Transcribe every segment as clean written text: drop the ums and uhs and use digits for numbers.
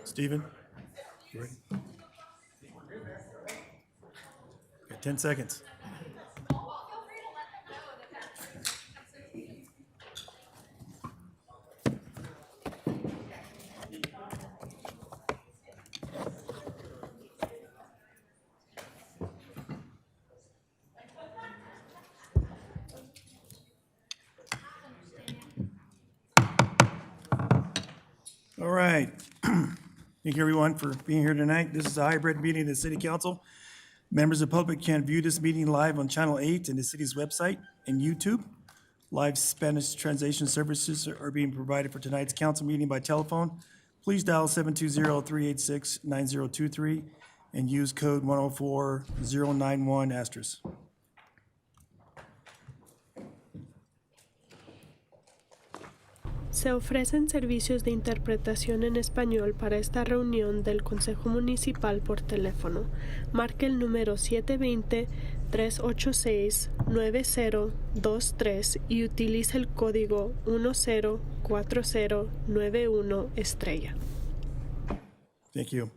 Stephen, you ready? Okay, 10 seconds. All right. Thank you, everyone, for being here tonight. This is a hybrid meeting of the City Council. Members of the public can view this meeting live on Channel 8 and the city's website and YouTube. Live Spanish translation services are being provided for tonight's council meeting by telephone. Please dial 720-386-9023 and use code 104091 *. Se ofrecen servicios de interpretación en español para esta reunión del Consejo Municipal por teléfono. Marque el número 720-386-9023 y utilice el código 104091 #. Thank you.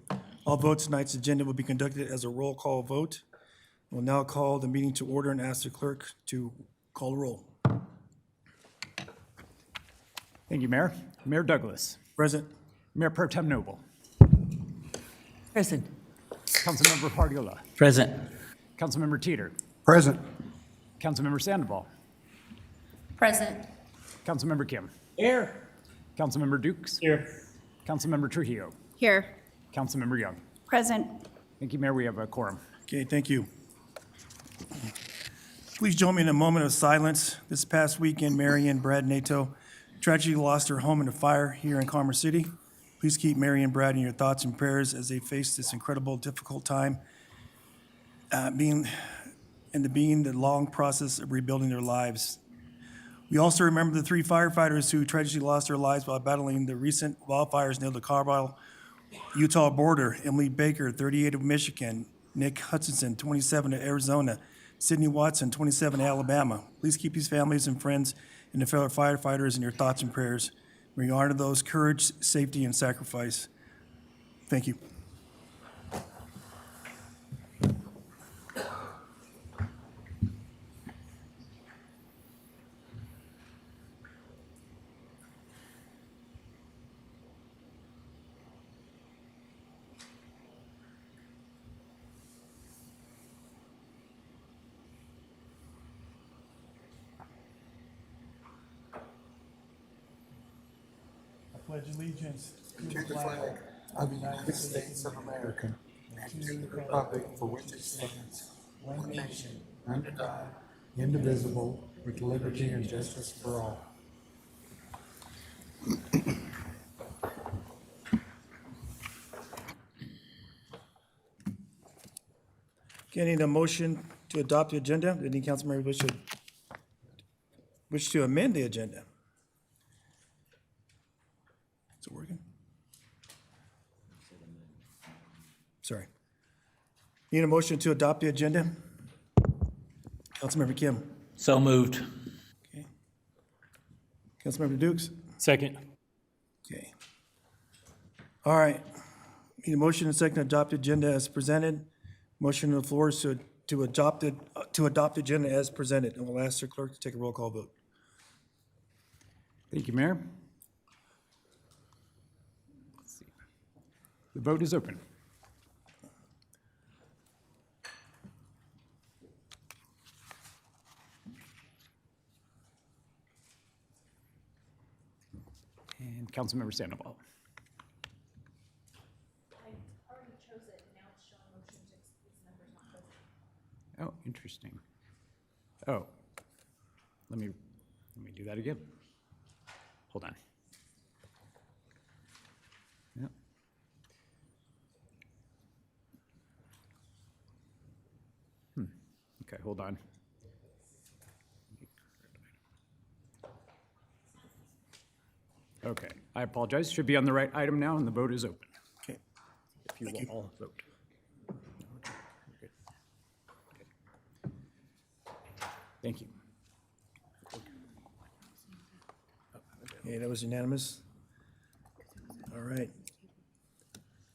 All votes tonight's agenda will be conducted as a roll call vote. We'll now call the meeting to order and ask the clerk to call the roll. Thank you, Mayor. Mayor Douglas. Present. Mayor Pro Tem Noble. Present. Councilmember Pardula. Present. Councilmember Teeter. Present. Councilmember Sandoval. Present. Councilmember Kim. Here. Councilmember Dukes. Here. Councilmember Trujillo. Here. Councilmember Young. Present. Thank you, Mayor. We have a quorum. Okay, thank you. Please join me in a moment of silence. This past weekend, Mary Ann Brad Nato tragically lost her home in a fire here in Commerce City. Please keep Mary and Brad in your thoughts and prayers as they face this incredible, difficult time, being the long process of rebuilding their lives. We also remember the 3 firefighters who tragically lost their lives while battling the recent wildfires near the Carlisle, Utah border. Emily Baker, 38 of Michigan, Nick Hutchinson, 27 of Arizona, Sidney Watson, 27 of Alabama. Please keep these families and friends and the fellow firefighters in your thoughts and prayers. We honor those courage, safety, and sacrifice. Thank you. I pledge allegiance to the flag of the United States of America and to the republic for which it stands, one nation, under God, indivisible, with liberty and justice for all. Okay, I need a motion to adopt the agenda. Any council member wish to amend the agenda? Is it working? Sorry. Need a motion to adopt the agenda? Councilmember Kim. So moved. Okay. Councilmember Dukes. Second. Okay. All right. Need a motion and second to adopt the agenda as presented. Motion on the floor is to adopt the agenda as presented, and we'll ask the clerk to take a roll call vote. Thank you, Mayor. Let's see. The vote is open. And Councilmember Sandoval. Oh, interesting. Oh, let me do that again. Hold on. Yep. Okay, hold on. Okay, I apologize. Should be on the right item now, and the vote is open. Okay. If you will all vote. Thank you. Okay, that was unanimous. All right.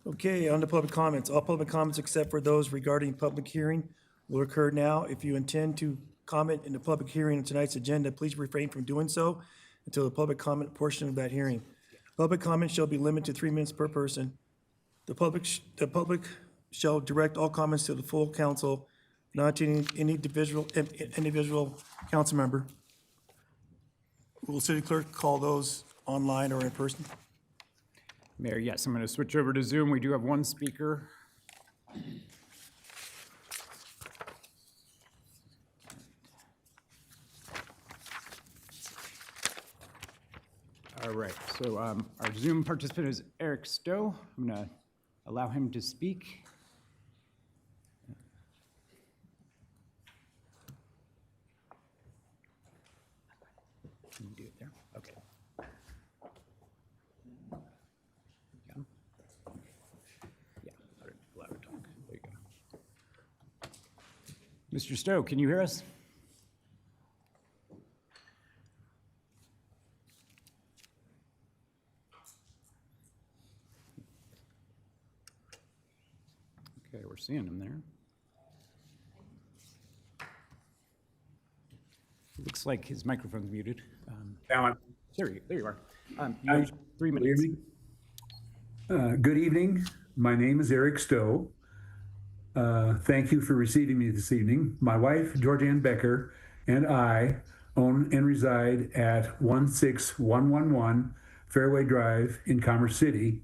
Okay, on to public comments. All public comments except for those regarding public hearing will occur now. If you intend to comment in the public hearing on tonight's agenda, please refrain from doing so until the public comment portion of that hearing. Public comment shall be limited to 3 minutes per person. The public shall direct all comments to the full council, not to any individual council member. Will city clerk call those online or in person? Mayor, yes, I'm going to switch over to Zoom. We do have one speaker. All right, so our Zoom participant is Eric Stowe. I'm going to allow him to speak. Can you do it there? Okay. Yeah. Yeah, louder talk. There you go. Mr. Stowe, can you hear us? Okay, we're seeing him there. Looks like his microphone's muted. Alan. There you are. You have 3 minutes. Good evening. My name is Eric Stowe. Thank you for receiving me this evening. My wife, Georgianne Becker, and I own and reside at 16111 Fairway Drive in Commerce City,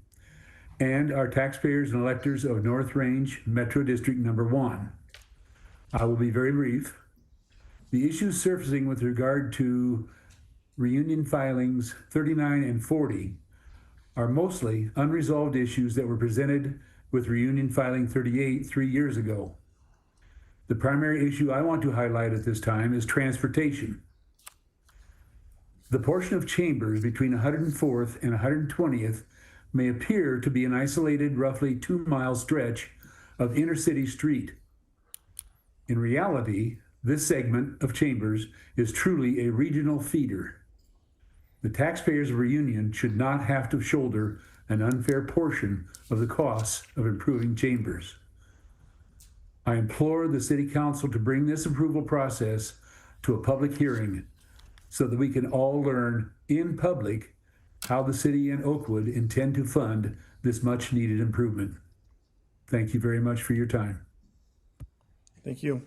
and are taxpayers and electors of North Range Metro District Number 1. I will be very brief. The issues surfacing with regard to reunion filings 39 and 40 are mostly unresolved issues that were presented with reunion filing 38 3 years ago. The primary issue I want to highlight at this time is transportation. The portion of Chambers between 104th and 120th may appear to be an isolated, roughly 2-mile stretch of intercity street. In reality, this segment of Chambers is truly a regional feeder. The taxpayers of Reunion should not have to shoulder an unfair portion of the costs of improving Chambers. I implore the City Council to bring this approval process to a public hearing so that we can all learn in public how the city and Oakwood intend to fund this much needed improvement. Thank you very much for your time. Thank you.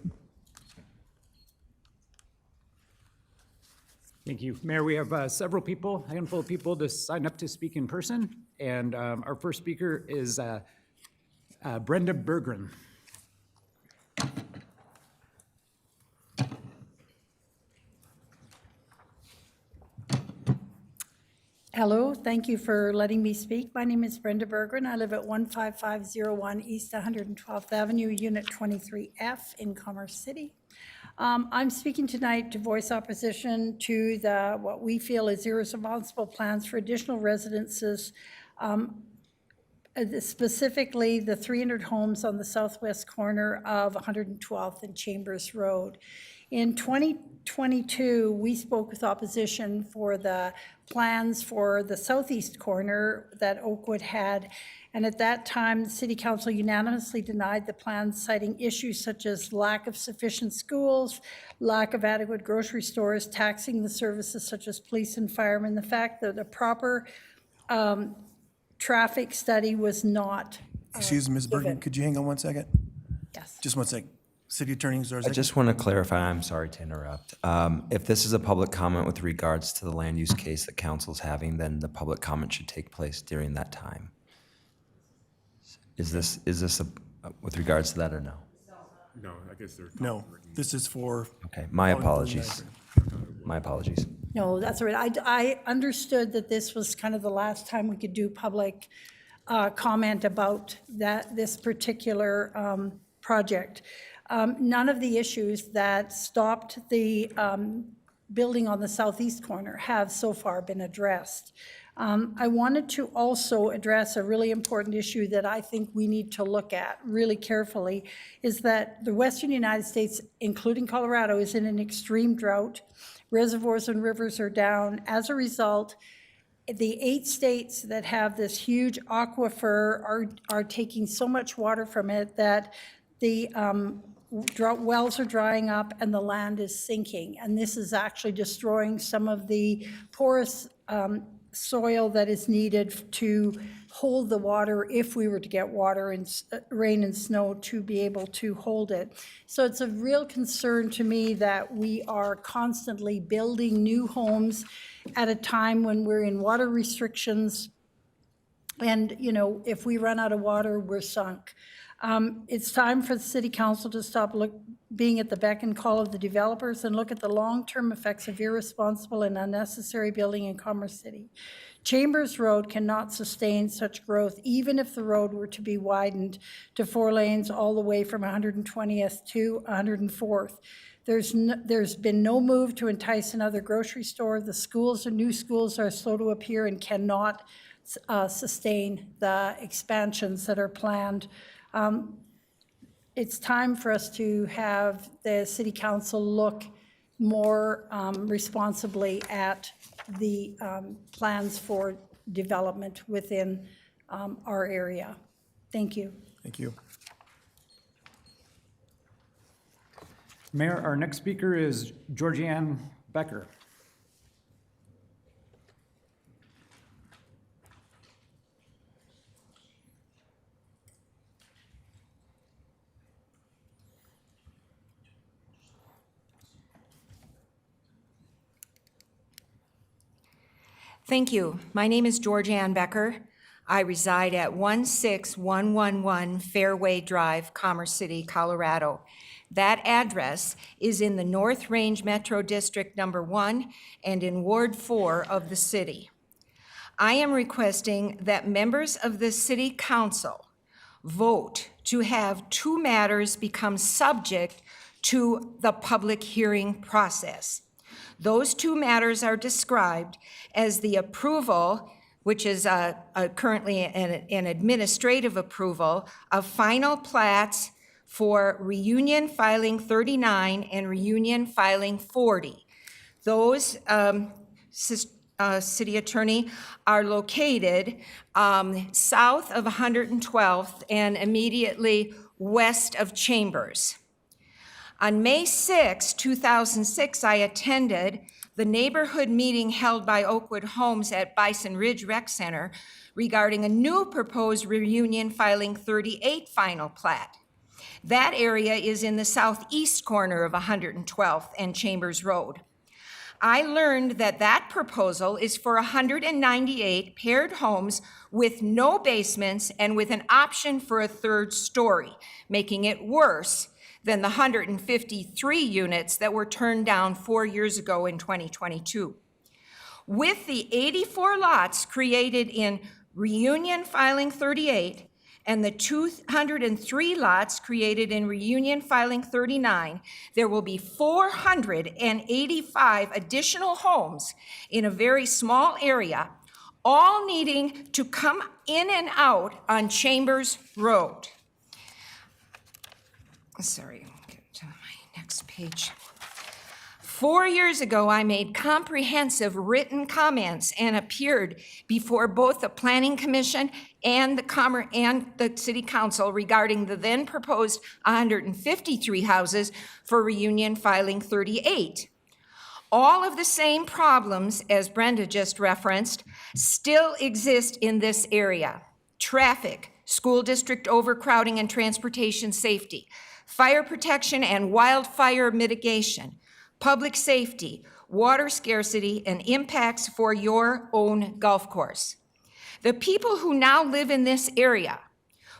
Thank you. Mayor, we have a handful of people to sign up to speak in person. And our first speaker is Brenda Berggren. Hello, thank you for letting me speak. My name is Brenda Berggren. I live at 15501 East 112th Avenue, Unit 23F in Commerce City. I'm speaking tonight to voice opposition to what we feel is irresponsible plans for additional residences, specifically the 300 homes on the southwest corner of 112th and Chambers Road. In 2022, we spoke with opposition for the plans for the southeast corner that Oakwood had. And at that time, the City Council unanimously denied the plans, citing issues such as lack of sufficient schools, lack of adequate grocery stores, taxing the services such as police and firemen, the fact that a proper traffic study was not Excuse me, Ms. Bergen, given. could you hang on 1 second? Yes. Just 1 second. City Attorney I Zarzaki. just want to clarify, I'm sorry to interrupt. If this is a public comment with regards to the land use case that council's having, then the public comment should take place during that time. Is this with regards to that or no? No, I guess they're. No, this is for. Okay, my apologies. My apologies. No, that's all right. I understood that this was kind of the last time we could do public comment about this particular project. None of the issues that stopped the building on the southeast corner have so far been addressed. I wanted to also address a really important issue that I think we need to look at really carefully, is that the Western United States, including Colorado, is in an extreme drought. Reservoirs and rivers are down. As a result, the 8 states that have this huge aquifer are taking so much water from it that the wells are drying up and the land is sinking. And this is actually destroying some of the porous soil that is needed to hold the water if we were to get water and rain and snow to be able to hold it. So it's a real concern to me that we are constantly building new homes at a time when we're in water restrictions. And, you know, if we run out of water, we're sunk. It's time for the city council to stop being at the beck and call of the developers and look at the long-term effects of irresponsible and unnecessary building in Commerce City. Chambers Road cannot sustain such growth, even if the road were to be widened to 4 lanes all the way from 120th to 104th. There's been no move to entice another grocery store. The schools or new schools are slow to appear and cannot sustain the expansions that are planned. It's time for us to have the city council look more responsibly at the plans for development within our area. Thank you. Thank you. Mayor, our next speaker is Georgianne Becker. Thank you. My name is Georgianne Becker. I reside at 16111 Fairway Drive, Commerce City, Colorado. That address is in the North Range Metro District Number 1 and in Ward 4 of the city. I am requesting that members of the City Council vote to have 2 matters become subject to the public hearing process. Those 2 matters are described as the approval, which is currently an administrative approval, of final plats for Reunion Filing 39 and Reunion Filing 40. Those, City Attorney, are located south of 112th and immediately west of Chambers. On May 6, 2006, I attended the neighborhood meeting held by Oakwood Homes at Bison Ridge Rec Center regarding a new proposed Reunion Filing 38 final plat. That area is in the southeast corner of 112th and Chambers Road. I learned that that proposal is for 198 paired homes with no basements and with an option for a 3rd story, making it worse than the 153 units that were turned down 4 years ago in 2022. With the 84 lots created in Reunion Filing 38 and the 203 lots created in Reunion Filing 39, there will be 485 additional homes in a very small area, all needing to come in and out on Chambers Road. Sorry, get to my next page. 4 years ago, I made comprehensive written comments and appeared before both the Planning Commission and the City Council regarding the then proposed 153 houses for Reunion Filing 38. All of the same problems, as Brenda just referenced, still exist in this area. Traffic, school district overcrowding and transportation safety, fire protection and wildfire mitigation, public safety, water scarcity, and impacts for your own golf course. The people who now live in this area,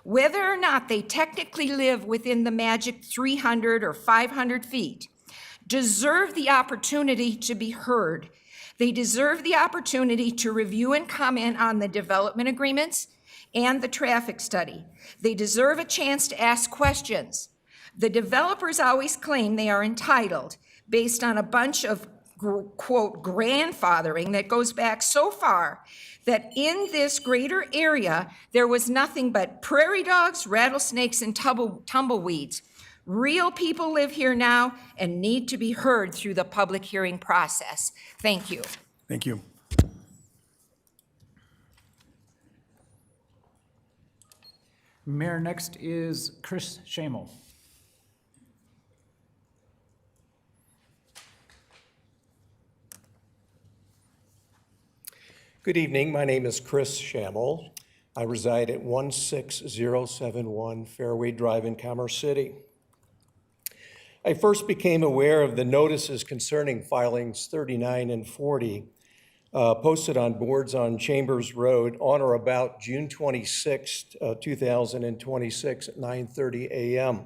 whether or not they technically live within the magic 300 or 500 feet, deserve the opportunity to be heard. They deserve the opportunity to review and comment on the development agreements and the traffic study. They deserve a chance to ask questions. The developers always claim they are entitled based on a bunch of, quote, grandfathering that goes back so far that in this greater area, there was nothing but prairie dogs, rattlesnakes, and tumbleweeds. Real people live here now and need to be heard through the public hearing process. Thank you. Thank you. Mayor, next is Chris Shamel. Good evening. My name is Chris Shamel. I reside at 16071 Fairway Drive in Commerce City. I first became aware of the notices concerning filings 39 and 40 posted on boards on Chambers Road on or about June 26, 2026 at 9:30 a.m.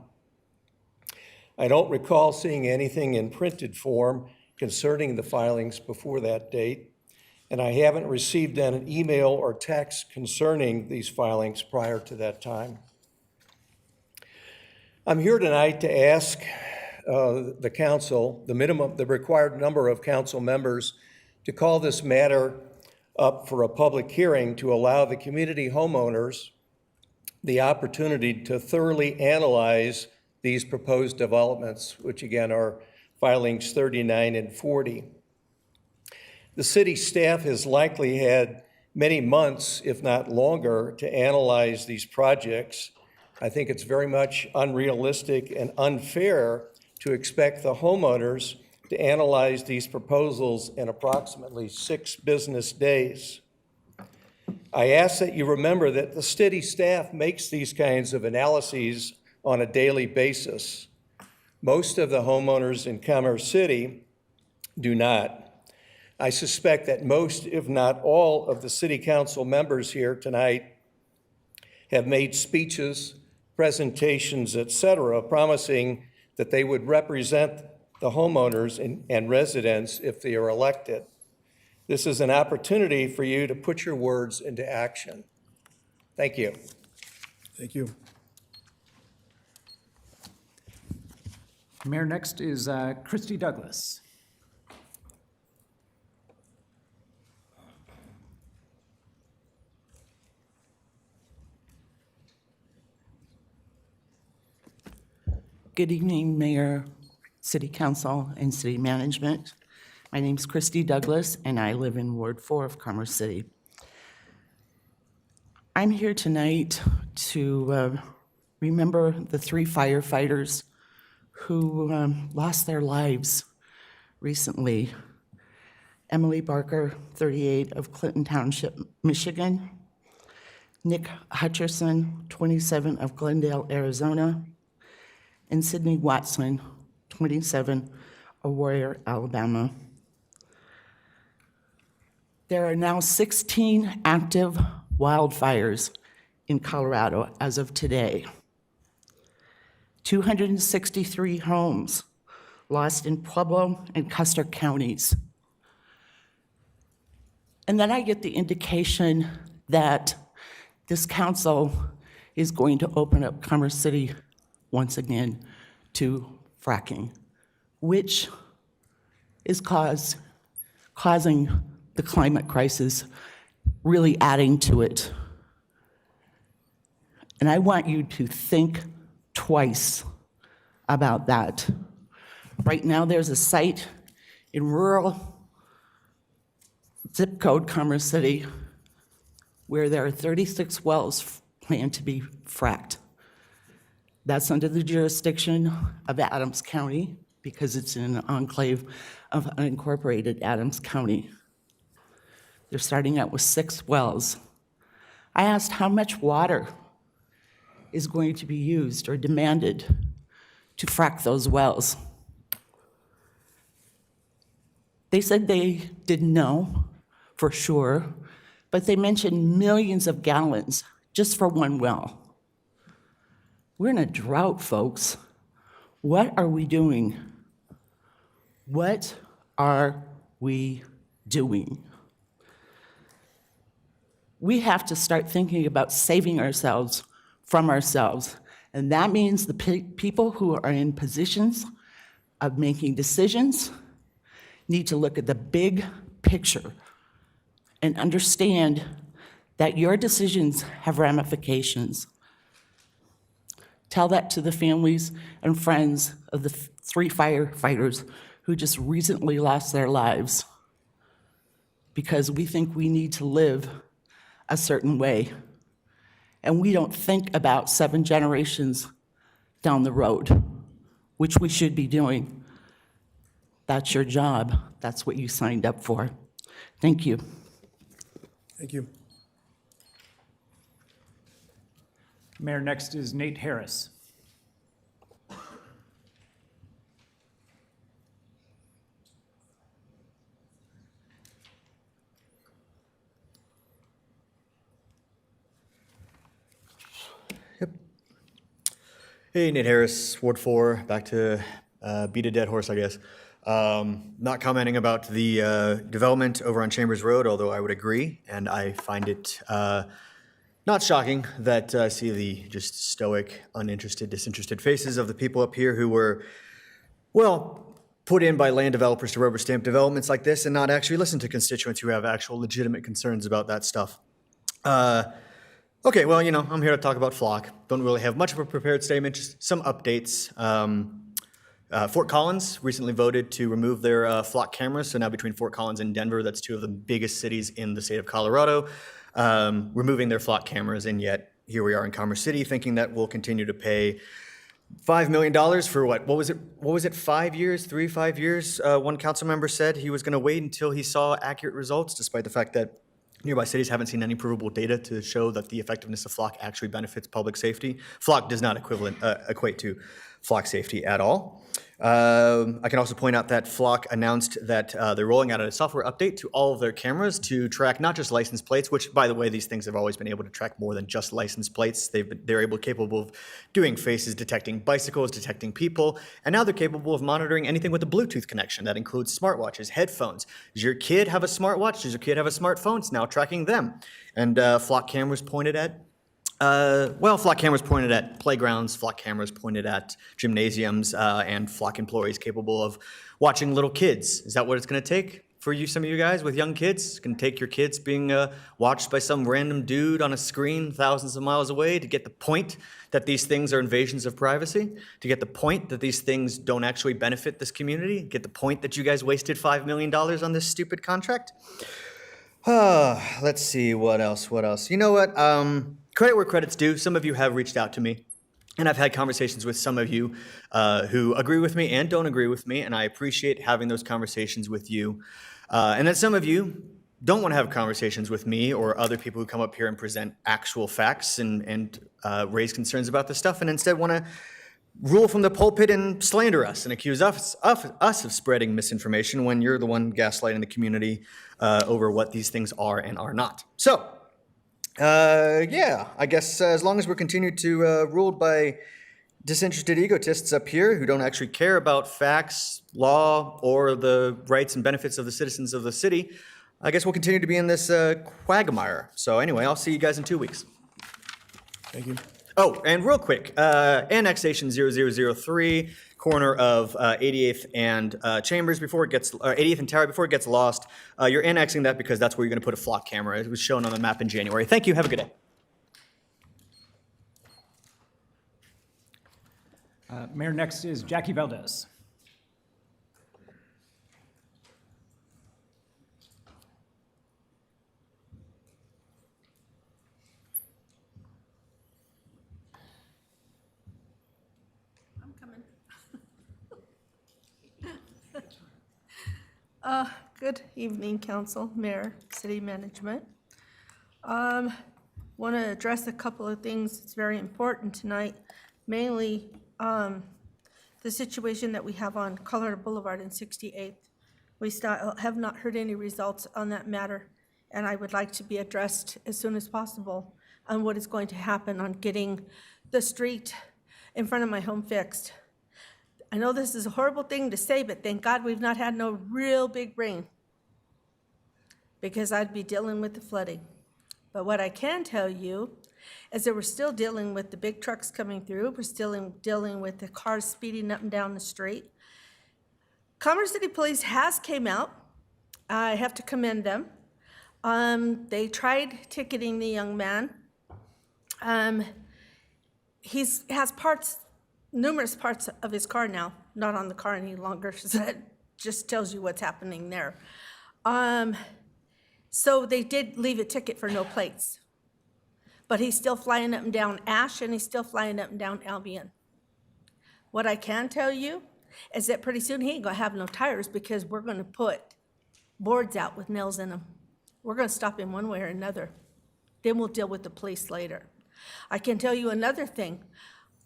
I don't recall seeing anything in printed form concerning the filings before that date, and I haven't received an email or text concerning these filings prior to that time. I'm here tonight to ask the council, the required number of council members, to call this matter up for a public hearing to allow the community homeowners the opportunity to thoroughly analyze these proposed developments, which again are filings 39 and 40. The city staff has likely had many months, if not longer, to analyze these projects. I think it's very much unrealistic and unfair to expect the homeowners to analyze these proposals in approximately 6 business days. I ask that you remember that the city staff makes these kinds of analyses on a daily basis. Most of the homeowners in Commerce City do not. I suspect that most, if not all, of the city council members here tonight have made speeches, presentations, etc., promising that they would represent the homeowners and residents if they are elected. This is an opportunity for you to put your words into action. Thank you. Thank you. Mayor, next is Christy Douglas. Good evening, Mayor, City Council, and City Management. My name's Christy Douglas, and I live in Ward 4 of Commerce City. I'm here tonight to remember the 3 firefighters who lost their lives recently. Emily Barker, 38, of Clinton Township, Michigan. Nick Hutcherson, 27, of Glendale, Arizona. And Sydney Watson, 27, of Warrior, Alabama. There are now 16 active wildfires in Colorado as of today. 263 homes lost in Pueblo and Custer counties. And then I get the indication that this council is going to open up Commerce City once again to fracking, which is causing the climate crisis, really adding to it. And I want you to think twice about that. Right now, there's a site in rural zip code Commerce City where there are 36 wells planned to be fracked. That's under the jurisdiction of Adams County because it's in an enclave of unincorporated Adams County. They're starting out with 6 wells. I asked how much water is going to be used or demanded to frack those wells. They said they didn't know for sure, but they mentioned millions of gallons just for one well. We're in a drought, folks. What are we doing? What are we doing? We have to start thinking about saving ourselves from ourselves. And that means the people who are in positions of making decisions need to look at the big picture and understand that your decisions have ramifications. Tell that to the families and friends of the 3 firefighters who just recently lost their lives because we think we need to live a certain way. and we don't think about 7 generations down the road, which we should be doing. That's your job. That's what you signed up for. Thank you. Thank you. Mayor, next is Nate Harris. Hey, Nate Harris, Ward 4, back to beat a dead horse, I guess. Not commenting about the development over on Chambers Road, although I would agree, and I find it not shocking that I see the just stoic, uninterested, disinterested faces of the people up here who were, well, put in by land developers to rubber stamp developments like this and not actually listen to constituents who have actual legitimate concerns about that stuff. Okay, well, you know, I'm here to talk about Flock. Don't really have much of a prepared statement, just some updates. Fort Collins recently voted to remove their Flock cameras, so now between Fort Collins and Denver, that's 2 of the biggest cities in the state of Colorado, removing their Flock cameras, and yet here we are in Commerce City thinking that we'll continue to pay $5 million for what was it, 5 years, 5 years? One council member said he was gonna wait until he saw accurate results, despite the fact that nearby cities haven't seen any provable data to show that the effectiveness of Flock actually benefits public safety. Flock does not equate to Flock safety at all. I can also point out that Flock announced that they're rolling out a software update to all of their cameras to track not just license plates, which, by the way, these things have always been able to track more than just license plates. They're capable of doing faces, detecting bicycles, detecting people, and now they're capable of monitoring anything with a Bluetooth connection. That includes smartwatches, headphones. Does your kid have a smartwatch? Does your kid have a smartphone? It's now tracking them. And Flock cameras pointed at Flock cameras pointed at playgrounds, Flock cameras pointed at gymnasiums, and Flock employees capable of watching little kids. Is that what it's going to take for you, some of you guys with young kids? It's going to take your kids being watched by some random dude on a screen thousands of miles away to get the point that these things are invasions of privacy, to get the point that these things don't actually benefit this community, get the point that you guys wasted $5 million on this stupid contract? Let's see, what else? You know what? Credit where credit's due. Some of you have reached out to me, and I've had conversations with some of you who agree with me and don't agree with me, and I appreciate having those conversations with you. And then some of you don't want to have conversations with me or other people who come up here and present actual facts and raise concerns about this stuff, and instead want to rule from the pulpit and slander us and accuse us of spreading misinformation when you're the one gaslighting the community over what these things are and are not. So, yeah, I guess as long as we're continued to ruled by disinterested egotists up here who don't actually care about facts, law, or the rights and benefits of the citizens of the city, I guess we'll continue to be in this quagmire. So anyway, I'll see you guys in 2 weeks. Thank you. Oh, and real quick, annexation 0003, corner of 88th and Chambers before it gets, 88th and Tower before it gets lost. You're annexing that because that's where you're going to put a Flock camera. It was shown on the map in January. Thank you. Have a good day. Mayor, next is Jackie Valdez. Good evening, Council, Mayor, City Management. Want to address a couple of things that's very important tonight, mainly the situation that we have on Colorado Boulevard and 68th. We still have not heard any results on that matter, and I would like to be addressed as soon as possible on what is going to happen on getting the street in front of my home fixed. I know this is a horrible thing to say, but thank God we've not had no real big rain, because I'd be dealing with the flooding. But what I can tell you is that we're still dealing with the big trucks coming through. We're still dealing with the cars speeding up and down the street. Commerce City Police has came out. I have to commend them. They tried ticketing the young man. He has numerous parts of his car now, not on the car any longer, so that just tells you what's happening there. So they did leave a ticket for no plates. but he's still flying up and down Ash, and he's still flying up and down Albion. What I can tell you is that pretty soon he ain't gonna have no tires because we're gonna put boards out with nails in them. We're gonna stop him one way or another. Then we'll deal with the police later. I can tell you another thing.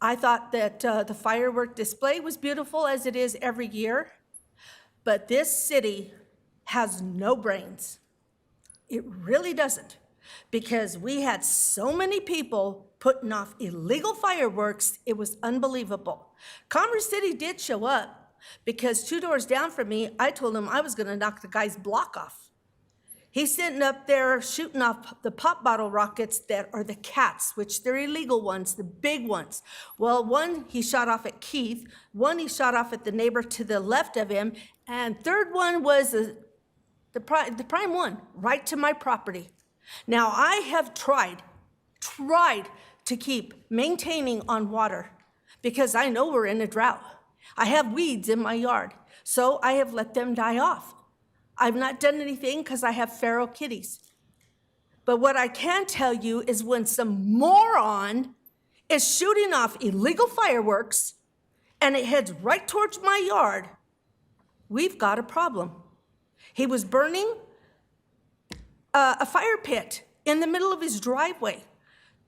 I thought that the firework display was beautiful as it is every year, but this city has no brains. It really doesn't, because we had so many people putting off illegal fireworks, it was unbelievable. Commerce City did show up, because 2 doors down from me, I told him I was gonna knock the guy's block off. He's sitting up there shooting off the pop bottle rockets that are the cats, which they're illegal ones, the big ones. Well, one he shot off at Keith, one he shot off at the neighbor to the left of him, and third one was the prime one, right to my property. Now, I have tried to keep maintaining on water because I know we're in a drought. I have weeds in my yard, so I have let them die off. I've not done anything because I have feral kitties. But what I can tell you is when some moron is shooting off illegal fireworks and it heads right towards my yard, we've got a problem. He was burning a fire pit in the middle of his driveway.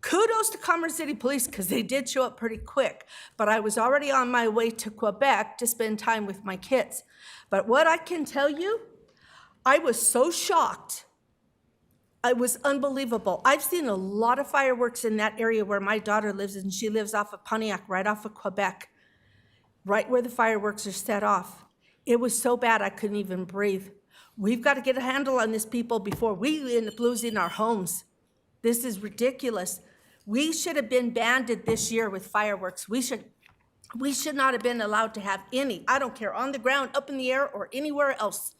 Kudos to Commerce City Police because they did show up pretty quick, but I was already on my way to Quebec to spend time with my kids. But what I can tell you, I was so shocked. It was unbelievable. I've seen a lot of fireworks in that area where my daughter lives, and she lives off of Pontiac, right off of Quebec, right where the fireworks are set off. It was so bad I couldn't even breathe. We've got to get a handle on this, people, before we end up losing our homes. This is ridiculous. We should have been banned this year with fireworks. We should not have been allowed to have any. I don't care, on the ground, up in the air, or anywhere else.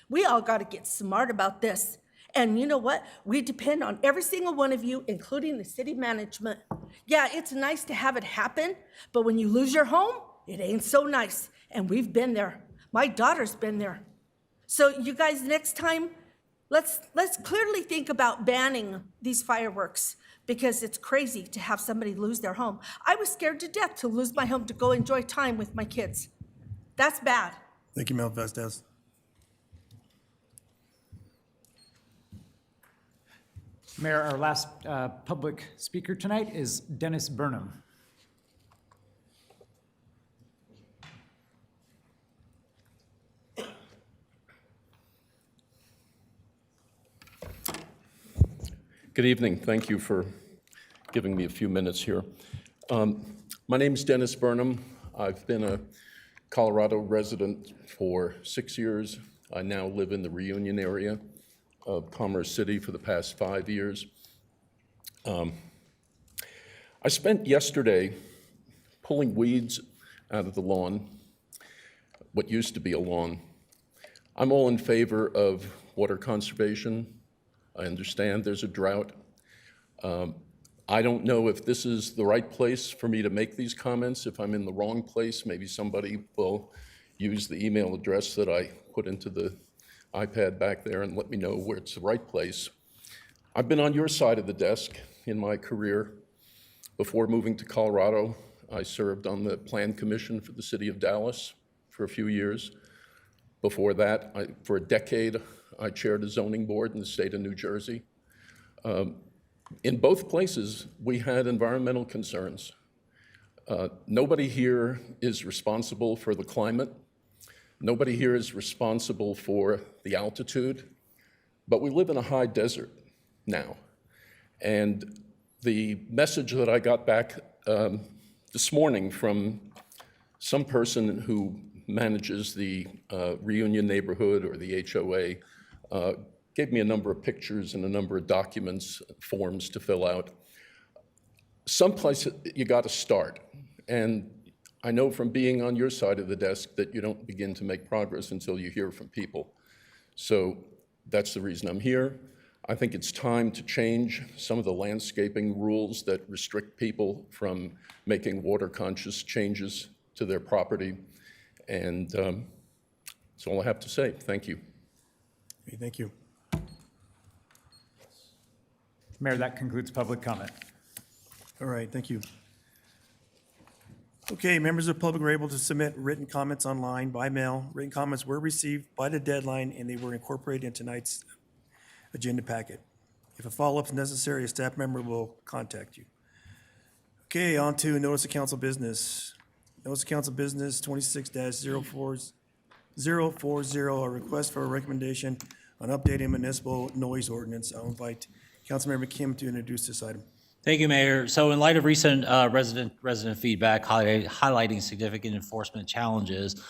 We all got to get smart about this. And you know what? We depend on every single one of you, including the city management. Yeah, it's nice to have it happen, but when you lose your home, it ain't so nice. And we've been there. My daughter's been there. So you guys, next time, let's clearly think about banning these fireworks, because it's crazy to have somebody lose their home. I was scared to death to lose my home to go enjoy time with my kids. That's bad. Thank you, Mel Vasquez. Mayor, our last public speaker tonight is Dennis Burnham. Good evening. Thank you for giving me a few minutes here. My name is Dennis Burnham. I've been a Colorado resident for 6 years. I now live in the Reunion area of Commerce City for the past 5 years. I spent yesterday pulling weeds out of the lawn, what used to be a lawn. I'm all in favor of water conservation. I understand there's a drought. I don't know if this is the right place for me to make these comments. If I'm in the wrong place, maybe somebody will use the email address that I put into the iPad back there and let me know where it's the right place. I've been on your side of the desk in my career. Before moving to Colorado, I served on the Plan Commission for the city of Dallas for a few years. Before that, for a decade, I chaired a zoning board in the state of New Jersey. In both places, we had environmental concerns. Nobody here is responsible for the climate. Nobody here is responsible for the altitude, but we live in a high desert now. And the message that I got back this morning from some person who manages the Reunion neighborhood or the HOA gave me a number of pictures and a number of documents, forms to fill out. Someplace you got to start. And I know from being on your side of the desk that you don't begin to make progress until you hear from people. So that's the reason I'm here. I think it's time to change some of the landscaping rules that restrict people from making water-conscious changes to their property. And that's all I have to say. Thank you. Okay, thank you. Mayor, that concludes public comment. All right, thank you. Okay, members of the public were able to submit written comments online by mail. Written comments were received by the deadline, and they were incorporated in tonight's agenda packet. If a follow-up is necessary, a staff member will contact you. Okay, on to notice of council business. Notice of council business 26-040, a request for a recommendation on updating municipal noise ordinance. I'll invite Councilmember Kim to introduce this item. Thank you, Mayor. So in light of recent resident feedback highlighting significant enforcement challenges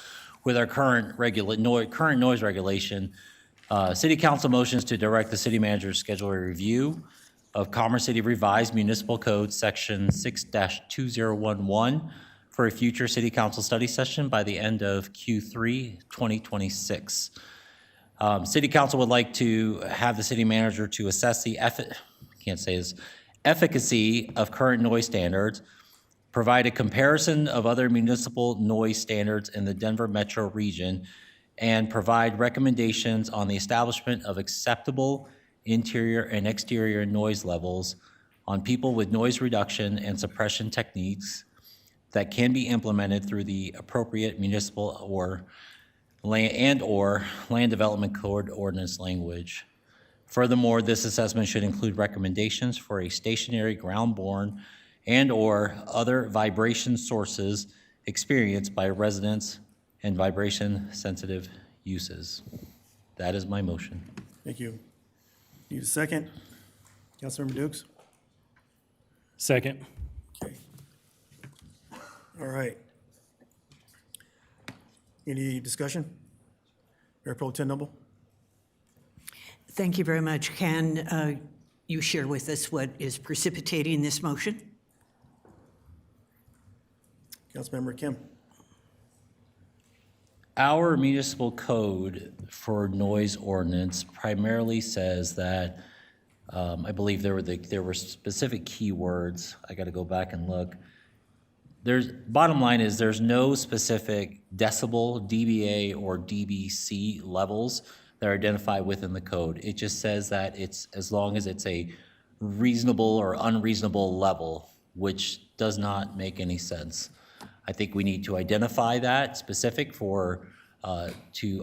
with our current noise regulation, City Council motions to direct the city manager to schedule a review of Commerce City Revised Municipal Code Section 6-2011 for a future City Council study session by the end of Q3 2026. City Council would like to have the city manager to assess the efficacy of current noise standards, provide a comparison of other municipal noise standards in the Denver metro region, and provide recommendations on the establishment of acceptable interior and exterior noise levels on people with noise reduction and suppression techniques that can be implemented through the appropriate municipal or land development code ordinance language. Furthermore, this assessment should include recommendations for a stationary ground-borne and/or other vibration sources experienced by residents and vibration-sensitive uses. That is my motion. Thank you. Need a second? Councilmember Dukes? Second. Okay. All right. Any discussion? Mayor Pro Tem Noble? Thank you very much. Can you share with us what is precipitating this motion? Councilmember Kim? Our municipal code for noise ordinance primarily says that, I believe there were specific keywords. I got to go back and look. Bottom line is there's no specific decibel, dBA, or dBc levels that are identified within the code. It just says that it's as long as it's a reasonable or unreasonable level, which does not make any sense. I think we need to identify that specific to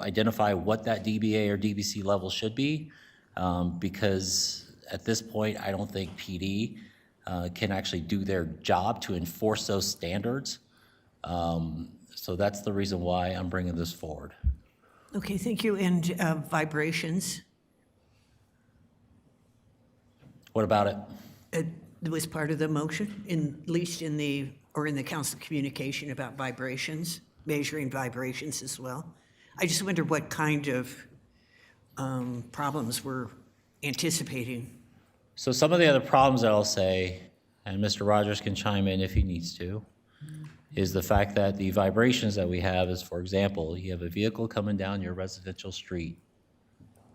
identify what that dBA or dBc level should be, because at this point, I don't think PD can actually do their job to enforce those standards. So that's the reason why I'm bringing this forward. Okay, thank you. And vibrations? What about it? It was part of the motion, at least in the council communication about vibrations, measuring vibrations as well. I just wonder what kind of problems we're anticipating. So some of the other problems that I'll say, and Mr. Rogers can chime in if he needs to, is the fact that the vibrations that we have is, for example, you have a vehicle coming down your residential street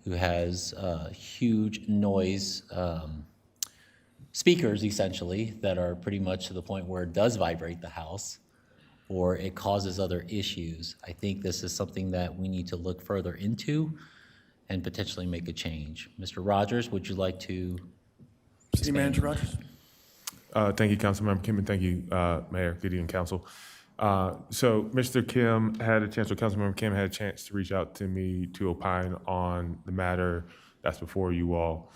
who has huge noise speakers, essentially, that are pretty much to the point where it does vibrate the house or it causes other issues. I think this is something that we need to look further into and potentially make a change. Mr. Rogers, would you like to City Manager Rogers? Thank you, Councilmember Kim, and thank you, Mayor, good evening, Council. So Mr. Kim had a chance, or Councilmember Kim had a chance to reach out to me to opine on the matter that's before you all.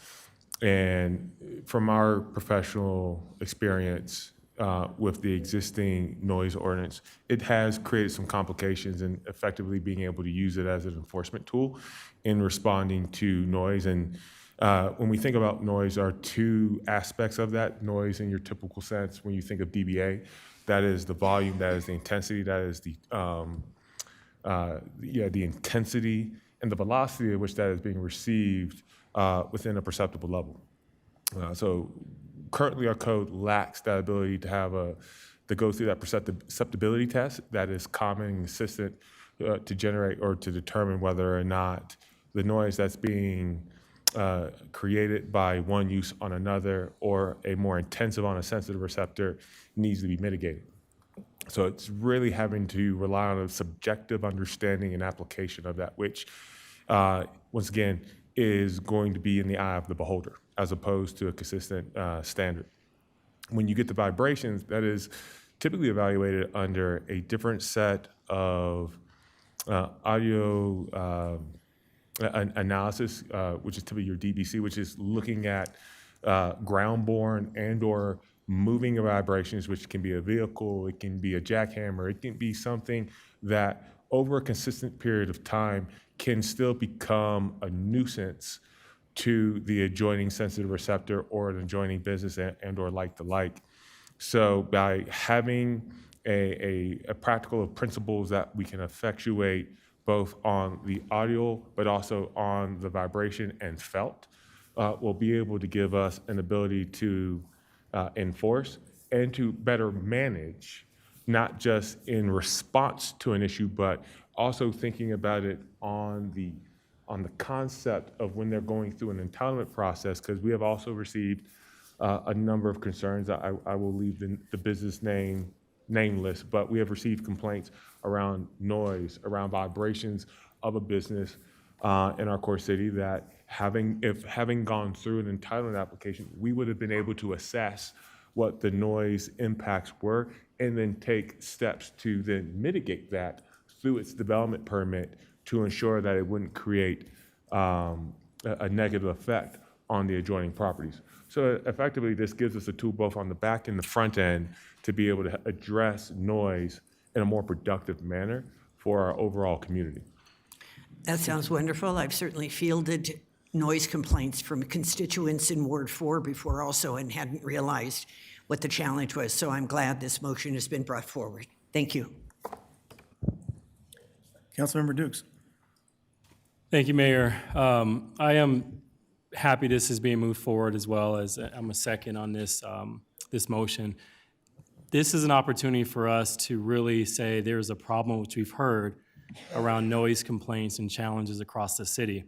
And from our professional experience with the existing noise ordinance, it has created some complications in effectively being able to use it as an enforcement tool in responding to noise. And when we think about noise, there are two aspects of that noise in your typical sense. When you think of dBA, that is the volume, that is the intensity, that is the intensity and the velocity at which that is being received within a perceptible level. So currently our code lacks that ability to have to go through that perceptibility test that is common and consistent to generate or to determine whether or not the noise that's being created by one use on another or a more intensive on a sensitive receptor needs to be mitigated. So it's really having to rely on a subjective understanding and application of that, which once again, is going to be in the eye of the beholder, as opposed to a consistent standard. When you get the vibrations, that is typically evaluated under a different set of audio analysis, which is typically your DBC, which is looking at ground-borne and/or moving vibrations, which can be a vehicle, it can be a jackhammer, it can be something that over a consistent period of time can still become a nuisance to the adjoining sensitive receptor or an adjoining business and/or like the like. So by having a practical of principles that we can effectuate both on the audio but also on the vibration and felt, will be able to give us an ability to enforce and to better manage, not just in response to an issue, but also thinking about it on the concept of when they're going through an entitlement process, because we have also received a number of concerns. I will leave the business name nameless, but we have received complaints around noise, around vibrations of a business in our core city that having gone through an entitlement application, we would have been able to assess what the noise impacts were and then take steps to then mitigate that through its development permit to ensure that it wouldn't create a negative effect on the adjoining properties. So effectively, this gives us a tool both on the back and the front end to be able to address noise in a more productive manner for our overall community. That sounds wonderful. I've certainly fielded noise complaints from constituents in Ward 4 before also and hadn't realized what the challenge was. So I'm glad this motion has been brought forward. Thank you. Councilmember Dukes. Thank you, Mayor. I am happy this is being moved forward, as well as I'm a second on this, this motion. This is an opportunity for us to really say there's a problem, which we've heard, around noise complaints and challenges across the city.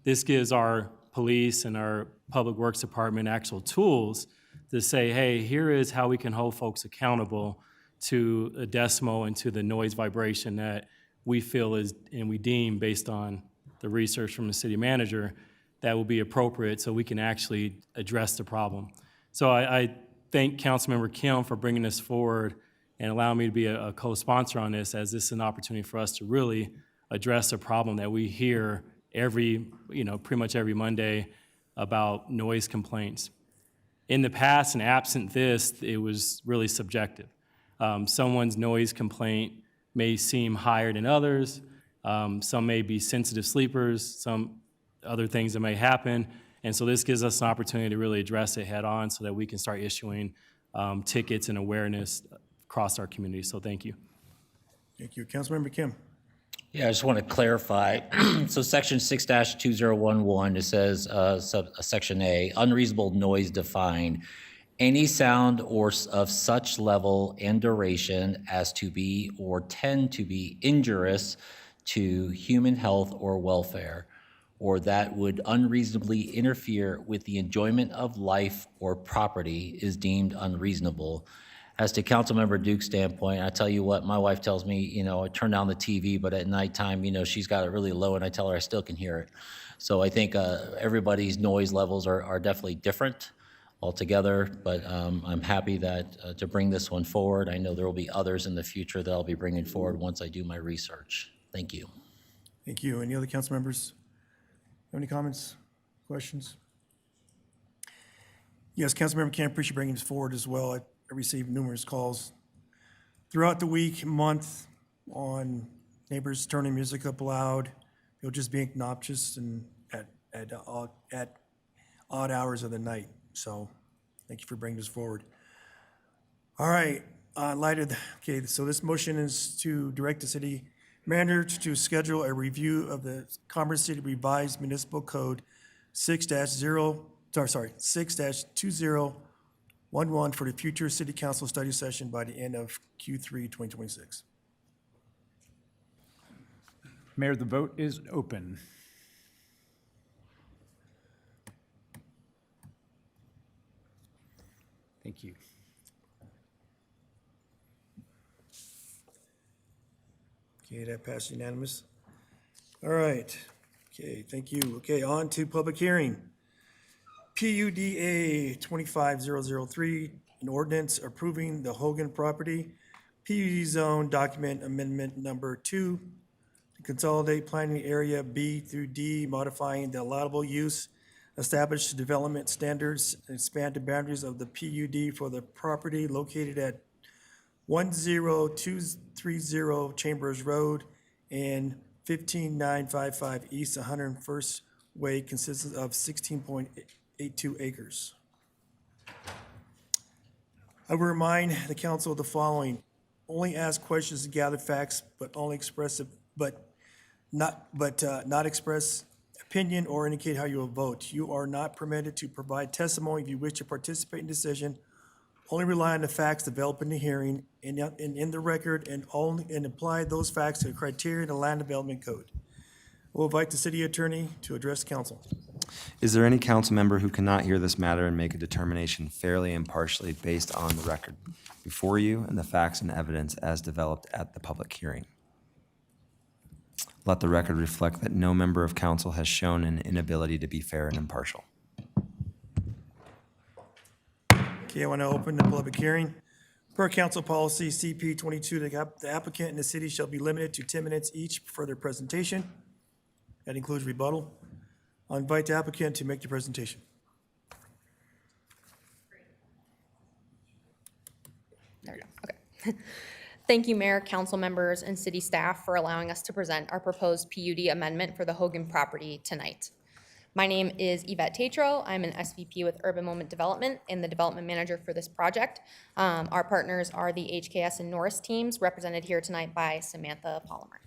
This gives our police and our public works department actual tools to say, hey, here is how we can hold folks accountable to a decibel and to the noise vibration that we feel is, and we deem based on the research from the city manager, that will be appropriate so we can actually address the problem. So I thank Councilmember Kim for bringing this forward and allowing me to be a co-sponsor on this, as this is an opportunity for us to really address a problem that we hear pretty much every Monday about noise complaints. In the past, and absent this, it was really subjective. Someone's noise complaint may seem higher than others. Some may be sensitive sleepers, some other things that may happen. And so this gives us an opportunity to really address it head on so that we can start issuing tickets and awareness across our community. So thank you. Thank you. Councilmember Kim. Yeah, I just want to clarify. So section 6-2011, it says, section A, unreasonable noise defined. Any sound or of such level and duration as to be or tend to be injurious to human health or welfare, or that would unreasonably interfere with the enjoyment of life or property is deemed unreasonable. As to Councilmember Duke's standpoint, I tell you what, my wife tells me, I turn down the TV, but at nighttime, she's got it really low and I tell her I still can hear it. So I think everybody's noise levels are definitely different altogether, but I'm happy that to bring this one forward. I know there will be others in the future that I'll be bringing forward once I do my research. Thank you. Thank you. Any other council members have any comments, questions? Yes, Councilmember Kim, appreciate bringing this forward as well. I received numerous calls throughout the week, month, on neighbors turning music up loud, just being obnoxious and at odd hours of the night. So thank you for bringing this forward. All right, so this motion is to direct the city manager to schedule a review of the Commerce City Revised Municipal Code 6-2011 for the future city council study session by the end of Q3 2026. Mayor, the vote is open. Thank you. Okay, that passed unanimous. All right. Okay, thank you. Okay, on to public hearing. PUDA 25003, an ordinance approving the Hogan property PUD zone document amendment number 2 to consolidate planning area B through D, modifying the allowable use, establish development standards, and expand the boundaries of the PUD for the property located at 10230 Chambers Road and 15955 East 101st Way, consists of 16.82 acres. I will remind the council of the following: only ask questions to gather facts, but only express, not express opinion or indicate how you will vote. You are not permitted to provide testimony if you wish to participate in decision. Only rely on the facts developed in the hearing and in the record, and apply those facts to the criteria in the Land Development Code. We'll invite the city attorney to address council. Is there any council member who cannot hear this matter and make a determination fairly and impartially based on the record before you and the facts and evidence as developed at the public hearing? Let the record reflect that no member of council has shown an inability to be fair and impartial. Okay, I want to open the public hearing. Per council policy CP 22, the applicant and the city shall be limited to 10 minutes each for their presentation. That includes rebuttal. I'll invite the applicant to make the presentation. There we go. Okay. Thank you, Mayor, council members, and city staff for allowing us to present our proposed PUD amendment for the Hogan property tonight. My name is Yvette Tatro. I'm an SVP with Urban Moment Development and the development manager for this project. Our partners are the HKS and Norris teams, represented here tonight by Samantha Palmer.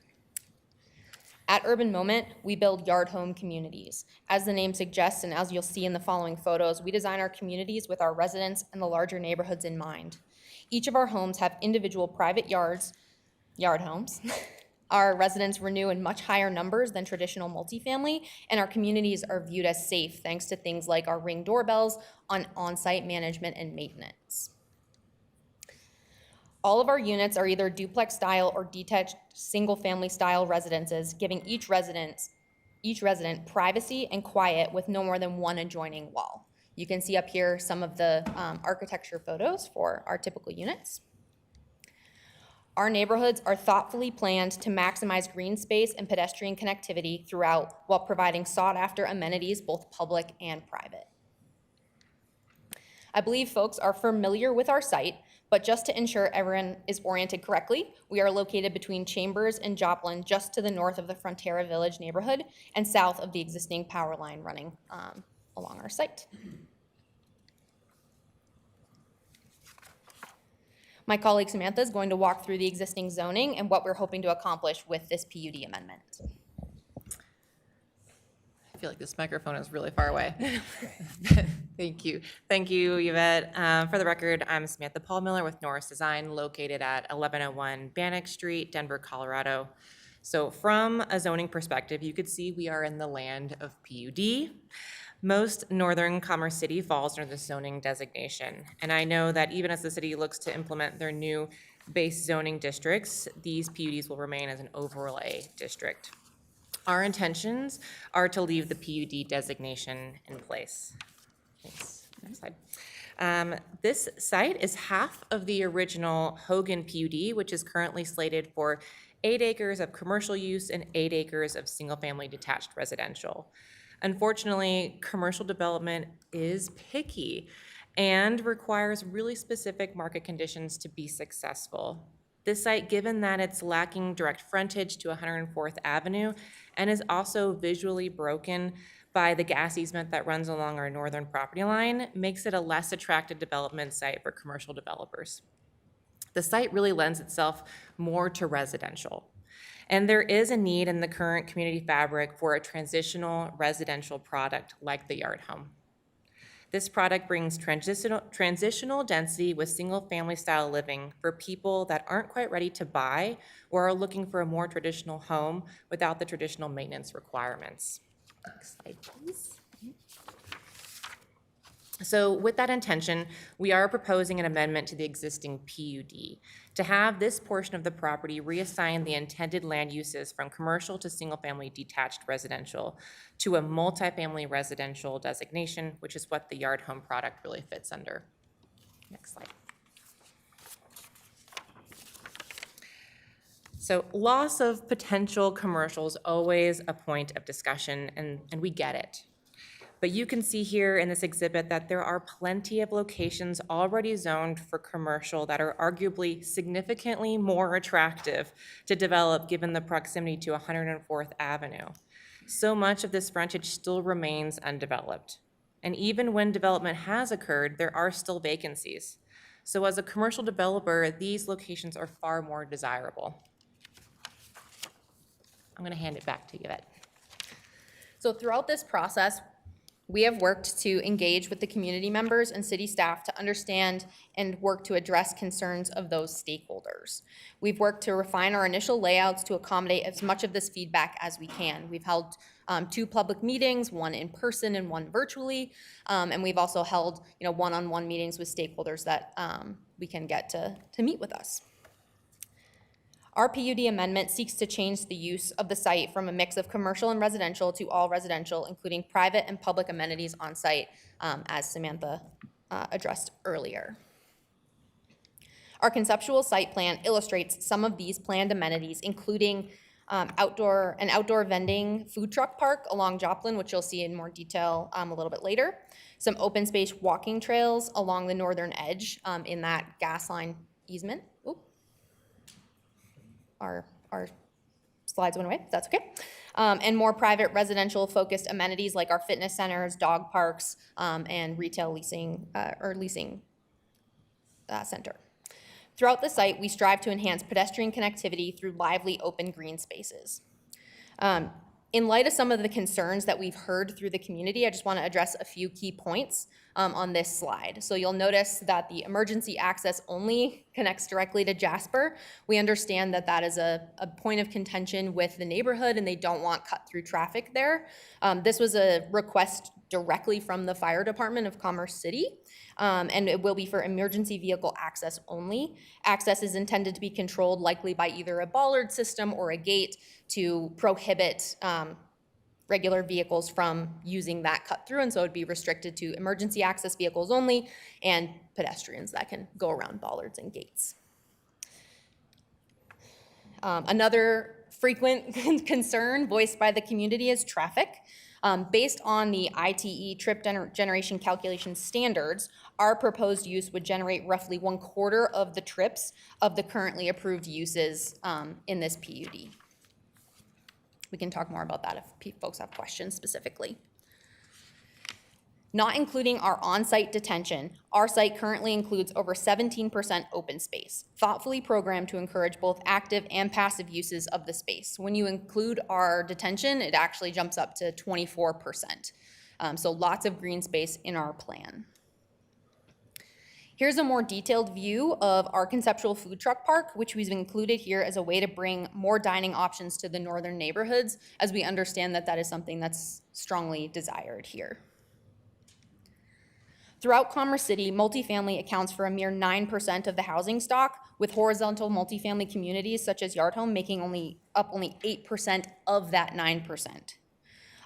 At Urban Moment, we build yard home communities. As the name suggests, and as you'll see in the following photos, we design our communities with our residents and the larger neighborhoods in mind. Each of our homes have individual private yard homes. Our residents renew in much higher numbers than traditional multifamily, and our communities are viewed as safe thanks to things like our Ring doorbells, on-site management and maintenance. All of our units are either duplex style or detached single-family style residences, giving each resident privacy and quiet with no more than one adjoining wall. You can see up here some of the architecture photos for our typical units. Our neighborhoods are thoughtfully planned to maximize green space and pedestrian connectivity throughout, while providing sought-after amenities, both public and private. I believe folks are familiar with our site, but just to ensure everyone is oriented correctly, we are located between Chambers and Joplin, just to the north of the Frontera Village neighborhood and south of the existing power line running along our site. My colleague Samantha is going to walk through the existing zoning and what we're hoping to accomplish with this PUD amendment. I feel like this microphone is really far away. Thank you. Thank you, Yvette. For the record, I'm Samantha Paul Miller with Norris Design, located at 1101 Bannock Street, Denver, Colorado. So from a zoning perspective, you could see we are in the land of PUD. Most northern Commerce City falls under the zoning designation. And I know that even as the city looks to implement their new base zoning districts, these PUDs will remain as an overlay district. Our intentions are to leave the PUD designation in place. Thanks. Next slide. This site is half of the original Hogan PUD, which is currently slated for 8 acres of commercial use and 8 acres of single-family detached residential. Unfortunately, commercial development is picky and requires really specific market conditions to be successful. This site, given that it's lacking direct frontage to 104th Avenue and is also visually broken by the gas easement that runs along our northern property line, makes it a less attractive development site for commercial developers. The site really lends itself more to residential. And there is a need in the current community fabric for a transitional residential product like the yard home. This product brings transitional density with single-family style living for people that aren't quite ready to buy or are looking for a more traditional home without the traditional maintenance requirements. Next slide, please. So with that intention, we are proposing an amendment to the existing PUD to have this portion of the property reassign the intended land uses from commercial to single-family detached residential to a multifamily residential designation, which is what the yard home product really fits under. Next slide. So loss of potential commercial is always a point of discussion, and we get it. But you can see here in this exhibit that there are plenty of locations already zoned for commercial that are arguably significantly more attractive to develop given the proximity to 104th Avenue. So much of this frontage still remains undeveloped. And even when development has occurred, there are still vacancies. So as a commercial developer, these locations are far more desirable. I'm gonna hand it back to Yvette. So throughout this process, we have worked to engage with the community members and city staff to understand and work to address concerns of those stakeholders. We've worked to refine our initial layouts to accommodate as much of this feedback as we can. We've held 2 public meetings, one in person and one virtually, and we've also held one-on-one meetings with stakeholders that we can get to meet with us. Our PUD amendment seeks to change the use of the site from a mix of commercial and residential to all residential, including private and public amenities on site, as Samantha addressed earlier. Our conceptual site plan illustrates some of these planned amenities, including an outdoor vending food truck park along Joplin, which you'll see in more detail a little bit later. Some open space walking trails along the northern edge in that gas line easement. Oop. Our slides went away, that's okay. And more private residential focused amenities like our fitness centers, dog parks, and retail leasing center. Throughout the site, we strive to enhance pedestrian connectivity through lively open green spaces. In light of some of the concerns that we've heard through the community, I just want to address a few key points on this slide. So you'll notice that the emergency access only connects directly to Jasper. We understand that that is a point of contention with the neighborhood and they don't want cut-through traffic there. This was a request directly from the fire department of Commerce City, and it will be for emergency vehicle access only. Access is intended to be controlled likely by either a bollard system or a gate to prohibit regular vehicles from using that cut through, and so it'd be restricted to emergency access vehicles only and pedestrians that can go around bollards and gates. Another frequent concern voiced by the community is traffic. Based on the ITE trip generation calculation standards, our proposed use would generate roughly 1/4 of the trips of the currently approved uses in this PUD. We can talk more about that if folks have questions specifically. Not including our on-site detention, our site currently includes over 17% open space, thoughtfully programmed to encourage both active and passive uses of the space. When you include our detention, it actually jumps up to 24%. So lots of green space in our plan. Here's a more detailed view of our conceptual food truck park, which we've included here as a way to bring more dining options to the northern neighborhoods, as we understand that that is something that's strongly desired here. Throughout Commerce City, multifamily accounts for a mere 9% of the housing stock, with horizontal multifamily communities such as Yard Home making only 8% of that 9%.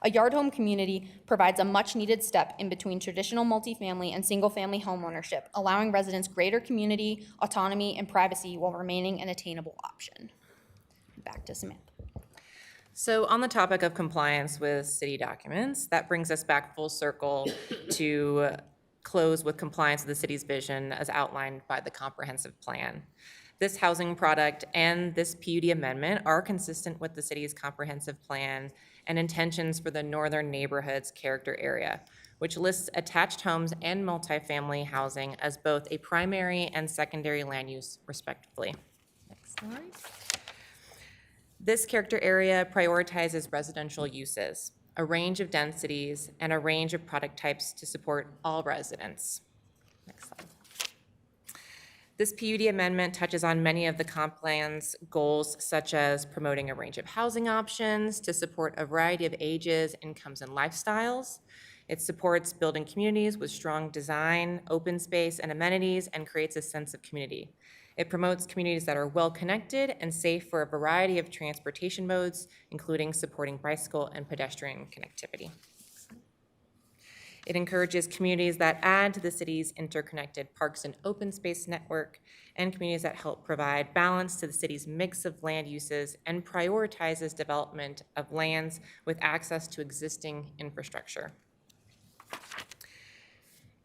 A Yard Home community provides a much-needed step in between traditional multifamily and single-family homeownership, allowing residents greater community, autonomy, and privacy while remaining an attainable option. Back to Samantha. So on the topic of compliance with city documents, that brings us back full circle to close with compliance with the city's vision as outlined by the comprehensive plan. This housing product and this PUD amendment are consistent with the city's comprehensive plan and intentions for the northern neighborhoods character area, which lists attached homes and multifamily housing as both a primary and secondary land use, respectively. Next slide. This character area prioritizes residential uses, a range of densities, and a range of product types to support all residents. Next slide. This PUD amendment touches on many of the comp plan's goals, such as promoting a range of housing options to support a variety of ages, incomes, and lifestyles, It supports building communities with strong design, open space, and amenities, and creates a sense of community. It promotes communities that are well-connected and safe for a variety of transportation modes, including supporting bicycle and pedestrian connectivity. It encourages communities that add to the city's interconnected parks and open space network, and communities that help provide balance to the city's mix of land uses and prioritizes development of lands with access to existing infrastructure.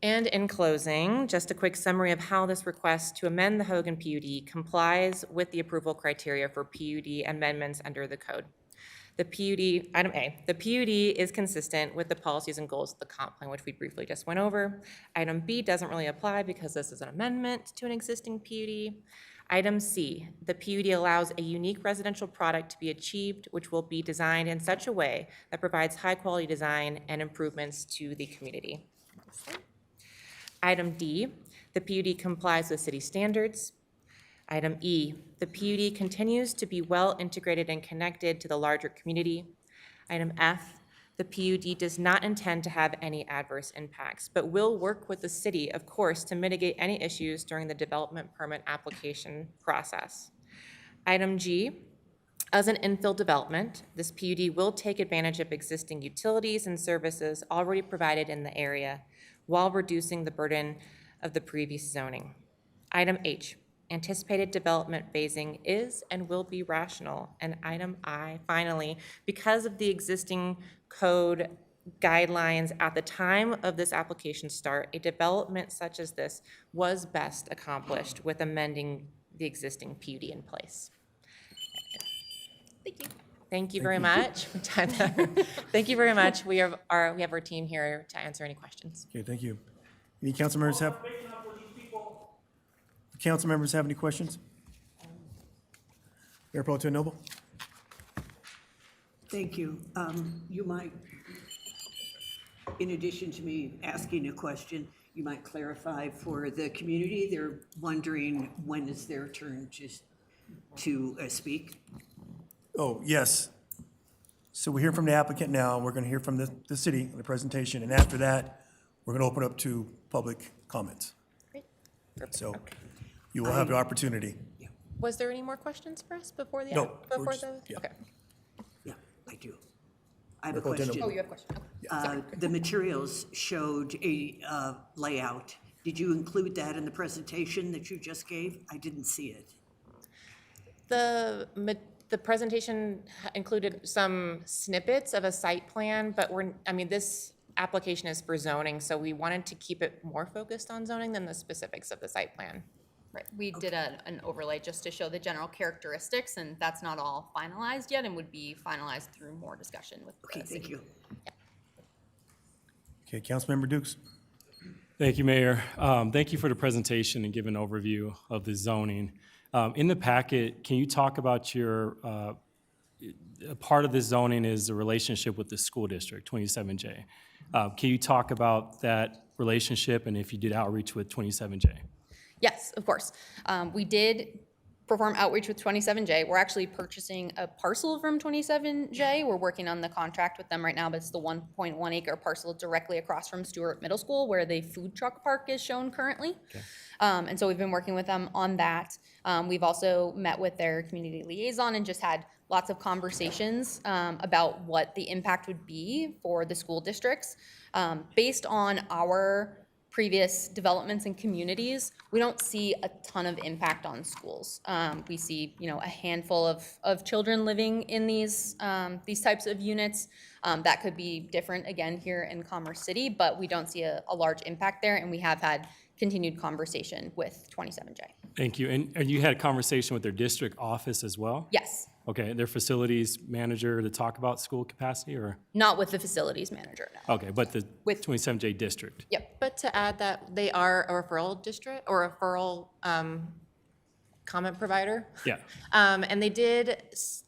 And in closing, just a quick summary of how this request to amend the Hogan PUD complies with the approval criteria for PUD amendments under the code. The PUD, item A, the PUD is consistent with the policies and goals of the comp plan, which we briefly just went over. Item B doesn't really apply because this is an amendment to an existing PUD. Item C, the PUD allows a unique residential product to be achieved, which will be designed in such a way that provides high-quality design and improvements to the community. Item D, the PUD complies with city standards. Item E, the PUD continues to be well integrated and connected to the larger community. Item F, the PUD does not intend to have any adverse impacts, but will work with the city, of course, to mitigate any issues during the development permit application process. Item G, as an infill development, this PUD will take advantage of existing utilities and services already provided in the area while reducing the burden of the previous zoning. Item H, anticipated development phasing is and will be rational. And item I, finally, because of the existing code guidelines at the time of this application start, a development such as this was best accomplished with amending the existing PUD in place. Thank you. Thank you very much. Thank you very much. We have our team here to answer any questions. Okay, thank you. Any council members have? Council members have any questions? Mayor Pro Tem Noble? Thank you. You might, in addition to me asking a question, you might clarify for the community. They're wondering when is their turn to speak. Oh, yes. So we hear from the applicant now. We're going to hear from the city, the presentation, and after that, we're going to open up to public comments. Great. So you will have the opportunity. Was there any more questions for us before the? No, we're Before just- the, yeah. okay. Yeah, I do. I have a Mayor Pro Tem question. Oh, you have a question? Okay. Sorry. The materials showed a layout. Did you include that in the presentation that you just gave? I didn't see it. The presentation included some snippets of a site plan, but this application is for zoning, so we wanted to keep it more focused on zoning than the specifics of the site plan. Right, we did an overlay just to show the general characteristics, and that's not all finalized yet and would be finalized through more discussion with the city. Thank you. Okay, Councilmember Dukes. Thank you, Mayor. Thank you for the presentation and giving an overview of the zoning. In the packet, can you talk about your, a part of this zoning is the relationship with the school district, 27J. Can you talk about that relationship and if you did outreach with 27J? Yes, of course. We did perform outreach with 27J. We're actually purchasing a parcel from 27J. We're working on the contract with them right now, but it's the 1.1 acre parcel directly across from Stewart Middle School where the food truck park is shown currently. Okay. And so we've been working with them on that. We've also met with their community liaison and just had lots of conversations about what the impact would be for the school districts. Based on our previous developments and communities, we don't see a ton of impact on schools. We see, a handful of children living in these types of units. That could be different again here in Commerce City, but we don't see a large impact there, and we have had continued conversation with 27J. Thank you. And you had a conversation with their district office as well? Yes. Okay, their facilities manager to talk about school capacity, or? Not with the facilities manager, no. Okay, but the With- 27J district? Yep. But to add that they are a referral district or referral comment provider. Yeah. And they did,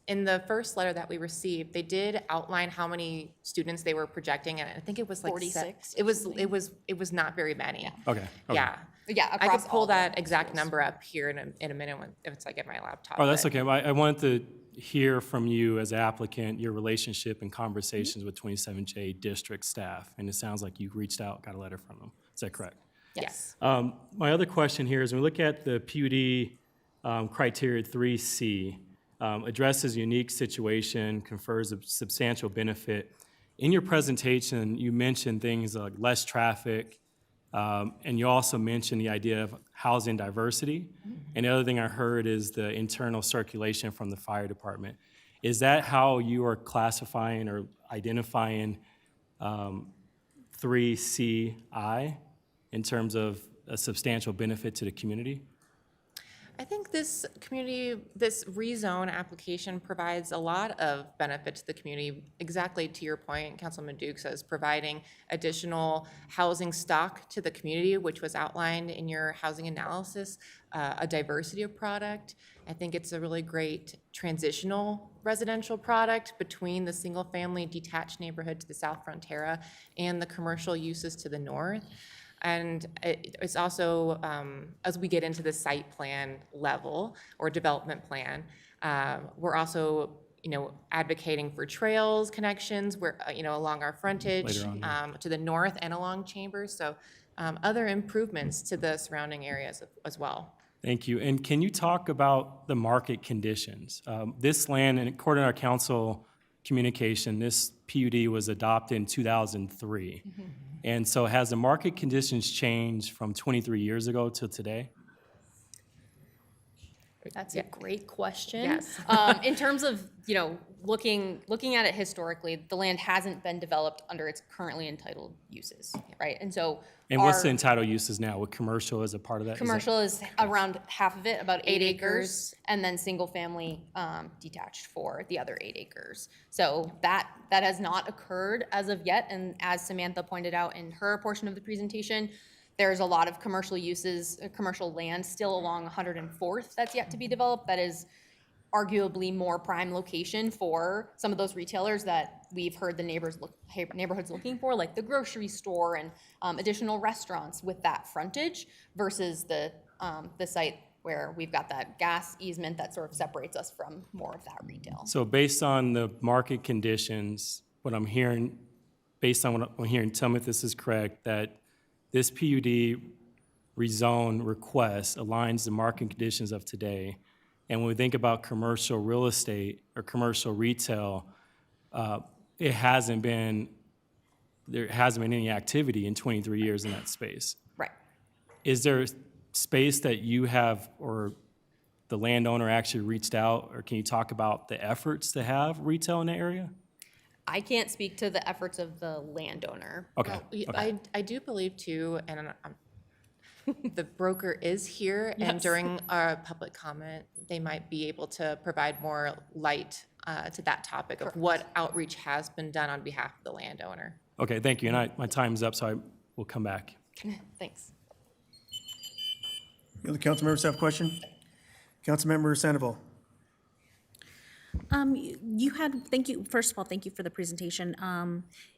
in the first letter that we received, they did outline how many students they were projecting, and I think it was like 46 It was not very many. Okay. Yeah. Yeah, I across could pull all the that exact number up here in a minute when, if it's like at my laptop. Oh, that's but- okay. I wanted to hear from you as applicant, your relationship and conversations with 27J district staff. And it sounds like you reached out, got a letter from them. Is that correct? Yes. My other question here is when we look at the PUD criteria 3C, addresses unique situation, confers a substantial benefit. In your presentation, you mentioned things like less traffic, and you also mentioned the idea of housing diversity. And the other thing I heard is the internal circulation from the fire department. Is that how you are classifying or identifying 3CI in terms of a substantial benefit to the community? I think this rezone application provides a lot of benefit to the community. Exactly to your point, Councilman Duke says, providing additional housing stock to the community, which was outlined in your housing analysis, a diversity of product. I think it's a really great transitional residential product between the single-family detached neighborhood to the South Frontera and the commercial uses to the north. And it's also, as we get into the site plan level or development plan, we're also, advocating for trails connections where, along our frontage Later on, to the north and along Chambers. So other improvements to the surrounding areas as well. Thank you. And can you talk about the market conditions? This land, and according to our council communication, this PUD was adopted in 2003. And so has the market conditions changed from 23 years ago till today? That's a great question. Yes. In terms of, looking at it historically, the land hasn't been developed under its currently entitled uses, right? And so And what's the our entitled uses now, with commercial as a part of that? Is that- commercial is around half of it, about 8 acres, and then single family detached for the other 8 acres. So that has not occurred as of yet, and as Samantha pointed out in her portion of the presentation, there's a lot of commercial uses, commercial land still along 104th that's yet to be developed that is arguably more prime location for some of those retailers that we've heard the neighborhoods looking for, like the grocery store and additional restaurants with that frontage versus the site where we've got that gas easement that sort of separates us from more of that retail. So based on the market conditions, what I'm hearing, based on what I'm hearing, tell me if this is correct, that this PUD rezone request aligns the market conditions of today. And when we think about commercial real estate or commercial retail, there hasn't been any activity in 23 years in that space. Right. Is there space that you have or the landowner actually reached out, or can you talk about the efforts to have retail in the area? I can't speak to the efforts of the landowner. Okay. I do believe too, and the broker is here, and Yes. during our public comment, they might be able to provide more light to that topic of what outreach has been done on behalf of the landowner. Okay, thank you. And my time's up, so I will come back. Thanks. The other council members have a question? Councilmember Sandoval. Thank you, first of all, thank you for the presentation.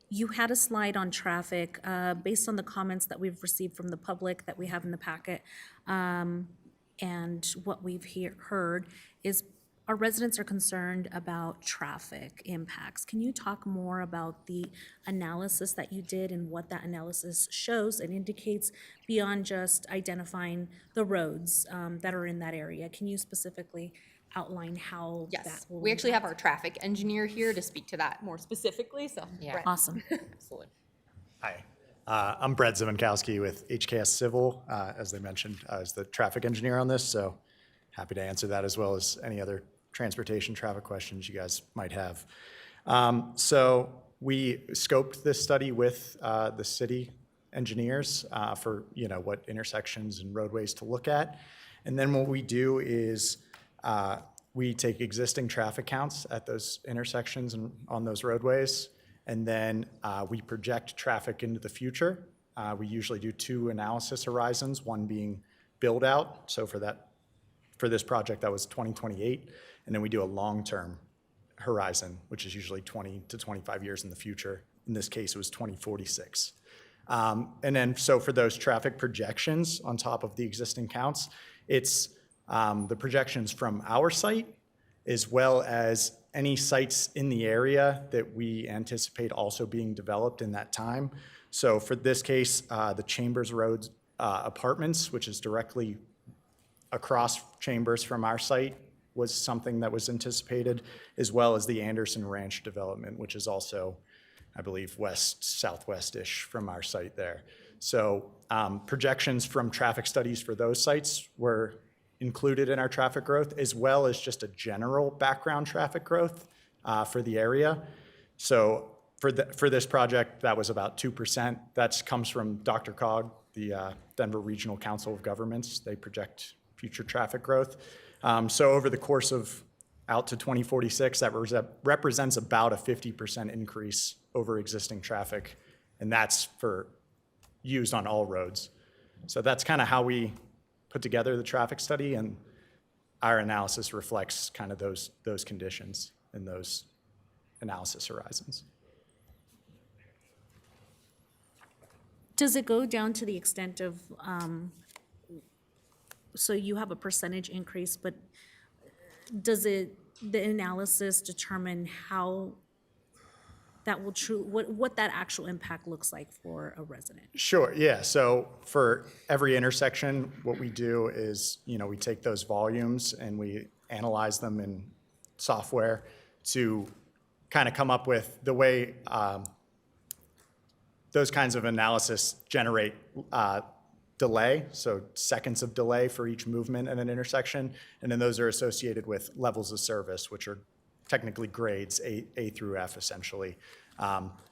You had a slide on traffic, based on the comments that we've received from the public that we have in the packet. And what we've heard is our residents are concerned about traffic impacts. Can you talk more about the analysis that you did and what that analysis shows and indicates beyond just identifying the roads that are in that area? Can you specifically outline how that Yes, will we actually have impact? our traffic engineer here to speak to that more specifically, so. Yeah. Brett. Awesome. Absolutely. Hi, I'm Brett Zimonkowski with HKS Civil, as they mentioned, as the traffic engineer on this, so happy to answer that as well as any other transportation traffic questions you guys might have. So we scoped this study with the city engineers for what intersections and roadways to look at. And then what we do is we take existing traffic counts at those intersections and on those roadways, and then we project traffic into the future. We usually do 2 analysis horizons, one being build out. So for this project, that was 2028. And then we do a long-term horizon, which is usually 20 to 25 years in the future. In this case, it was 2046. And then, so for those traffic projections on top of the existing counts, it's the projections from our site as well as any sites in the area that we anticipate also being developed in that time. So for this case, the Chambers Road apartments, which is directly across Chambers from our site, was something that was anticipated, as well as the Anderson Ranch development, which is also, I believe, southwest-ish from our site there. So projections from traffic studies for those sites were included in our traffic growth, as well as just a general background traffic growth for the area. So for this project, that was about 2%. That comes from DRCOG, the Denver Regional Council of Governments. They project future traffic growth. So over the course of out to 2046, that represents about a 50% increase over existing traffic, and that's for used on all roads. So that's kind of how we put together the traffic study, and our analysis reflects kind of those conditions and those analysis horizons. Does it go down to the extent of, so you have a percentage increase, but does the analysis determine how that will what that actual impact looks like for a resident? Sure, yeah. So for every intersection, what we do is, we take those volumes and we analyze them in software to kind of come up with the way those kinds of analysis generate delay, so seconds of delay for each movement at an intersection, and then those are associated with levels of service, which are technically grades, A through F, essentially.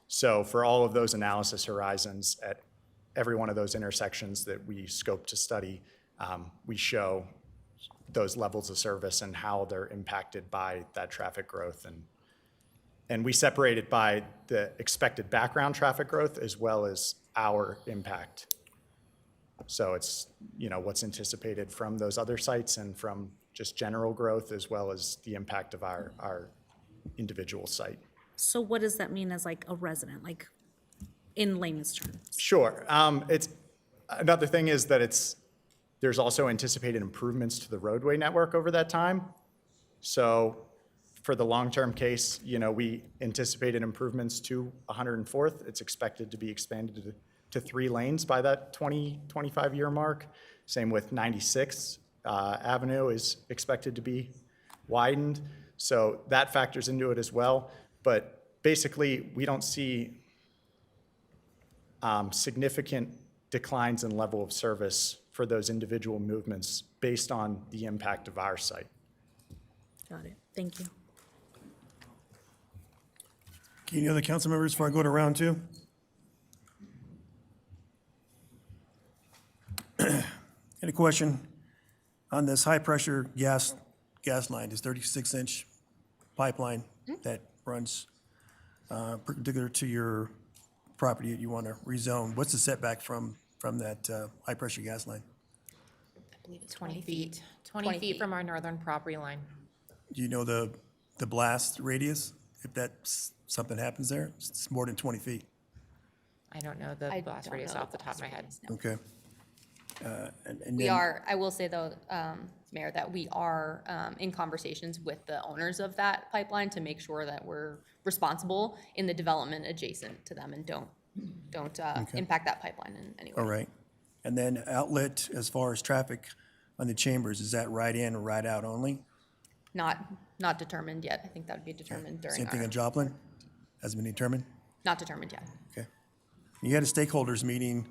So for all of those analysis horizons at every one of those intersections that we scope to study, we show those levels of service and how they're impacted by that traffic growth. And we separate it by the expected background traffic growth as well as our impact. So it's, what's anticipated from those other sites and from just general growth as well as the impact of our individual site. So what does that mean as like a resident, like in layman's terms? Sure. It's another thing is that there's also anticipated improvements to the roadway network over that time. So for the long-term case, we anticipated improvements to 104th. It's expected to be expanded to 3 lanes by that 25-year mark. Same with 96th Avenue is expected to be widened. So that factors into it as well. But basically, we don't see significant declines in level of service for those individual movements based on the impact of our site. Got it. Thank you. Any other council members before I go to round 2? Got a question on this high-pressure gas line, this 36-inch pipeline that runs perpendicular to your property that you want to rezone. What's the setback from that high-pressure gas line? I believe it's 20 feet. 20 feet from our northern property line. Do you know the blast radius? If something happens there, it's more than 20 feet. I don't know the blast radius off the top of my head. Okay. And We then- are, I will say though, Mayor, that we are in conversations with the owners of that pipeline to make sure that we're responsible in the development adjacent to them and don't impact that pipeline in any way. All right. And then outlet, as far as traffic on the Chambers, is that right in or right out only? Not determined yet. I think that would be determined during Same thing our, in Joplin? Hasn't been determined? not determined yet. Okay. You had a stakeholders meeting.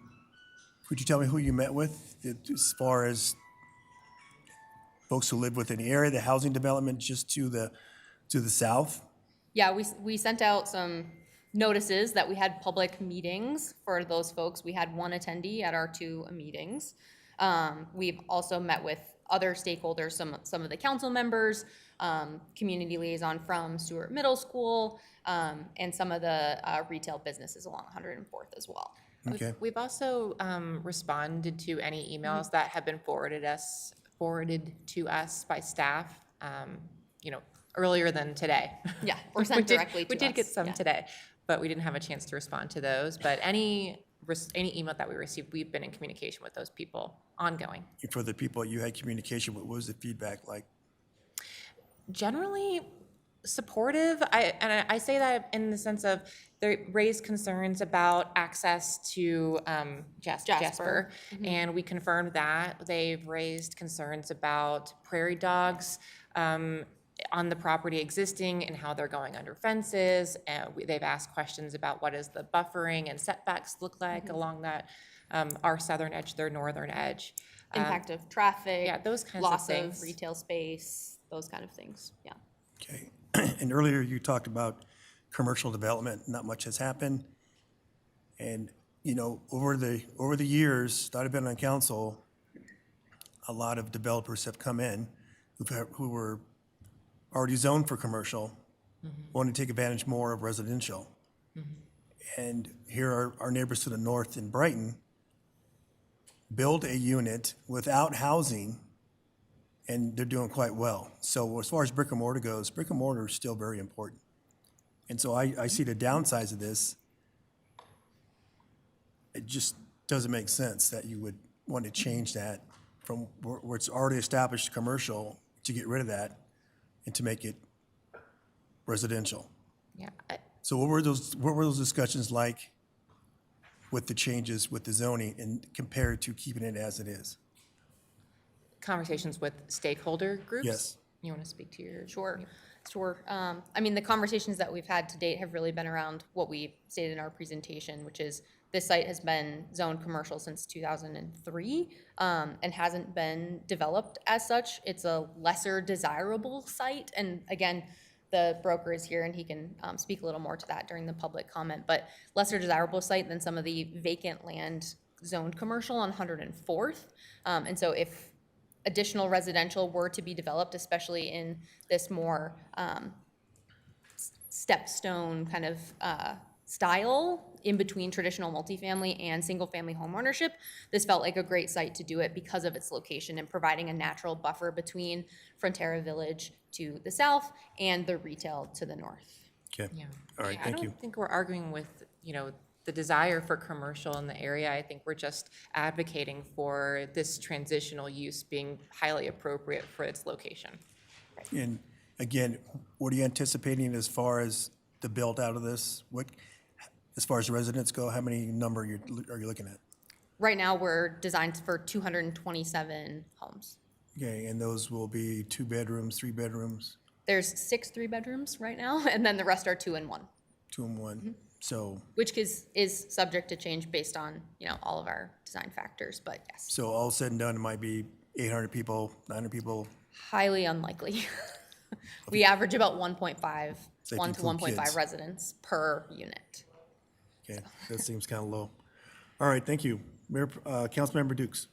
Could you tell me who you met with as far as folks who live within the area, the housing development just to the south? Yeah, we sent out some notices that we had public meetings for those folks. We had one attendee at our 2 meetings. We've also met with other stakeholders, some of the council members, community liaison from Stewart Middle School, and some of the retail businesses along 104th as well. Okay. We've also responded to any emails that have been forwarded to us by staff, earlier than today. Yeah, or sent directly to We did get us, some yeah. today, but we didn't have a chance to respond to those. But any any email that we received, we've been in communication with those people ongoing. For the people you had communication with, what was the feedback like? Generally supportive. I say that in the sense of they raised concerns about access to Jasper, and we confirmed that. They've raised concerns about prairie dogs on the property existing and how they're going under fences. They've asked questions about what does the buffering and setbacks look like along that our southern edge, their northern edge. Impact of traffic. Yeah, those kinds loss of things. of retail space, those kind of things, yeah. Okay. And earlier you talked about commercial development, not much has happened. And, you know, over the years that I've been on council, a lot of developers have come in who were already zoned for commercial, want to take advantage more of residential. And here are our neighbors to the north in Brighton, build a unit without housing, and they're doing quite well. So as far as brick and mortar goes, brick and mortar is still very important. And so I see the downsides of this. It just doesn't make sense that you would want to change that from where it's already established commercial to get rid of that and to make it residential. Yeah. So what were those discussions like with the changes with the zoning and compared to keeping it as it is? Conversations with stakeholder groups? Yes. You want to speak to your? Sure. I mean, the conversations that we've had to date have really been around what we stated in our presentation, which is this site has been zoned commercial since 2003 and hasn't been developed as such. It's a lesser desirable site. And again, the broker is here and he can speak a little more to that during the public comment, but lesser desirable site than some of the vacant land zoned commercial on 104th. And so if additional residential were to be developed, especially in this more stepstone kind of style in between traditional multifamily and single-family home ownership, this felt like a great site to do it because of its location and providing a natural buffer between Frontera Village to the south and the retail to the north. Okay. Yeah. All right, thank I you. don't think we're arguing with, the desire for commercial in the area. I think we're just advocating for this transitional use being highly appropriate for its location. And again, what are you anticipating as far as the build out of this? As far as residents go, how many number are you looking at? Right now, we're designed for 227 homes. Okay, and those will be 2 bedrooms, 3 bedrooms, There's 6 3-bedrooms right now, and then the rest are 2 and 1. 2 and 1. So, Which is subject to change based on, all of our design factors, but yes, so all said and done, it might be 800 people, 900 people. highly unlikely. We average about 1.5, So if 1 you to include 1.5 kids. residents per unit. Okay, that seems kind of low. All right, thank you. Councilmember Dukes.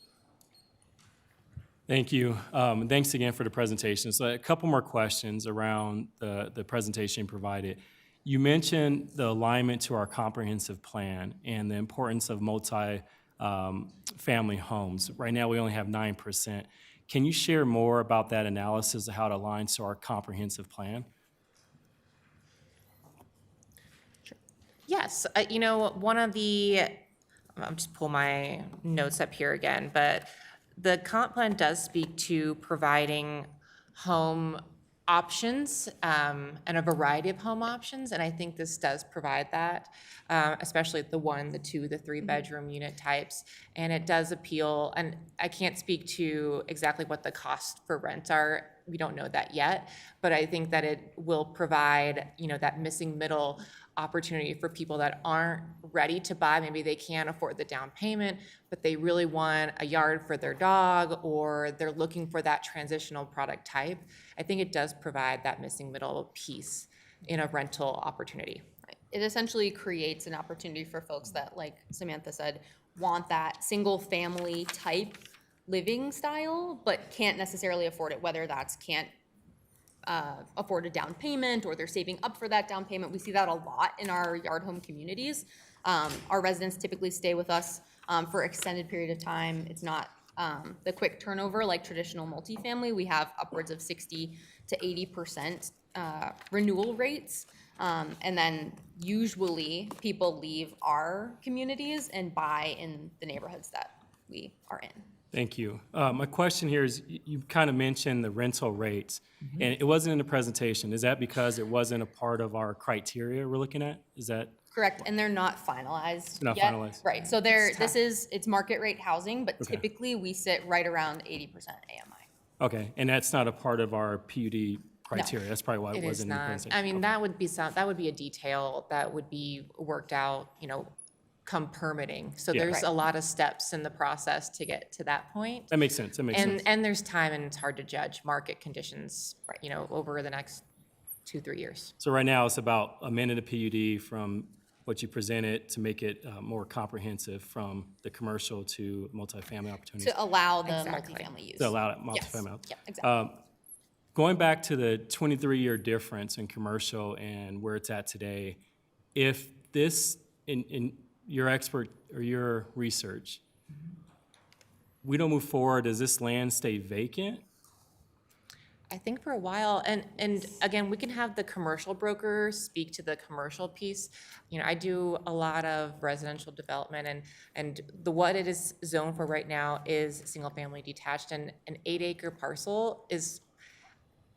Thank you. Thanks again for the presentation. So a couple more questions around the presentation provided. You mentioned the alignment to our comprehensive plan and the importance of multi-family homes. Right now, we only have 9%. Can you share more about that analysis of how it aligns to our comprehensive plan? Yes, one of the, I'll just pull my notes up here again, but the comp plan does speak to providing home options and a variety of home options, and I think this does provide that, especially the 1, the 2, the 3-bedroom unit types, and it does appeal, and I can't speak to exactly what the cost for rent are, we don't know that yet, but I think that it will provide, that missing middle opportunity for people that aren't ready to buy. Maybe they can't afford the down payment, but they really want a yard for their dog, or they're looking for that transitional product type. I think it does provide that missing middle piece in a rental opportunity. It essentially creates an opportunity for folks that, like Samantha said, want that single-family type living style, but can't necessarily afford it, whether that's can't afford a down payment or they're saving up for that down payment. We see that a lot in our yard home communities. Our residents typically stay with us for extended period of time. It's not the quick turnover like traditional multifamily. We have upwards of 60 to 80% renewal rates. And then usually people leave our communities and buy in the neighborhoods that we are in. Thank you. My question here is, you kind of mentioned the rental rates, and it wasn't in the presentation. Is that because it wasn't a part of our criteria we're looking at? Is that? Correct, and they're not finalized Not yet. finalized. Right, so it's market rate housing, but typically we sit right around 80% AMI. Okay, and that's not a part of our PUD criteria. That's probably why it It is wasn't in the not. presentation. I mean, that would be a detail that would be worked out, come permitting. So Yeah. there's Right. a lot of steps in the process to get to that point. That makes sense. That makes sense. And there's time, and it's hard to judge market conditions, over the next 2-3 years. So right now, it's about amending the PUD from what you presented to make it more comprehensive from the commercial to multifamily opportunities. To allow the Exactly. multifamily use. To allow that Yes. multifamily. Yep, exactly. Going back to the 23-year difference in commercial and where it's at today, if this, in your expert or your research, we don't move forward, does this land stay vacant? I think for a while, and again, we can have the commercial broker speak to the commercial piece. I do a lot of residential development, and what it is zoned for right now is single-family detached, and an 8-acre parcel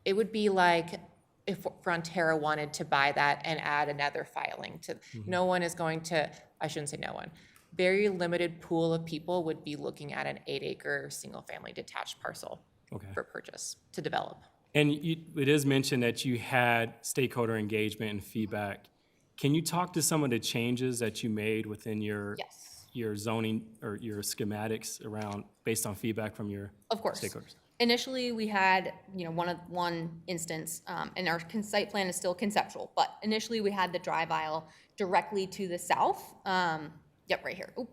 it would be like if Frontera wanted to buy that and add another filing to, no one is going to, I shouldn't say no one, very limited pool of people would be looking at an 8-acre single-family detached parcel for purchase to develop. And it is mentioned that you had stakeholder engagement and feedback. Can you talk to some of the changes that you made within your zoning or your schematics around, based on feedback from your Of course. stakeholders? Initially, we had, one instance, and our site plan is still conceptual, but initially we had the drive aisle directly to the south. Yep, right here. Oop.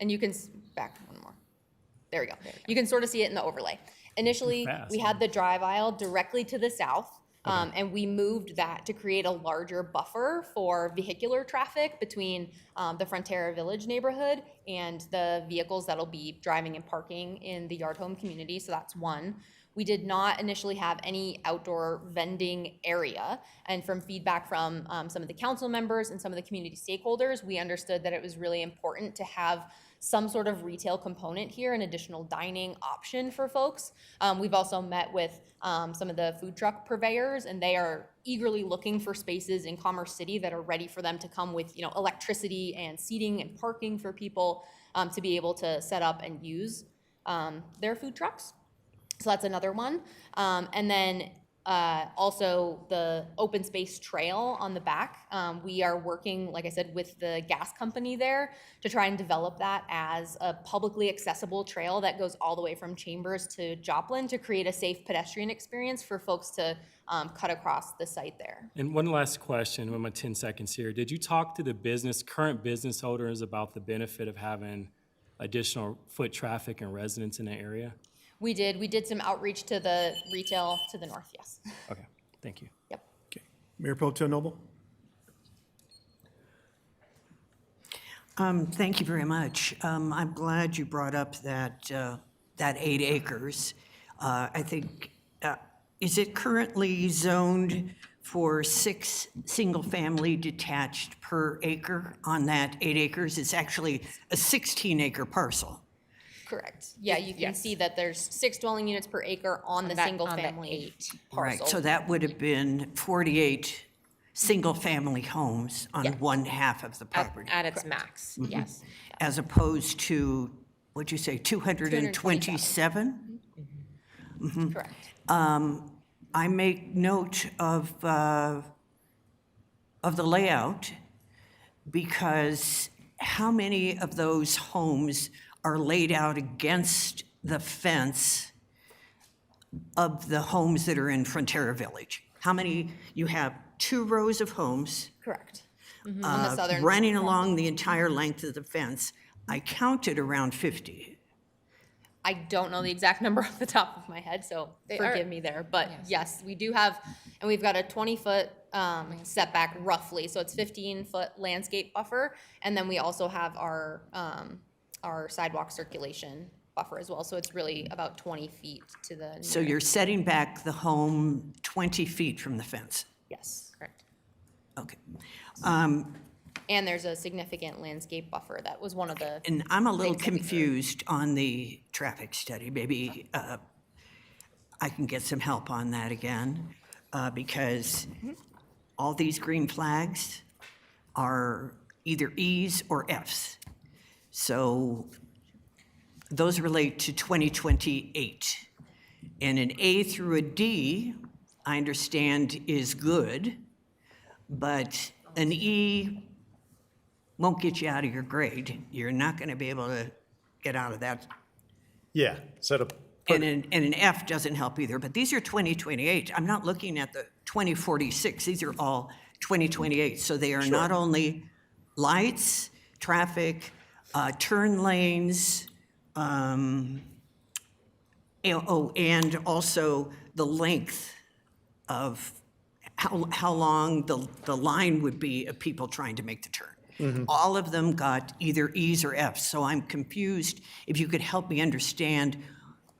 And you can, back one more. There we go. You can sort of see it in the overlay. Initially, Fast, we had the drive aisle directly to the south, and we moved that to create a larger buffer for vehicular traffic between the Frontera Village neighborhood and the vehicles that'll be driving and parking in the Yard Home community, so that's one. We did not initially have any outdoor vending area, and from feedback from some of the council members and some of the community stakeholders, we understood that it was really important to have some sort of retail component here, an additional dining option for folks. We've also met with some of the food truck purveyors, and they are eagerly looking for spaces in Commerce City that are ready for them to come with, electricity and seating and parking for people to be able to set up and use their food trucks. So that's another one. And then also the open space trail on the back. We are working, like I said, with the gas company there to try and develop that as a publicly accessible trail that goes all the way from Chambers to Joplin to create a safe pedestrian experience for folks to cut across the site there. And one last question with my 10 seconds here. Did you talk to the current business owners about the benefit of having additional foot traffic and residents in the area? We did some outreach to the retail to the north, yes. Okay, thank you. Yep. Mayor Pro Tem Noble? Thank you very much. I'm glad you brought up that 8 acres. I think, is it currently zoned for 6 single-family detached per acre on that 8 acres? It's actually a 16-acre parcel. Correct. Yeah, you can see that there's 6 dwelling units per acre on the single family Right, parcel. so that would have been 48 single-family homes on one half of the property. At its max, yes. As opposed to, what'd you say, 227? Correct. I make note of the layout because how many of those homes are laid out against the fence of the homes that are in Frontera Village? How many, you have 2 rows of homes Correct. On the southern. running along the entire length of the fence. I counted around 50. I don't know the exact number off the top of my head, so forgive me there. But yes, we do have, and we've got a 20-foot setback roughly, so it's 15-foot landscape buffer. And then we also have our sidewalk circulation buffer as well, so it's really about 20 feet to the. So you're setting back the home 20 feet from the fence? Yes, correct. Okay. And there's a significant landscape buffer. That was one of the. And I'm a little things that we heard. confused on the traffic study. Maybe I can get some help on that again, because all these green flags are either E's or F's. So those relate to 2028. And an A through a D, I understand, is good, but an E won't get you out of your grade. You're not going to be able to get out of that. Yeah, so to And an F doesn't help either, but these are 2028. I'm not looking at the 2046. These are all 2028. So they are not only lights, traffic, turn lanes, and also the length of how long the line would be of people trying to make the turn. All of them got either E's or F's, so I'm confused. If you could help me understand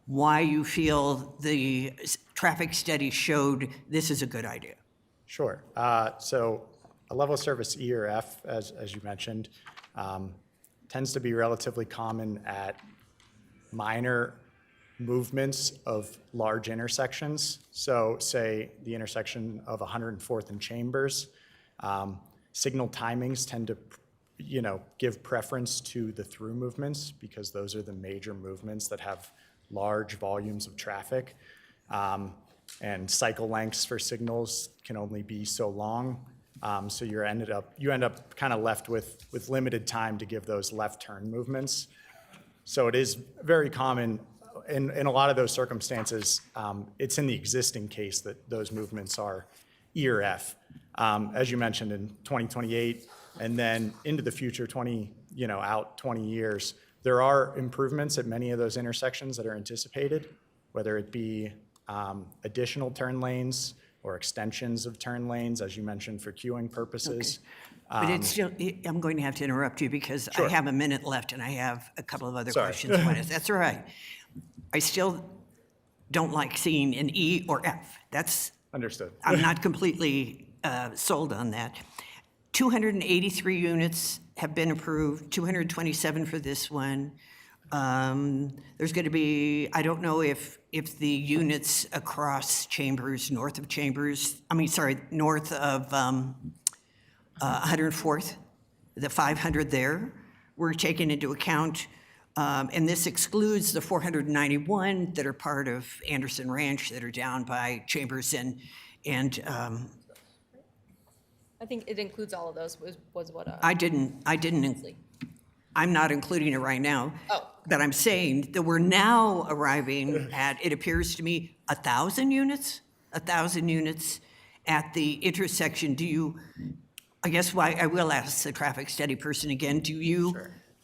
why you feel the traffic study showed this is a good idea. Sure. So a level of service E or F, as you mentioned, tends to be relatively common at minor movements of large intersections. So say the intersection of 104th and Chambers, signal timings tend to, give preference to the through movements because those are the major movements that have large volumes of traffic. And cycle lengths for signals can only be so long. So you end up kind of left with limited time to give those left turn movements. So it is very common in a lot of those circumstances. It's in the existing case that those movements are E or F. As you mentioned, in 2028 and then into the future, 20 years, there are improvements at many of those intersections that are anticipated, whether it be additional turn lanes or extensions of turn lanes, as you mentioned, for queuing purposes. But it's still, I'm going to have to interrupt you because I have a minute left and I have a couple of other Sorry. questions. That's all right. I still don't like seeing an E or F. That's, Understood. I'm not completely sold on that. 283 units have been approved, 227 for this one. There's going to be, I don't know if the units across Chambers, north of 104th, the 500 there, were taken into account. And this excludes the 491 that are part of Anderson Ranch that are down by Chambers and I think it includes all of those, was what. I'm not including it right now. Oh. But I'm saying that we're now arriving at, it appears to me, 1,000 units? 1,000 units at the intersection. I guess I will ask the traffic study person again, do you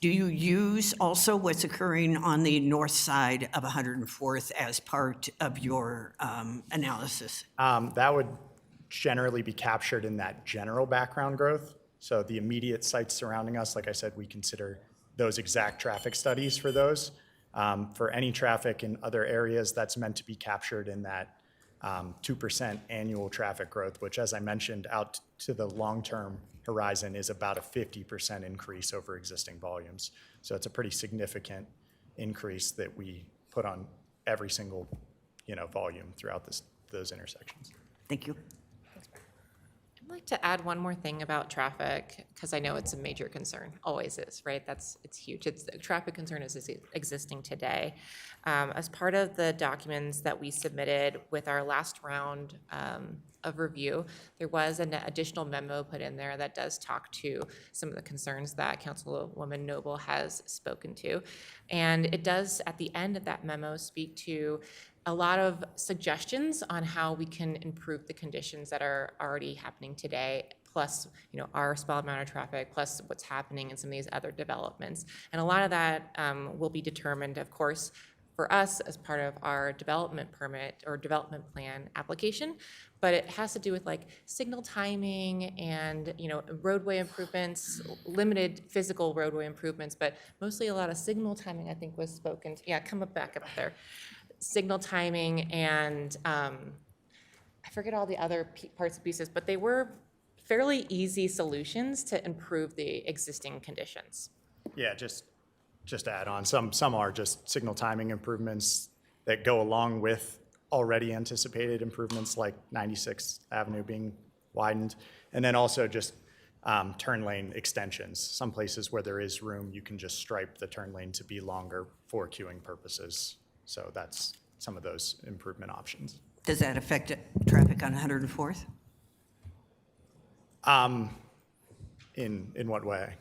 use also what's occurring on the north side of 104th as part of your analysis? That would generally be captured in that general background growth. So the immediate sites surrounding us, like I said, we consider those exact traffic studies for those. For any traffic in other areas, that's meant to be captured in that 2% annual traffic growth, which, as I mentioned, out to the long-term horizon is about a 50% increase over existing volumes. So it's a pretty significant increase that we put on every single, volume throughout those intersections. Thank you. I'd like to add one more thing about traffic, because I know it's a major concern, always is, right? It's huge. A traffic concern is existing today. As part of the documents that we submitted with our last round of review, there was an additional memo put in there that does talk to some of the concerns that Councilwoman Noble has spoken to. And it does, at the end of that memo, speak to a lot of suggestions on how we can improve the conditions that are already happening today, plus our small amount of traffic, plus what's happening in some of these other developments. And a lot of that will be determined, of course, for us as part of our development permit or development plan application, but it has to do with like signal timing and roadway improvements, limited physical roadway improvements, but mostly a lot of signal timing I think was spoken to. Yeah, come back up there. Signal timing and I forget all the other parts and pieces, but they were fairly easy solutions to improve the existing conditions. Yeah, just to add on, some are just signal timing improvements that go along with already anticipated improvements like 96th Avenue being widened, and then also just turn lane extensions. Some places where there is room, you can just stripe the turn lane to be longer for queuing purposes. So that's some of those improvement options. Does that affect traffic on 104th? In what way?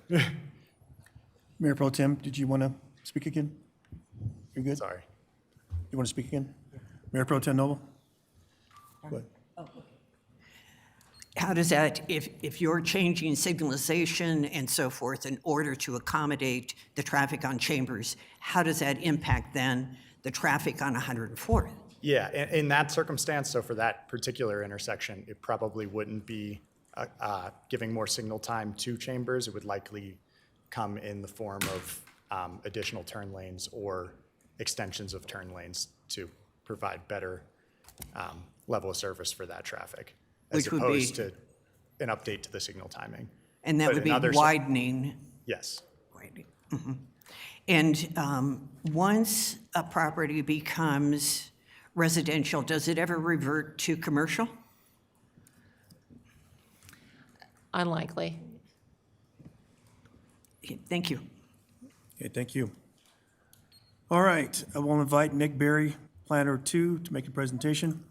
Mayor Pro Tem, did you want to speak again? You're good? Sorry. You want to speak again? Mayor Pro Tem Noble? Go ahead. How does that, if you're changing signalization and so forth in order to accommodate the traffic on Chambers, how does that impact then the traffic on 104th? Yeah, in that circumstance, so for that particular intersection, it probably wouldn't be giving more signal time to Chambers. It would likely come in the form of additional turn lanes or extensions of turn lanes to provide better level of service for that traffic, as Which would be- opposed to an update to the signal timing. And that But would in be other widening. Yes. Mhm. And once a property becomes residential, does it ever revert to commercial? Unlikely. Thank you. Okay, thank you. All right, I will invite Nick Berry, Planner 2, to make a presentation.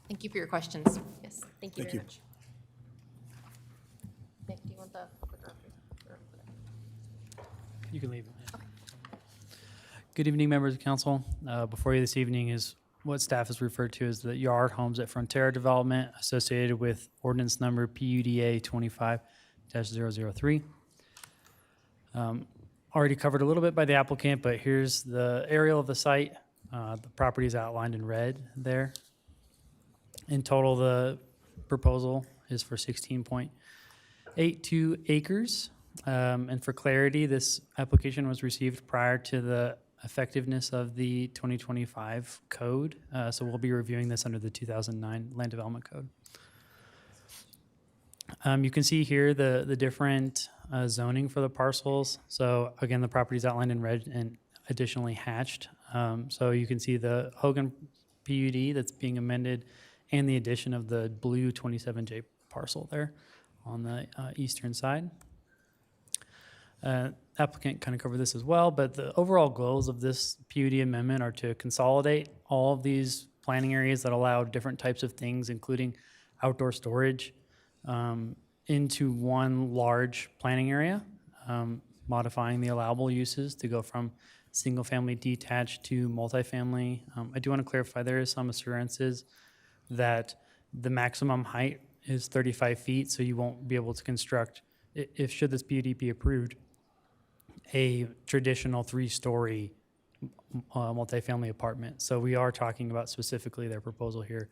Thank you for your questions. Yes, thank you Thank very you. much. Nick, do you want the clicker up here? You can leave. Good evening, members of council. Before you this evening is what staff has referred to as the yard homes at Frontera Development associated with ordinance number PUDA 25-003. Already covered a little bit by the applicant, but here's the aerial of the site. The property is outlined in red there. In total, the proposal is for 16.82 acres. And for clarity, this application was received prior to the effectiveness of the 2025 code. So we'll be reviewing this under the 2009 Land Development Code. You can see here the different zoning for the parcels. So again, the property is outlined in red and additionally hatched. So you can see the Hogan PUD that's being amended and the addition of the blue 27J parcel there on the eastern side. Applicant kind of covered this as well, but the overall goals of this PUD amendment are to consolidate all of these planning areas that allow different types of things, including outdoor storage, into one large planning area, modifying the allowable uses to go from single-family detached to multifamily. I do want to clarify there is some assurances that the maximum height is 35 feet, so you won't be able to construct, if should this PUD be approved, a traditional 3-story multifamily apartment. So we are talking about specifically their proposal here.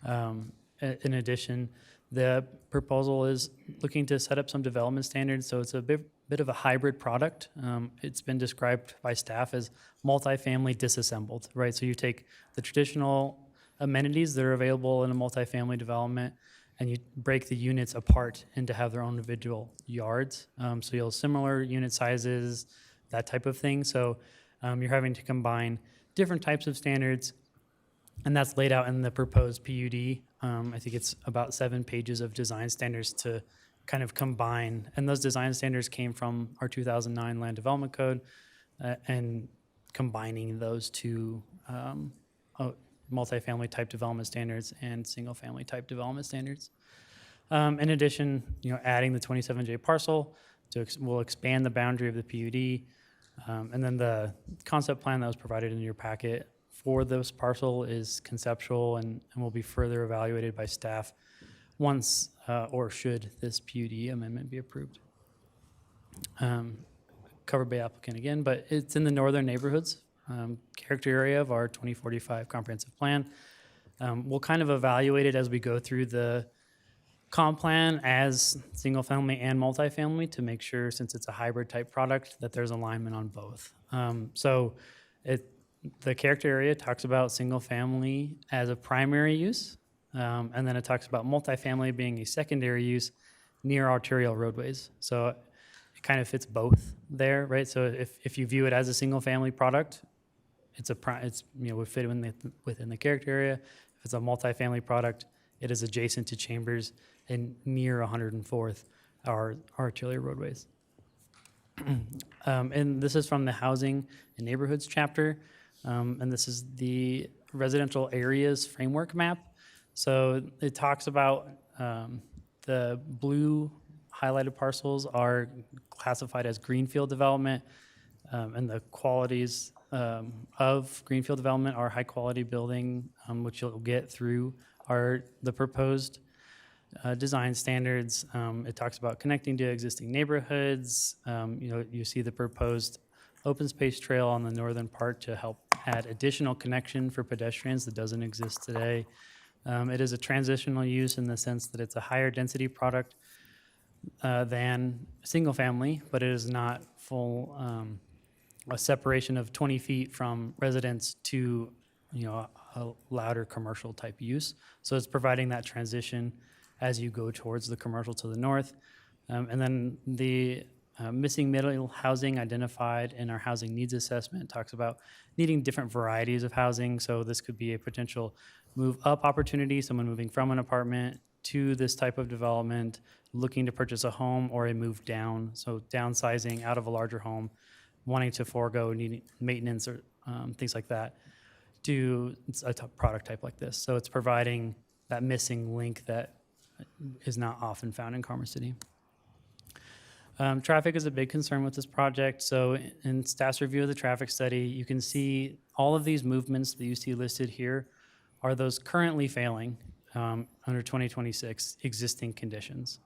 In addition, the proposal is looking to set up some development standards, so it's a bit of a hybrid product. It's been described by staff as multifamily disassembled, right? So you take the traditional amenities that are available in a multifamily development and you break the units apart and to have their own individual yards. So you'll have similar unit sizes, that type of thing. So you're having to combine different types of standards, and that's laid out in the proposed PUD. I think it's about 7 pages of design standards to kind of combine, and those design standards came from our 2009 Land Development Code, and combining those two multifamily type development standards and single family type development standards. In addition, adding the 27J parcel will expand the boundary of the PUD, and then the concept plan that was provided in your packet for this parcel is conceptual and will be further evaluated by staff once or should this PUD amendment be approved. Covered by applicant again, but it's in the northern neighborhoods, character area of our 2045 comprehensive plan. We'll kind of evaluate it as we go through the comp plan as single family and multifamily to make sure, since it's a hybrid type product, that there's alignment on both. The character area talks about single family as a primary use, And then it talks about multifamily being a secondary use near arterial roadways. So it kind of fits both there, right? So if you view it as a single-family product, it's would fit within the character area. If it's a multifamily product, it is adjacent to chambers and near 104th are arterial roadways. And this is from the Housing and Neighborhoods chapter, and this is the residential areas framework map. So it talks about the blue highlighted parcels are classified as greenfield development, and the qualities of greenfield development are high quality building, which you'll get through the proposed design standards. It talks about connecting to existing neighborhoods. You see the proposed open space trail on the northern part to help add additional connection for pedestrians that doesn't exist today. It is a transitional use in the sense that it's a higher density product than single family, but it is not full a separation of 20 feet from residence to a louder commercial type use. So it's providing that transition as you go towards the commercial to the north. And then the missing middle housing identified in our housing needs assessment talks about needing different varieties of housing. So this could be a potential move up opportunity, someone moving from an apartment to this type of development, looking to purchase a home, or a move down, so downsizing out of a larger home, wanting to forego needing maintenance or things like that, to a product type like this. So it's providing that missing link that is not often found in Commerce City. Traffic is a big concern with this project. So in staff's review of the traffic study, you can see all of these movements that you see listed here are those currently failing under 2026 existing conditions.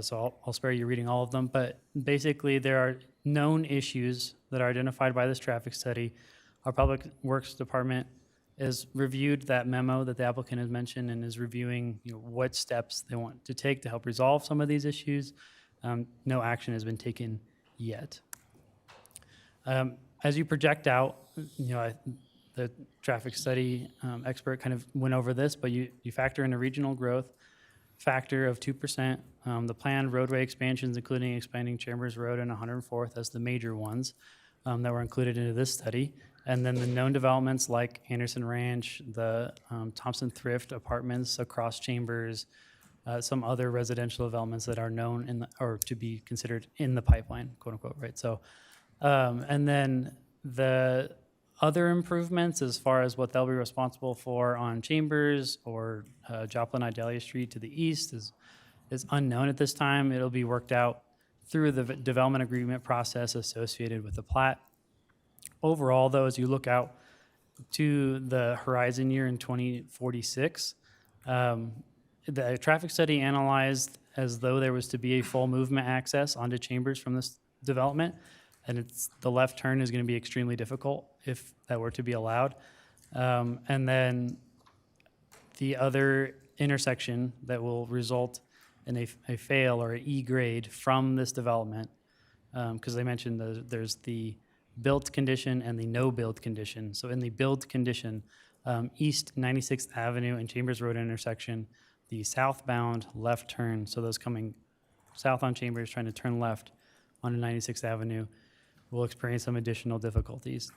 So I'll spare you reading all of them, but basically there are known issues that are identified by this traffic study. Our Public Works Department has reviewed that memo that the applicant has mentioned and is reviewing what steps they want to take to help resolve some of these issues. No action has been taken yet. As you project out, the traffic study expert kind of went over this, but you factor in a regional growth factor of 2%, the planned roadway expansions, including expanding Chambers Road and 104th as the major ones that were included into this study. And then the known developments like Anderson Ranch, the Thompson Thrift Apartments across Chambers, some other residential developments that are known or to be considered in the pipeline, quote unquote, right? So, and then the other improvements as far as what they'll be responsible for on Chambers or Joplin Idalia Street to the east is unknown at this time. It'll be worked out through the development agreement process associated with the plat. Overall, though, as you look out to the horizon year in 2046, the traffic study analyzed as though there was to be a full movement access onto Chambers from this development, and the left turn is going to be extremely difficult if that were to be allowed. And then the other intersection that will result in a fail or an E grade from this development, because they mentioned there's the built condition and the no build condition. So in the build condition, East 96th Avenue and Chambers Road intersection, the southbound left turn, so those coming south on Chambers trying to turn left onto 96th Avenue, will experience some additional difficulties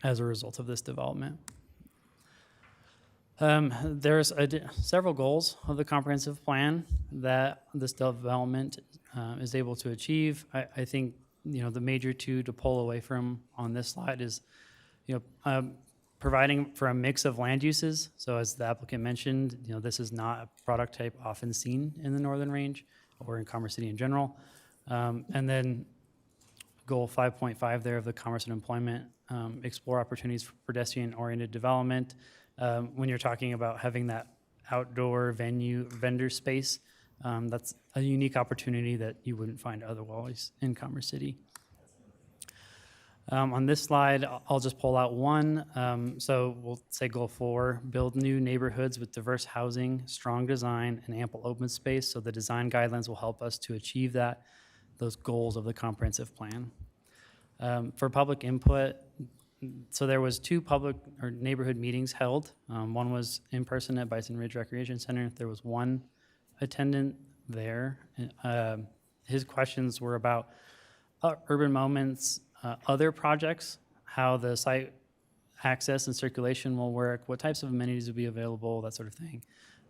as a result of this development. There's several goals of the comprehensive plan that this development is able to achieve. I think the major two to pull away from on this slide is providing for a mix of land uses. So as the applicant mentioned, this is not a product type often seen in the Northern Range or in Commerce City in general. And then goal 5.5 there of the Commerce and Employment, explore opportunities for pedestrian-oriented development. When you're talking about having that outdoor vendor space, that's a unique opportunity that you wouldn't find otherwise in Commerce City. On this slide, I'll just pull out one. So we'll say goal 4, build new neighborhoods with diverse housing, strong design, and ample open space. So the design guidelines will help us to achieve those goals of the comprehensive plan. For public input, so there was 2 public or neighborhood meetings held. One was in person at Bison Ridge Recreation Center. There was 1 attendant there. His questions were about Urban Moments, other projects, how the site access and circulation will work, what types of amenities will be available, that sort of thing.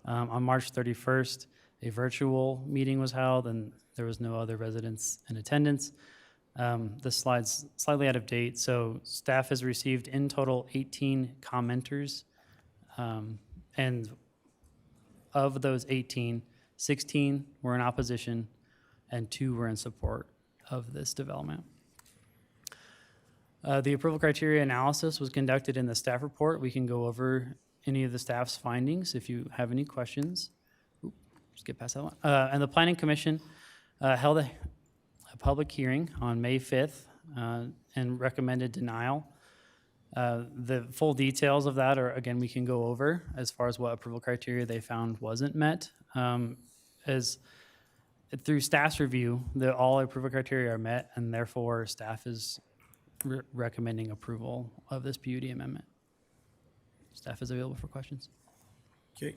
On March 31st, a virtual meeting was held, and there was no other residents in attendance. The slide's slightly out of date, so staff has received in total 18 commenters, and of those 18, 16 were in opposition and 2 were in support of this development. The approval criteria analysis was conducted in the staff report. We can go over any of the staff's findings if you have any questions. Oop, just get past that one. And the Planning Commission held a public hearing on May 5th and recommended denial. The full details of that are, again, we can go over as far as what approval criteria they found wasn't met. As through staff's review, all approval criteria are met, and therefore staff is recommending approval of this PUD amendment. Staff is available for questions. Okay.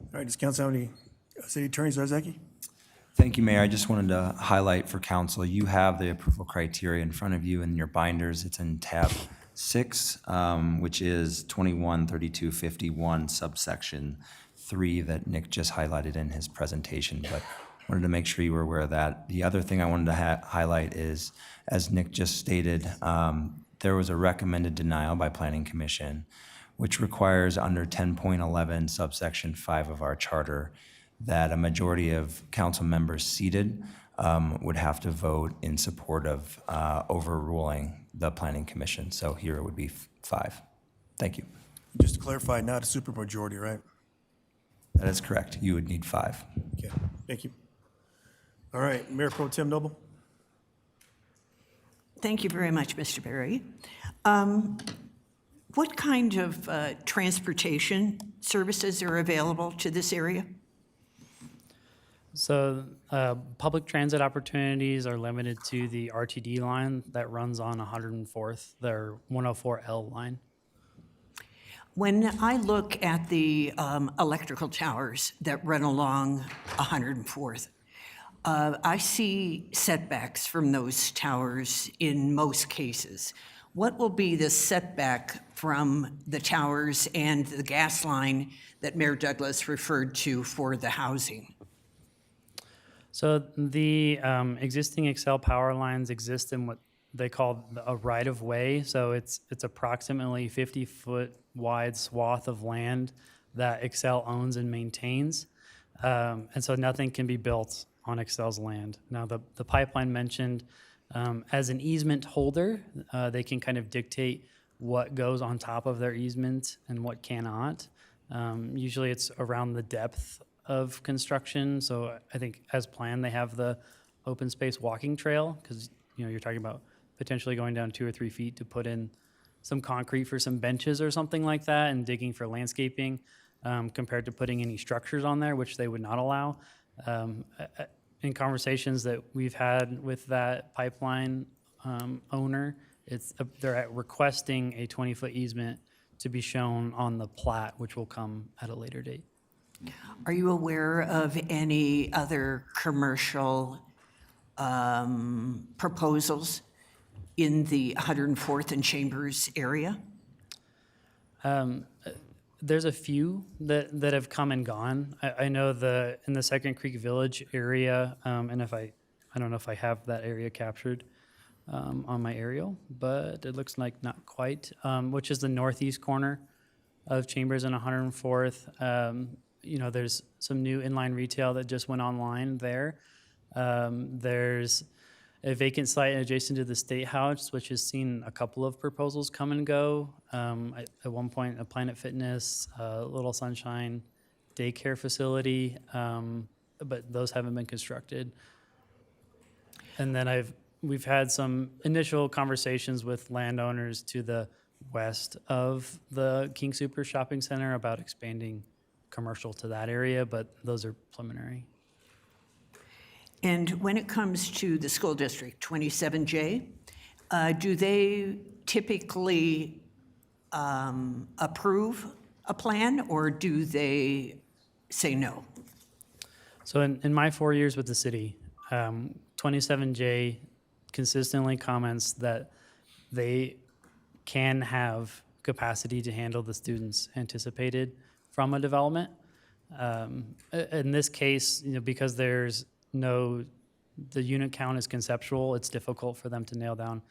All right, does council have any, City Attorney Zarzaki? Thank you, Mayor. I just wanted to highlight for council, you have the approval criteria in front of you in your binders. It's in tab 6, which is 213251 subsection 3 that Nick just highlighted in his presentation, but wanted to make sure you were aware of that. The other thing I wanted to highlight is, as Nick just stated, there was a recommended denial by Planning Commission, which requires under 10.11 subsection 5 of our charter that a majority of council members seated would have to vote in support of overruling the Planning Commission. So here it would be 5. Thank you. Just to clarify, not a supermajority, right? That is correct. You would need 5. Okay, thank you. All right, Mayor Pro Tem Noble. Thank you very much, Mr. Berry. What kind of transportation services are available to this area? So public transit opportunities are limited to the RTD line that runs on 104th, their 104L line. When I look at the electrical towers that run along 104th, I see setbacks from those towers in most cases. What will be the setback from the towers and the gas line that Mayor Douglas referred to for the housing? So the existing Excel power lines exist in what they call a right-of-way. So it's approximately 50-foot wide swath of land that Excel owns and maintains. And so nothing can be built on Excel's land. Now, the pipeline mentioned, as an easement holder, they can kind of dictate what goes on top of their easement and what cannot. Usually it's around the depth of construction. So I think as planned, they have the open space walking trail because you're talking about potentially going down 2 or 3 feet to put in some concrete for some benches or something like that and digging for landscaping compared to putting any structures on there, which they would not allow. In conversations that we've had with that pipeline owner, they're requesting a 20-foot easement to be shown on the plat, which will come at a later date. Are you aware of any other commercial proposals in the 104th and Chambers area? There's a few that have come and gone. I know in the Second Creek Village area, and I don't know if I have that area captured on my aerial, but it looks like not quite, which is the northeast corner of Chambers and 104th. There's some new inline retail that just went online there. There's a vacant site adjacent to the State House, which has seen a couple of proposals come and go. At one point, a Planet Fitness, Little Sunshine daycare facility, but those haven't been constructed. And then we've had some initial conversations with landowners to the west of the King Super Shopping Center about expanding commercial to that area, but those are preliminary. And when it comes to the school district, 27J, Do they typically approve a plan, or do they say no? So in my 4 years with the city, 27J consistently comments that they can have capacity to handle the students anticipated from a development. In this case, because there's the unit count is conceptual, it's difficult for them to nail down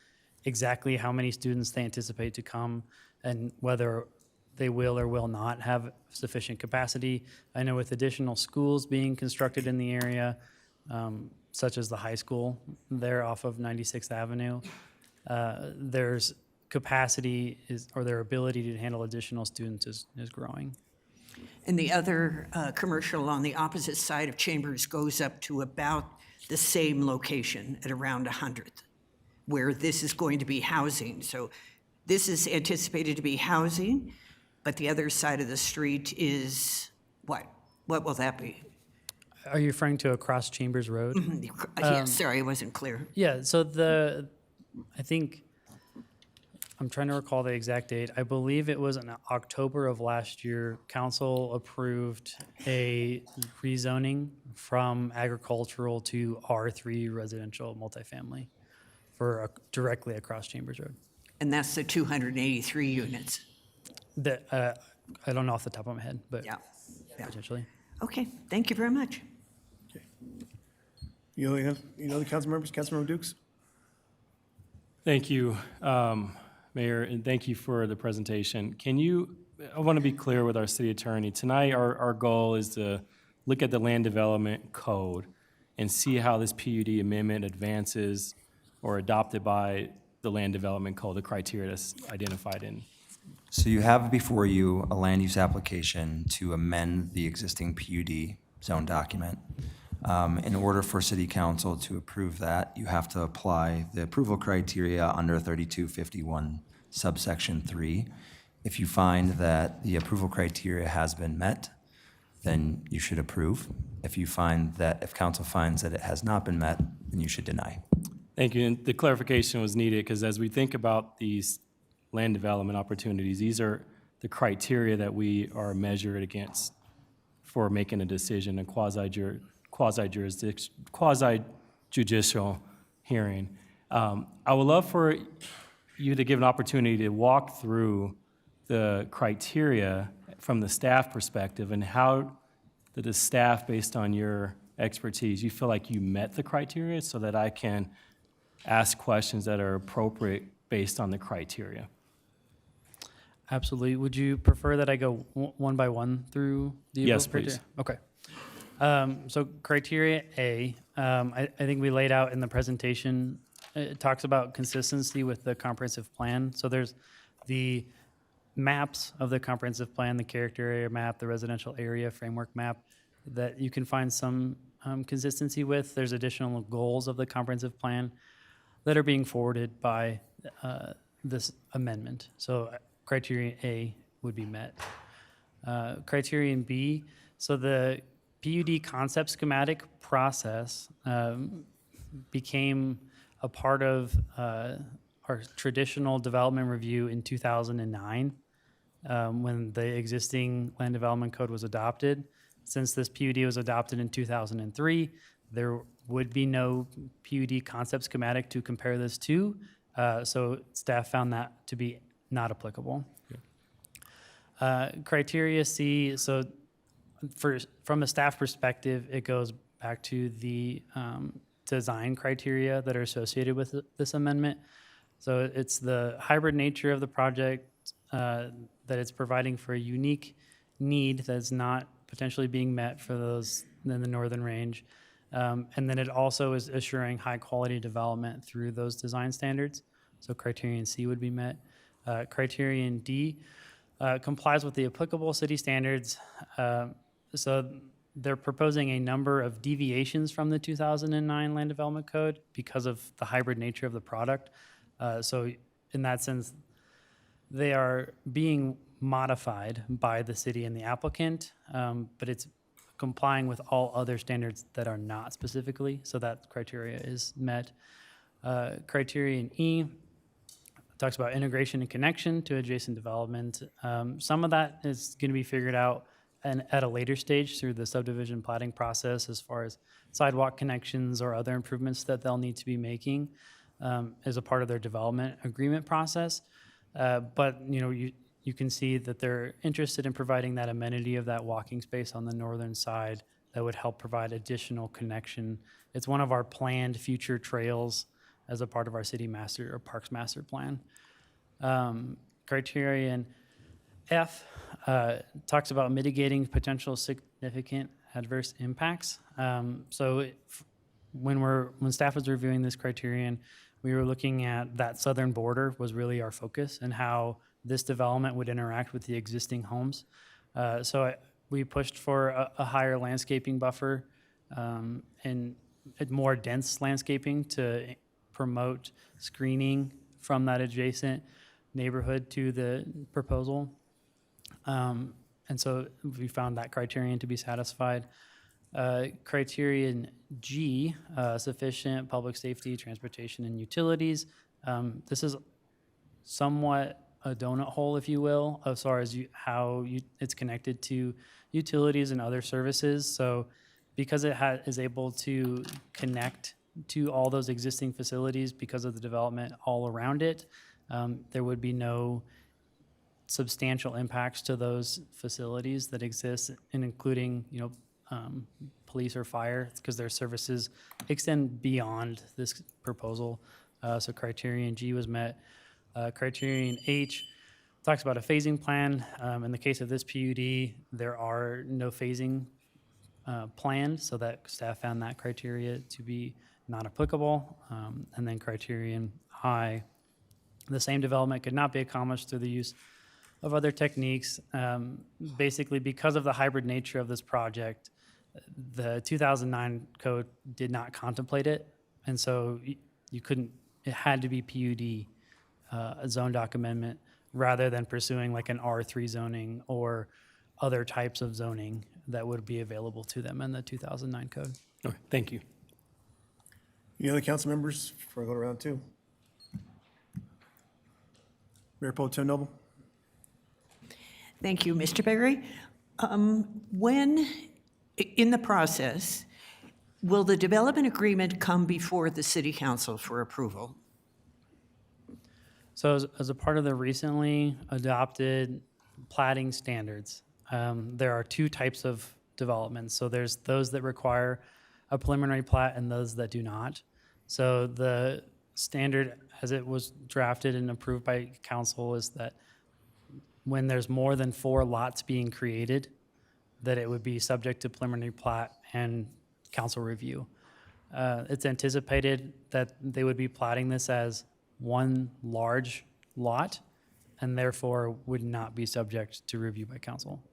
exactly how many students they anticipate to come and whether they will or will not have sufficient capacity. I know with additional schools being constructed in the area, such as the high school there off of 96th Avenue, there's capacity or their ability to handle additional students is growing. And the other commercial on the opposite side of Chambers goes up to about the same location at around 100th, where this is going to be housing. So this is anticipated to be housing, but the other side of the street is what? What will that be? Are you referring to across Chambers Road? Yes, sorry, I wasn't clear. Yeah, so I think, I'm trying to recall the exact date. I believe it was in October of last year, council approved a rezoning from agricultural to R3 residential multifamily for directly across Chambers Road. And that's the 283 units. I don't know off the top of my head, but Yeah. potentially. Okay, thank you very much. You know the council members, Councilmember Dukes? Thank you, Mayor, and thank you for the presentation. I want to be clear with our city attorney. Tonight, our goal is to look at the land development code and see how this PUD amendment advances or adopted by the land development code, the criteria that's identified in. So you have before you a land use application to amend the existing PUD zone document. In order for city council to approve that, you have to apply the approval criteria under 3251 subsection 3. If you find that the approval criteria has been met, then you should approve. If council finds that it has not been met, then you should deny. Thank you, and the clarification was needed because as we think about these land development opportunities, these are the criteria that we are measured against for making a decision, a quasi-judicial hearing. I would love for you to give an opportunity to walk through the criteria from the staff perspective and how did the staff, based on your expertise, you feel like you met the criteria so that I can ask questions that are appropriate based on the criteria. Absolutely. Would you prefer that I go one by one through the Yes, criteria? please. Okay. So criteria A, I think we laid out in the presentation, it talks about consistency with the comprehensive plan. So there's the maps of the comprehensive plan, the character area map, the residential area framework map that you can find some consistency with. There's additional goals of the comprehensive plan that are being forwarded by this amendment. So criterion A would be met. Criterion B, so the PUD concept schematic process became a part of our traditional development review in 2009 when the existing land development code was adopted. Since this PUD was adopted in 2003, there would be no PUD concept schematic to compare this to, so staff found that to be not applicable. Criteria C, so from a staff perspective, it goes back to the design criteria that are associated with this amendment. So it's the hybrid nature of the project, that it's providing for a unique need that's not potentially being met for those in the Northern Range. And then it also is assuring high quality development through those design standards. So criterion C would be met. Criterion D complies with the applicable city standards. So they're proposing a number of deviations from the 2009 Land Development Code because of the hybrid nature of the product. So in that sense, they are being modified by the city and the applicant, but it's complying with all other standards that are not specifically, so that criteria is met. Criterion E, talks about integration and connection to adjacent development. Some of that is going to be figured out at a later stage through the subdivision plating process, as far as sidewalk connections or other improvements that they'll need to be making as a part of their development agreement process. But you can see that they're interested in providing that amenity of that walking space on the northern side that would help provide additional connection. It's one of our planned future trails as a part of our city master or parks master plan. Criterion F talks about mitigating potential significant adverse impacts. When staff was reviewing this criterion, we were looking at that southern border was really our focus and how this development would interact with the existing homes. We pushed for a higher landscaping buffer and more dense landscaping to promote screening from that adjacent neighborhood to the proposal. And so we found that criterion to be satisfied. Criterion G, sufficient public safety, transportation, and utilities. This is somewhat a donut hole, if you will, as far as how it's connected to utilities and other services. So because it is able to connect to all those existing facilities because of the development all around it, there would be no substantial impacts to those facilities that exist, and including police or fire, because their services extend beyond this proposal. So criterion G was met. Criterion H talks about a phasing plan. In the case of this PUD, there are no phasing planned, so that staff found that criteria to be not applicable. And then criterion I, the same development could not be accomplished through the use of other techniques. Basically, because of the hybrid nature of this project, the 2009 code did not contemplate it, and so you couldn't, it had to be PUD, a zone doc amendment, rather than pursuing like an R3 zoning or other types of zoning that would be available to them in the 2009 code. Okay, thank you. Any other council members before I go to round two? Mayor Pro Tem Noble? Thank you, Mr. Berry. When, in the process, will the development agreement come before the city council for approval? So as a part of the recently adopted plating standards, there are two types of developments. So there's those that require a preliminary plat and those that do not. So the standard as it was drafted and approved by council is that when there's more than 4 lots being created, that it would be subject to preliminary plat and council review. It's anticipated that they would be platting this as one large lot and therefore would not be subject to review by council.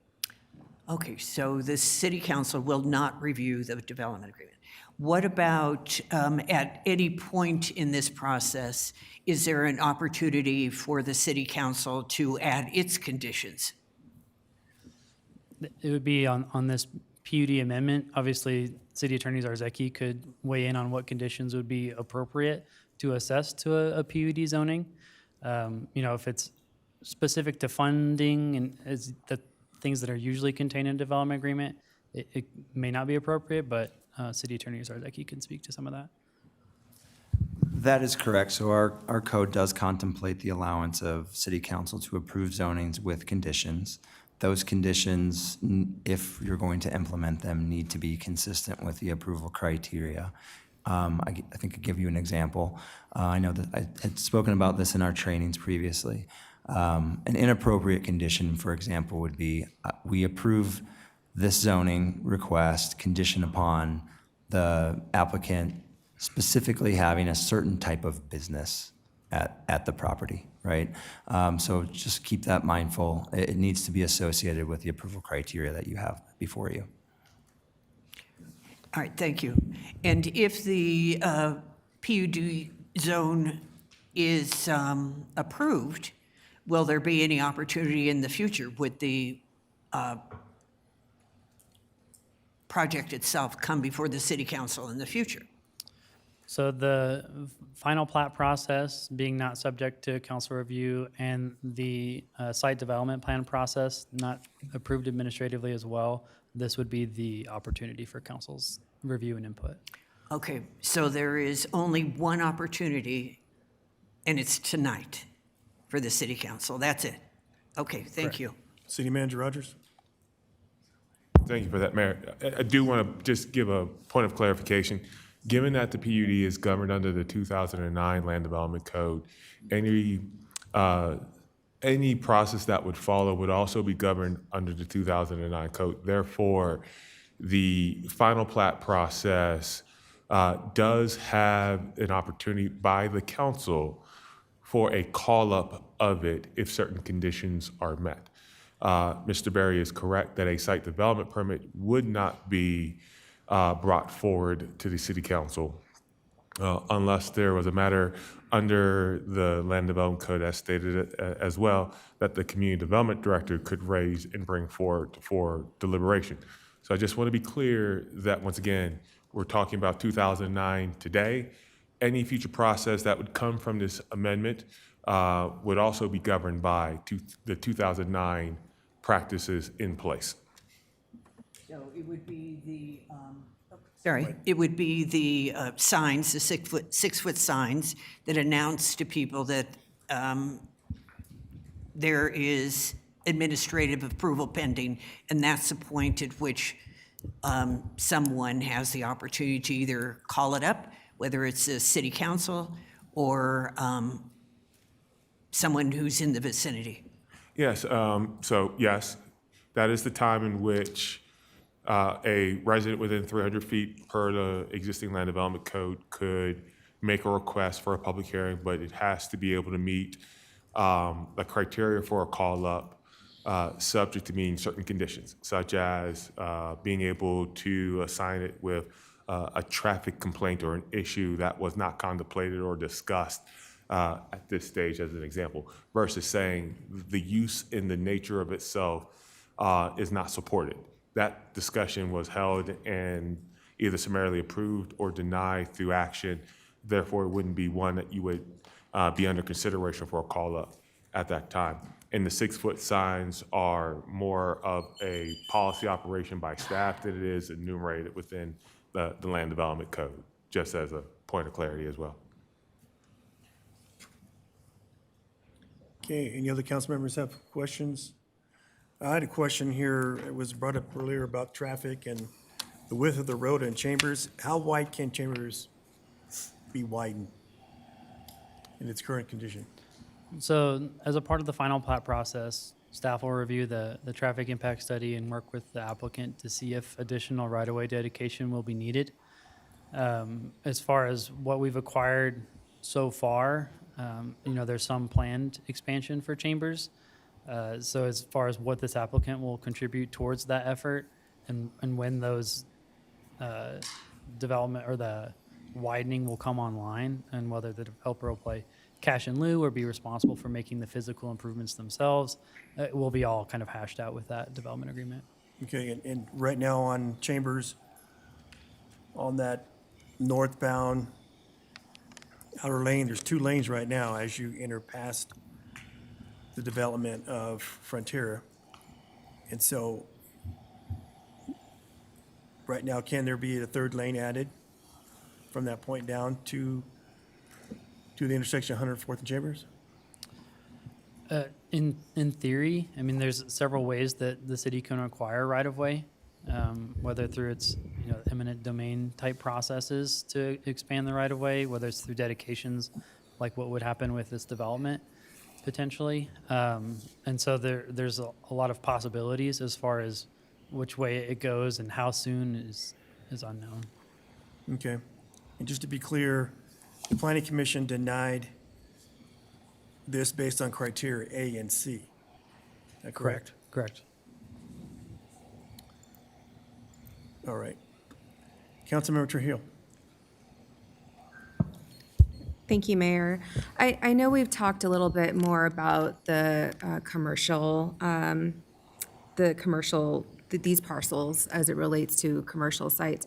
Okay, so the city council will not review the development agreement. What about at any point in this process, is there an opportunity for the city council to add its conditions? It would be on this PUD amendment. Obviously, City Attorney Zarzeki could weigh in on what conditions would be appropriate to assess to a PUD zoning. If it's specific to funding and is the things that are usually contained in a development agreement, it may not be appropriate, but City Attorney Zarzeki can speak to some of that. That is correct. So our code does contemplate the allowance of city council to approve zonings with conditions. Those conditions, if you're going to implement them, need to be consistent with the approval criteria. I think I'll give you an example. I know that I had spoken about this in our trainings previously. An inappropriate condition, for example, would be we approve this zoning request conditioned upon the applicant specifically having a certain type of business at the property, right? So just keep that mindful. It needs to be associated with the approval criteria that you have before you. All right, thank you. And if the PUD zone is approved, will there be any opportunity in the future? Would the project itself come before the city council in the future? So the final plat process being not subject to council review and the site development plan process not approved administratively as well, this would be the opportunity for council's review and input. Okay, so there is only one opportunity, and it's tonight for the city council. That's it. Okay, thank you. City Manager Rogers? Thank you for that, Mayor. I do want to just give a point of clarification. Given that the PUD is governed under the 2009 Land Development Code, any process that would follow would also be governed under the 2009 code. Therefore, the final plat process does have an opportunity by the council for a call-up of it if certain conditions are met. Mr. Berry is correct that a site development permit would not be brought forward to the city council unless there was a matter under the Land Development Code as stated as well that the community development director could raise and bring forward for deliberation. So I just want to be clear that once again, we're talking about 2009 today. Any future process that would come from this amendment would also be governed by the 2009 practices in place. So it would be the, sorry, it would be the signs, the 6-foot signs that announce to people that there is administrative approval pending, and that's the point at which someone has the opportunity to either call it up, whether it's a city council or someone who's in the vicinity. Yes, so yes, that is the time in which a resident within 300 feet per the existing land development code could make a request for a public hearing, but it has to be able to meet the criteria for a call-up, subject to meeting certain conditions, such as being able to assign it with a traffic complaint or an issue that was not contemplated or discussed at this stage, as an example, versus saying the use in the nature of itself is not supported. That discussion was held and either summarily approved or denied through action. Therefore, it wouldn't be one that you would be under consideration for a call-up at that time. And the 6-foot signs are more of a policy operation by staff than it is enumerated within the Land Development Code, just as a point of clarity as well. Okay, any other council members have questions? I had a question here. It was brought up earlier about traffic and the width of the road in Chambers. How wide can Chambers be widened in its current condition? So as a part of the final plat process, staff will review the traffic impact study and work with the applicant to see if additional right-of-way dedication will be needed. As far as what we've acquired so far, there's some planned expansion for Chambers. So as far as what this applicant will contribute towards that effort and when those development or the widening will come online and whether the developer will play cash in lieu or be responsible for making the physical improvements themselves, it will be all kind of hashed out with that development agreement. Okay, and right now on Chambers, on that northbound outer lane, there's 2 lanes right now as you enter past the development of Frontier. And so, right now, can there be a 3rd lane added from that point down to the intersection of 104th and Chambers? In theory, I mean, there's several ways that the city can acquire right-of-way, whether through its eminent domain type processes to expand the right-of-way, whether it's through dedications like what would happen with this development potentially. And so there's a lot of possibilities as far as which way it goes and how soon is unknown. Okay. And just to be clear, the Planning Commission denied this based on criteria A and C. Is that correct? Correct. All right. Councilmember Trujillo. Thank you, Mayor. I know we've talked a little bit more about the these parcels as it relates to commercial sites.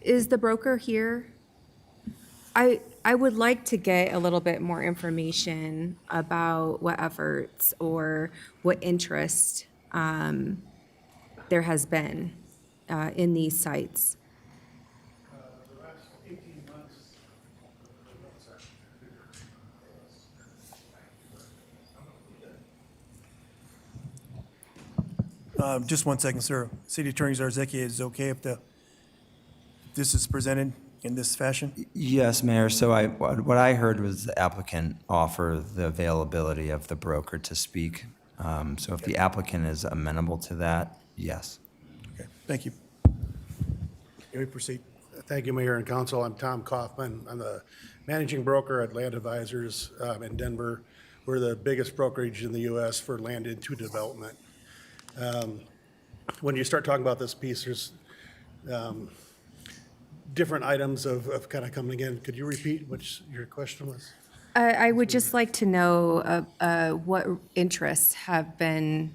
Is the broker here? I would like to get a little bit more information about what efforts or what interest there has been in these sites. Just one second, sir. City Attorney Zarzeki, is it okay if this is presented in this fashion? Yes, Mayor. So what I heard was the applicant offer the availability of the broker to speak. So if the applicant is amenable to that, yes. Okay, thank you. You may proceed. Thank you, Mayor and Council. I'm Tom Kaufman. I'm the managing broker at Land Advisors in Denver. We're the biggest brokerage in the U.S. for land into development. When you start talking about this piece, there's different items of kind of coming in. Could you repeat what your question was? I would just like to know what interests have been.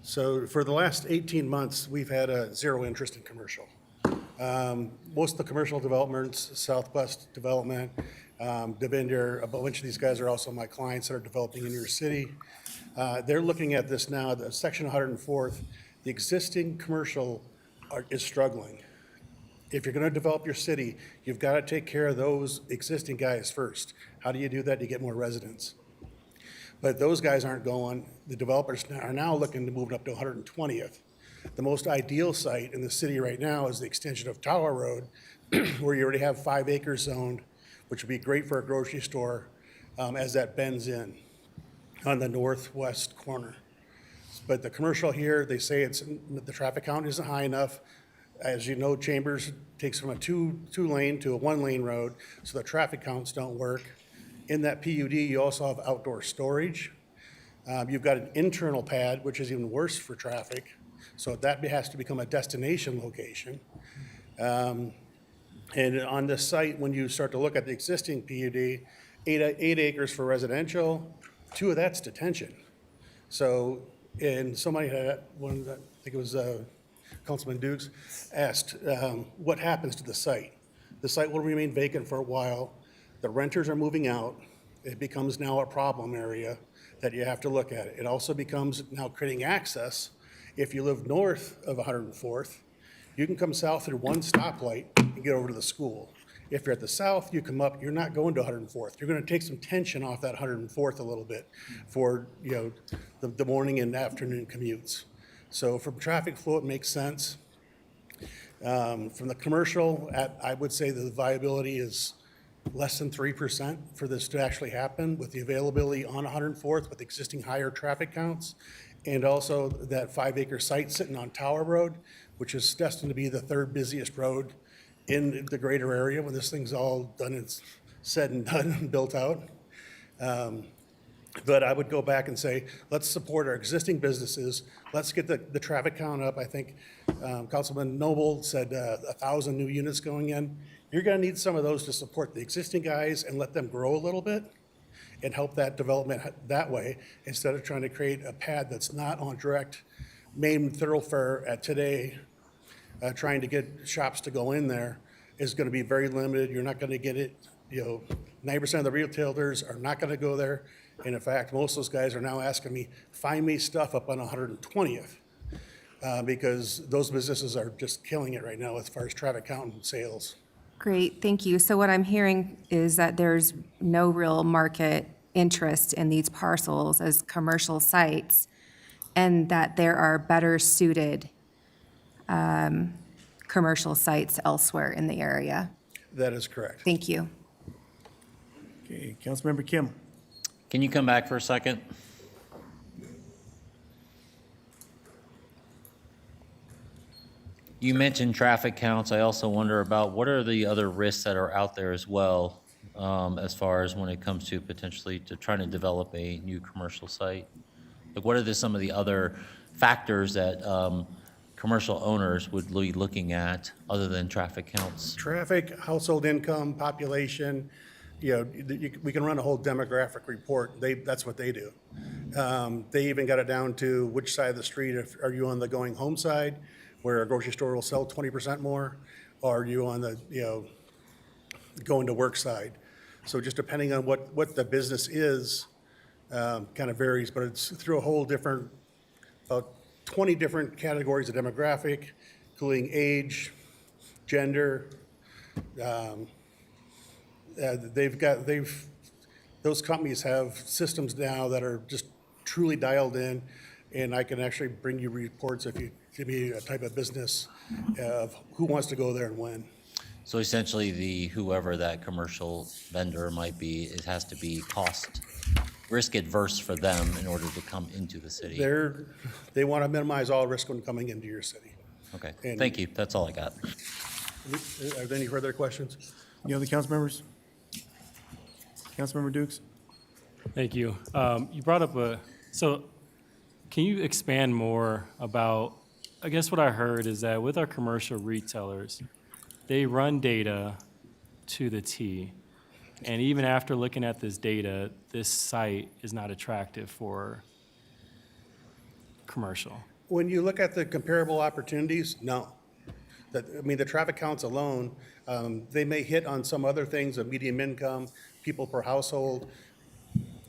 So for the last 18 months, we've had a zero interest in commercial. Most of the commercial developments, Southwest Development, Devinder, a bunch of these guys are also my clients that are developing in your city. They're looking at this now, the Section 104th, the existing commercial is struggling. If you're going to develop your city, you've got to take care of those existing guys first. How do you do that to get more residents? But those guys aren't going. The developers are now looking to move it up to 120th. The most ideal site in the city right now is the extension of Tower Road, where you already have 5 acres zoned, which would be great for a grocery store as that bends in on the northwest corner. But the commercial here, they say the traffic count isn't high enough. As you know, Chambers takes from a two lane to a 1 lane road, so the traffic counts don't work. In that PUD, you also have outdoor storage. You've got an internal pad, which is even worse for traffic. So that has to become a destination location. And on this site, when you start to look at the existing PUD, 8 acres for residential, 2 of that's detention. So, and somebody had, I think it was Councilman Dukes, asked what happens to the site. The site will remain vacant for a while. The renters are moving out. It becomes now a problem area that you have to look at. It also becomes now creating access. If you live north of 104th, you can come south through one stoplight and get over to the school. If you're at the south, you come up, you're not going to 104th. You're going to take some tension off that 104th a little bit for the morning and afternoon commutes. So from traffic flow, it makes sense. From the commercial, I would say the viability is less than 3% for this to actually happen with the availability on 104th with existing higher traffic counts. And also that 5 acre site sitting on Tower Road, which is destined to be the 3rd busiest road in the greater area when this thing's all done and said and done and built out. But I would go back and say, let's support our existing businesses. Let's get the traffic count up. I think Councilman Noble said 1,000 new units going in. You're going to need some of those to support the existing guys and let them grow a little bit and help that development that way instead of trying to create a pad that's not on direct main thoroughfare at today. Trying to get shops to go in there is going to be very limited. You're not going to get it. 90% of the retailers are not going to go there. And in fact, most of those guys are now asking me, find me stuff up on 120th because those businesses are just killing it right now as far as traffic count and sales. Great, thank you. So what I'm hearing is that there's no real market interest in these parcels as commercial sites and that there are better suited commercial sites elsewhere in the area. That is correct. Thank you. Okay, Councilmember Kim. Can you come back for a second? You mentioned traffic counts. I also wonder about what are the other risks that are out there as well, as far as when it comes to potentially to trying to develop a new commercial site? Like, what are some of the other factors that commercial owners would be looking at other than traffic counts? Traffic, household income, population, we can run a whole demographic report. That's what they do. They even got it down to which side of the street. Are you on the going home side, where a grocery store will sell 20% more, or are you on the going to work side. So just depending on what the business is, kind of varies, but it's through a whole different, about 20 different categories of demographic, including age, gender. Those companies have systems now that are just truly dialed in, and I can actually bring you reports if you give me a type of business of who wants to go there and when. So essentially, whoever that commercial vendor might be, it has to be risk adverse for them in order to come into the city. They want to minimize all risk when coming into your city. Okay, And- thank you. That's all I got. Are there any further questions? Any other council members? Councilmember Dukes? Thank you. You brought up so can you expand more about, I guess what I heard is that with our commercial retailers, they run data to the T. And even after looking at this data, this site is not attractive for commercial. When you look at the comparable opportunities, no. The traffic counts alone, they may hit on some other things, a medium income, people per household.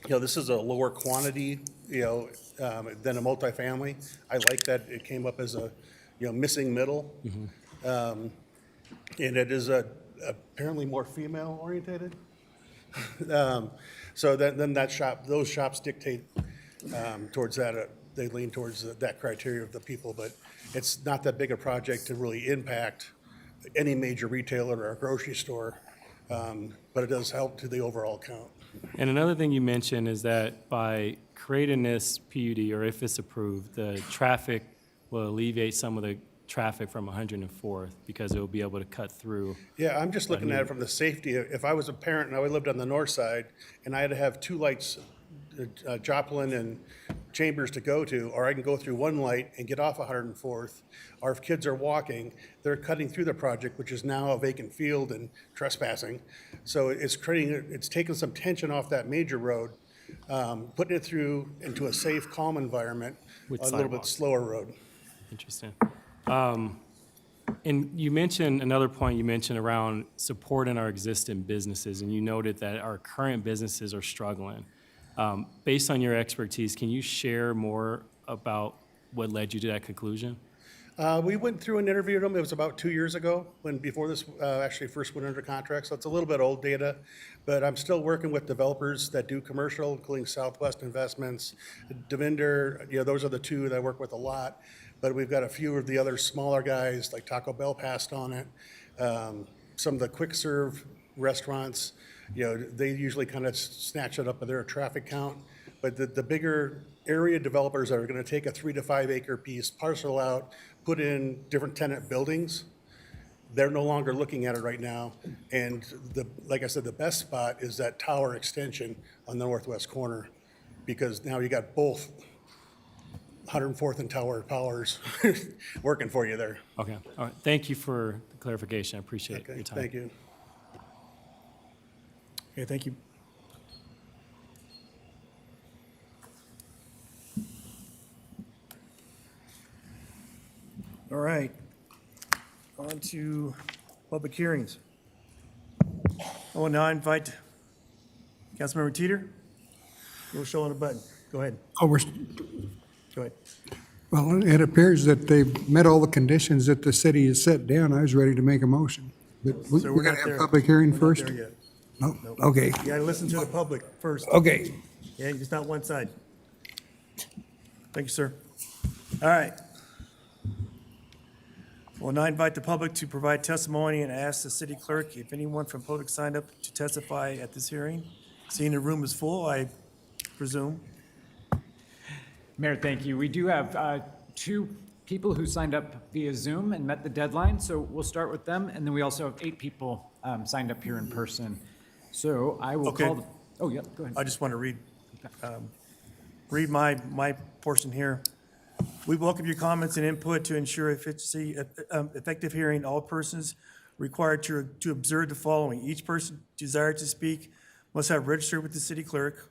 This is a lower quantity, than a multifamily. I like that it came up as a, missing middle. And it is apparently more female orientated. So then those shops dictate towards that. They lean towards that criteria of the people, but it's not that big a project to really impact any major retailer or grocery store, but it does help to the overall count. And another thing you mentioned is that by creating this PUD, or if it's approved, the traffic will alleviate some of the traffic from 104th because it will be able to cut through. Yeah, I'm just looking at it from the safety. If I was a parent and I lived on the north side and I had to have two lights, Joplin and Chambers to go to, or I can go through one light and get off 104th, or if kids are walking, they're cutting through the project, which is now a vacant field and trespassing. So it's taking some tension off that major road, putting it through into a safe, calm environment, With a little bit sidewalks. slower road. Interesting. And you mentioned, another point you mentioned around supporting our existing businesses, and you noted that our current businesses are struggling. Based on your expertise, can you share more about what led you to that conclusion? We went through and interviewed them. It was about 2 years ago, before this actually first went under contract. So it's a little bit old data, but I'm still working with developers that do commercial, including Southwest Investments, Devinder. Those are the two that I work with a lot. But we've got a few of the other smaller guys, like Taco Bell passed on it. Some of the quick serve restaurants, they usually kind of snatch it up with their traffic count. But the bigger area developers that are going to take a 3 to 5 acre piece, parcel out, put in different tenant buildings, they're no longer looking at it right now. And like I said, the best spot is that tower extension on the northwest corner, because now you got both 104th and Tower Powers working for you there. Okay, all right. Thank you for the clarification. I appreciate Okay, your time. thank you. Okay, thank you. All right, on to public hearings. I will now invite Councilmember Teeter. You'll show on a button. Go ahead. Oh, Go ahead. well, it appears that they've met all the conditions that the city has set down. I was ready to make a motion. But we So we're gotta not there. have public hearing We're not first? there yet. No, Nope. okay, You gotta listen to the public first. okay. Yeah, it's not one side. Thank you, sir. All right. We'll now invite the public to provide testimony and ask the city clerk if anyone from public signed up to testify at this hearing. Seeing the room is full, I presume. Mayor, thank you. We do have 2 people who signed up via Zoom and met the deadline, so we'll start with them. And then we also have 8 people signed up here in person. So I will Okay. call, oh, yeah, go ahead. I just want to read my portion here. We welcome your comments and input to ensure effective hearing. All persons required to observe the following. Each person desired to speak must have registered with the city clerk.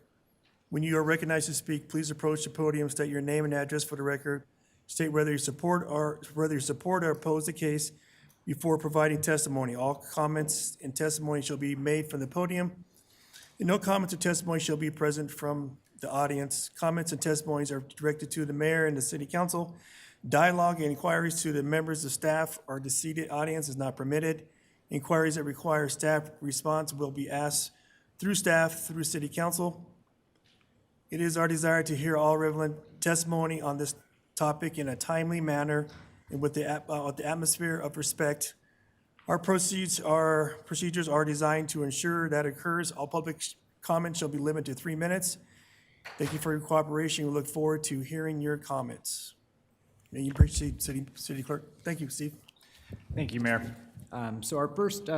When you are recognized to speak, please approach the podium, state your name and address for the record, state whether you support or oppose the case before providing testimony. All comments and testimony shall be made from the podium, and no comments or testimony shall be present from the audience. Comments and testimonies are directed to the mayor and the city council. Dialogue and inquiries to the members of staff or the seated audience is not permitted. Inquiries that require staff response will be asked through staff, through city council. It is our desire to hear all relevant testimony on this topic in a timely manner and with the atmosphere of respect. Our procedures are designed to ensure that occurs. All public comment shall be limited to 3 minutes. Thank you for your cooperation. We look forward to hearing your comments. May you proceed, City Clerk. Thank you, Steve. Thank you, Mayor. So our first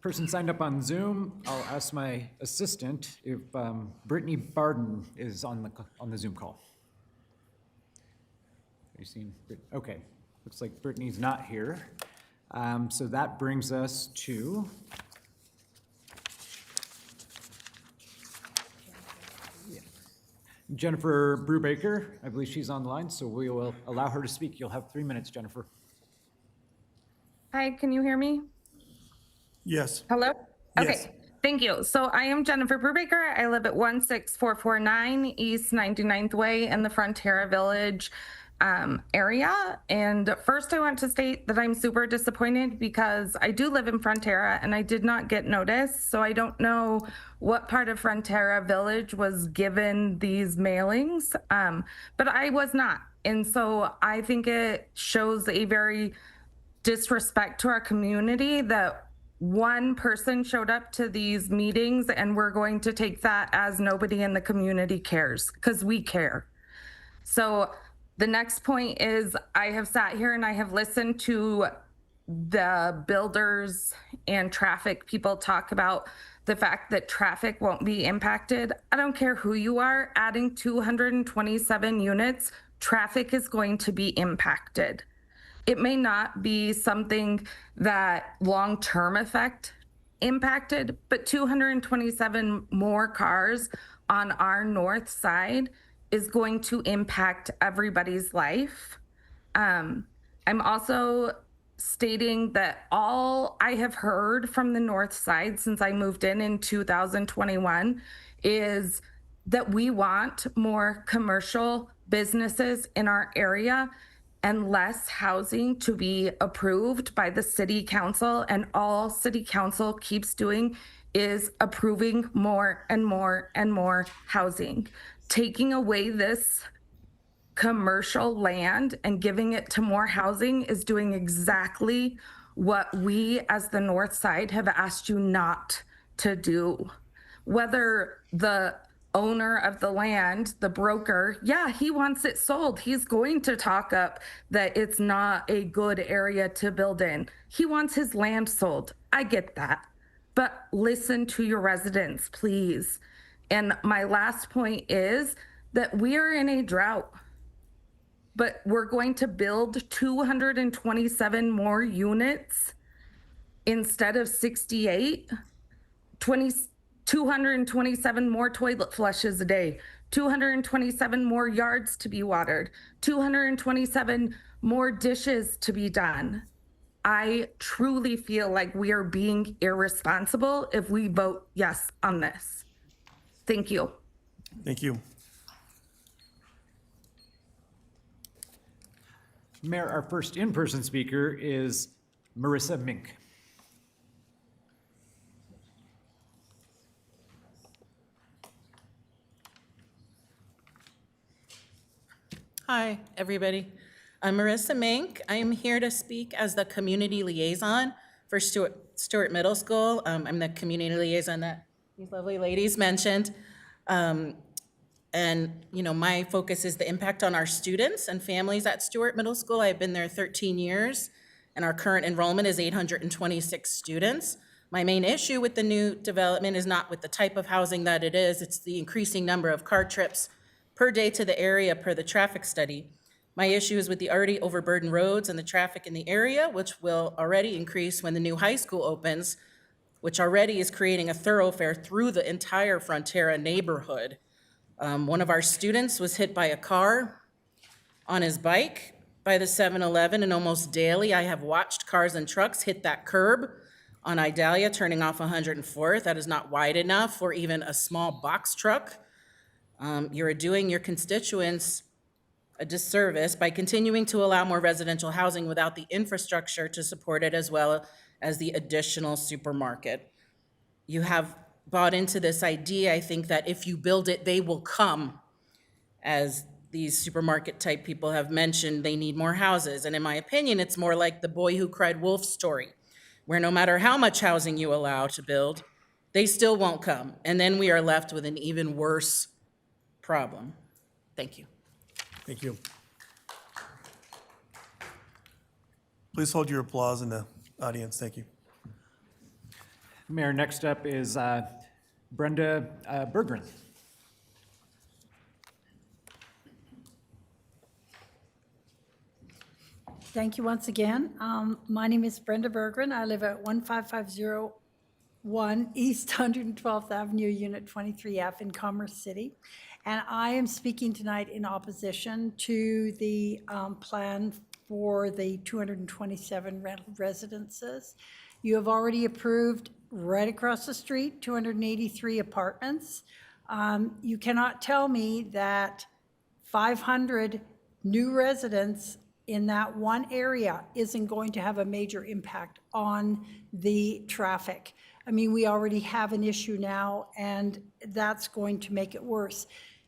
person signed up on Zoom. I'll ask my assistant if Brittany Barden is on the Zoom call. Have you seen? Okay, looks like Brittany's not here. So that brings us to Jennifer Brubaker. I believe she's on the line, so we will allow her to speak. You'll have 3 minutes, Jennifer. Hi, can you hear me? Yes. Hello? Yes. Okay, thank you. So I am Jennifer Brubaker. I live at 16449 East 99th Way in the Frontera Village area. And first I want to state that I'm super disappointed because I do live in Frontera and I did not get notice. So I don't know what part of Frontera Village was given these mailings, but I was not. And so I think it shows a very disrespect to our community that one person showed up to these meetings and we're going to take that as nobody in the community cares, because we care. So the next point is I have sat here and I have listened to the builders and traffic people talk about the fact that traffic won't be impacted. I don't care who you are, adding 227 units, traffic is going to be impacted. It may not be something that long-term effect impacted, but 227 more cars on our north side is going to impact everybody's life. I'm also stating that all I have heard from the north side since I moved in 2021 is that we want more commercial businesses in our area and less housing to be approved by the city council. And all city council keeps doing is approving more and more and more housing. Taking away this commercial land and giving it to more housing is doing exactly what we as the north side have asked you not to do. Whether the owner of the land, the broker, yeah, he wants it sold. He's going to talk up that it's not a good area to build in. He wants his land sold. I get that. But listen to your residents, please. And my last point is that we are in a drought, but we're going to build 227 more units instead of 68, 227 more toilet flushes a day, 227 more yards to be watered, 227 more dishes to be done. I truly feel like we are being irresponsible if we vote yes on this. Thank you. Thank you. Mayor, our first in-person speaker is Marissa Mink. Hi, everybody. I'm Marissa Mink. I am here to speak as the community liaison for Stewart Middle School. I'm the community liaison that these lovely ladies mentioned. And, you know, my focus is the impact on our students and families at Stewart Middle School. I've been there 13 years, and our current enrollment is 826 students. My main issue with the new development is not with the type of housing that it is, it's the increasing number of car trips per day to the area per the traffic study. My issue is with the already overburdened roads and the traffic in the area, which will already increase when the new high school opens, which already is creating a thoroughfare through the entire Frontera neighborhood. One of our students was hit by a car on his bike by the 7-Eleven, and almost daily I have watched cars and trucks hit that curb on Idalia turning off 104th. That is not wide enough for even a small box truck. You're doing your constituents a disservice by continuing to allow more residential housing without the infrastructure to support it, as well as the additional supermarket. You have bought into this idea, I think, that if you build it, they will come. As these supermarket type people have mentioned, they need more houses. And in my opinion, it's more like the boy who cried wolf story, where no matter how much housing you allow to build, they still won't come. And then we are left with an even worse problem. Thank you. Thank you. Please hold your applause in the audience. Thank you. Mayor, next up is Brenda Berggren. Thank you once again. My name is Brenda Berggren. I live at 15501 East 112th Avenue, Unit 23F in Commerce City. And I am speaking tonight in opposition to the plan for the 227 rental residences. You have already approved right across the street, 283 apartments. You cannot tell me that 500 new residents in that one area isn't going to have a major impact on the traffic. I mean, we already have an issue now, and that's going to make it worse.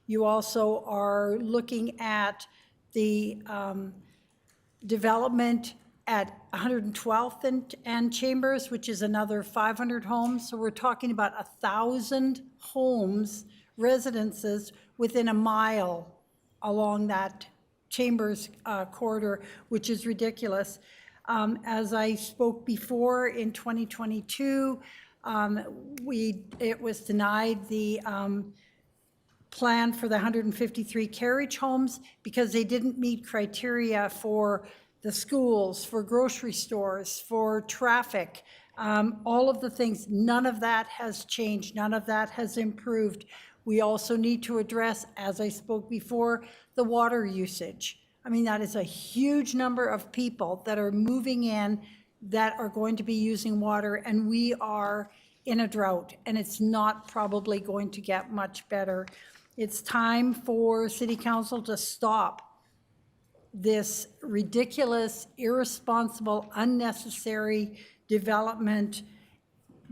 You also are looking at the development at 112th and Chambers, which is another 500 homes. So we're talking about 1,000 homes, residences within a mile along that Chambers corridor, which is ridiculous. As I spoke before, in 2022, it was denied the plan for the 153 carriage homes because they didn't meet criteria for the schools, for grocery stores, for traffic, all of the things. None of that has changed. None of that has improved. We also need to address, as I spoke before, the water usage. I mean, that is a huge number of people that are moving in that are going to be using water, and we are in a drought, and it's not probably going to get much better. It's time for City Council to stop this ridiculous, irresponsible, unnecessary development,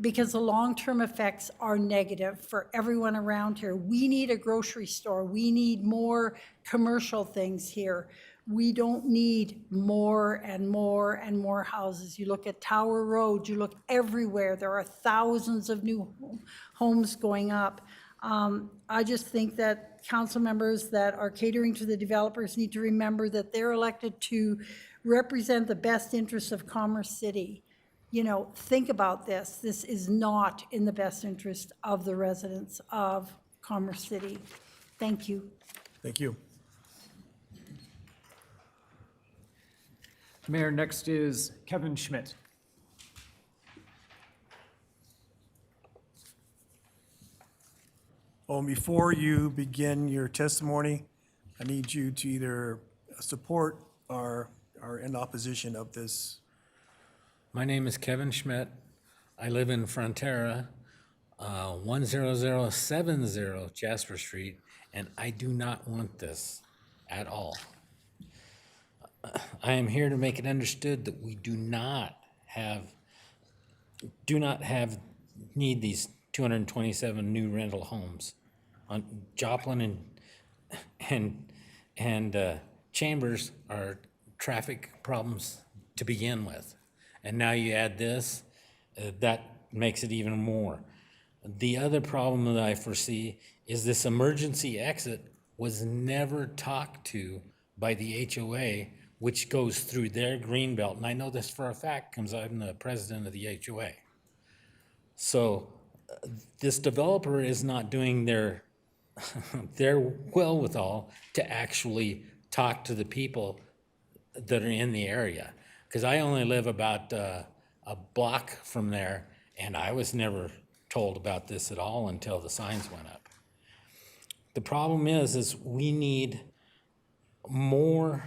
because the long-term effects are negative for everyone around here. We need a grocery store. We need more commercial things here. We don't need more and more and more houses. You look at Tower Road, you look everywhere. There are thousands of new homes going up. I just think that council members that are catering to the developers need to remember that they're elected to represent the best interests of Commerce City. You know, think about this. This is not in the best interest of the residents of Commerce City. Thank you. Thank you. Mayor, next is Kevin Schmidt. Oh, and before you begin your testimony, I need you to either support or are in opposition of this. My name is Kevin Schmidt. I live in Frontera, 10070 Jasper Street, and I do not want this at all. I am here to make it understood that we do not need these 227 new rental homes. On Joplin and Chambers are traffic problems to begin with. And now you add this, that makes it even more. The other problem that I foresee is this emergency exit was never talked to by the HOA, which goes through their green belt. And I know this for a fact because I'm the president of the HOA. So this developer is not doing their wherewithal to actually talk to the people that are in the area. Because I only live about a block from there, and I was never told about this at all until the signs went up. The problem is we need more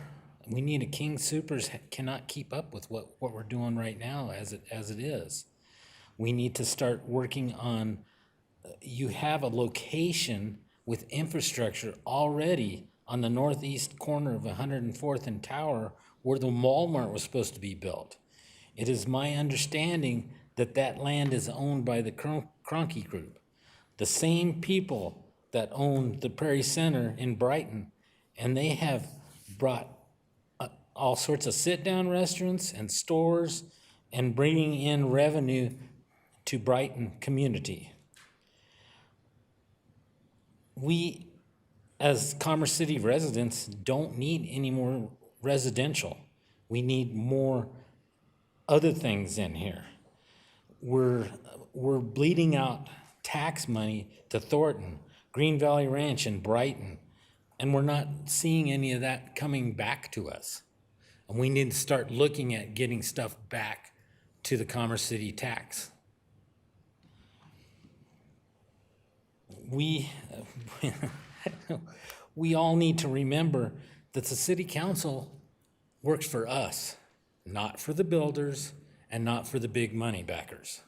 we need a King Soopers cannot keep up with what we're doing right now as it is. We need to start working on, you have a location with infrastructure already on the northeast corner of 104th and Tower where the Walmart was supposed to be built. It is my understanding that that land is owned by the Kroenke Group, the same people that own the Prairie Center in Brighton, and they have brought all sorts of sit-down restaurants and stores and bringing in revenue to Brighton community. We, as Commerce City residents, don't need any more residential. We need more other things in here. We're bleeding out tax money to Thornton, Green Valley Ranch, and Brighton, and we're not seeing any of that coming back to us. And we need to start looking at getting stuff back to the Commerce City tax. We all need to remember that the city council works for us, not for the builders and not for the big money backers.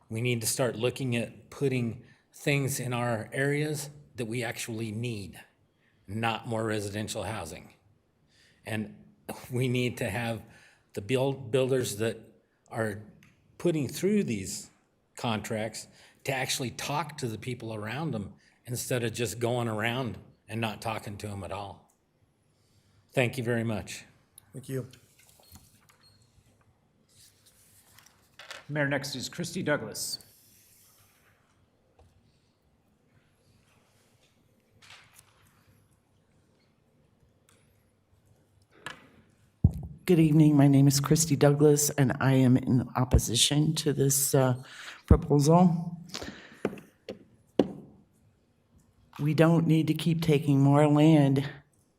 We need to start looking at putting things in our areas that we actually need, not more residential housing. And we need to have the builders that are putting through these contracts to actually talk to the people around them instead of just going around and not talking to them at all. Thank you very much. Thank you. Mayor, next is Christy Douglas. Good evening. My name is Christy Douglas, and I am in opposition to this proposal. We don't need to keep taking more land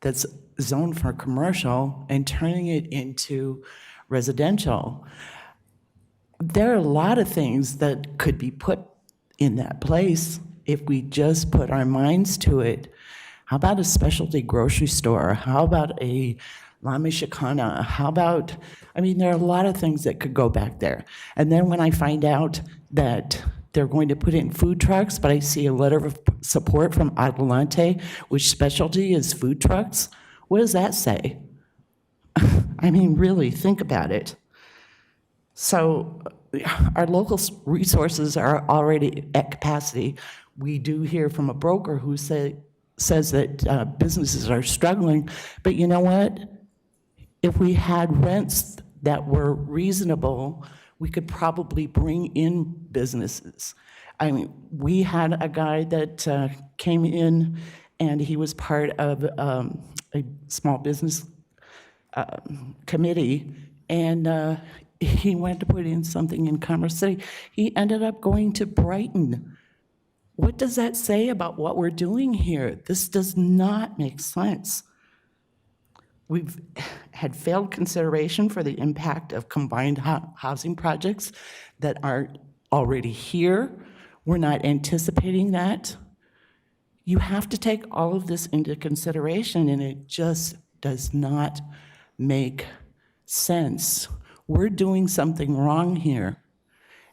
that's zoned for commercial and turning it into residential. There are a lot of things that could be put in that place if we just put our minds to it. How about a specialty grocery store? How about a La Michoacana? How about, I mean, there are a lot of things that could go back there. And then when I find out that they're going to put in food trucks, but I see a letter of support from Adelante, which specialty is food trucks, what does that say? I mean, really, think about it. So our local resources are already at capacity. We do hear from a broker who says that businesses are struggling, but you know what? If we had rents that were reasonable, we could probably bring in businesses. I mean, we had a guy that came in and he was part of a small business committee, and he went to put in something in Commerce City. He ended up going to Brighton. What does that say about what we're doing here? This does not make sense. We've had failed consideration for the impact of combined housing projects that are already here. We're not anticipating that. You have to take all of this into consideration, and it just does not make sense. We're doing something wrong here,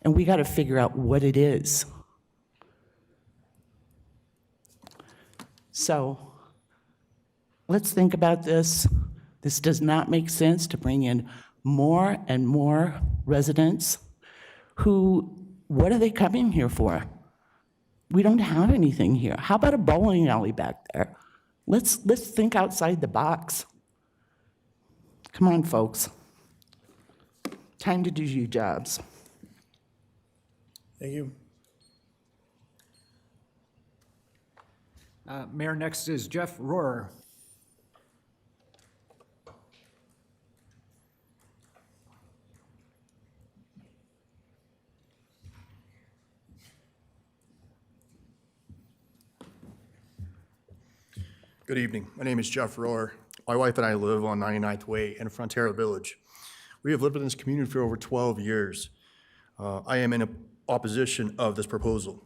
and we got to figure out what it is. So let's think about this. This does not make sense to bring in more and more residents who, what are they coming here for? We don't have anything here. How about a bowling alley back there? Let's think outside the box. Come on, folks. Time to do your jobs. Thank you. Mayor, next is Jeff Rohrer. Good evening. My name is Jeff Rohrer. My wife and I live on 99th Way in Frontera Village. We have lived in this community for over 12 years. I am in opposition of this proposal,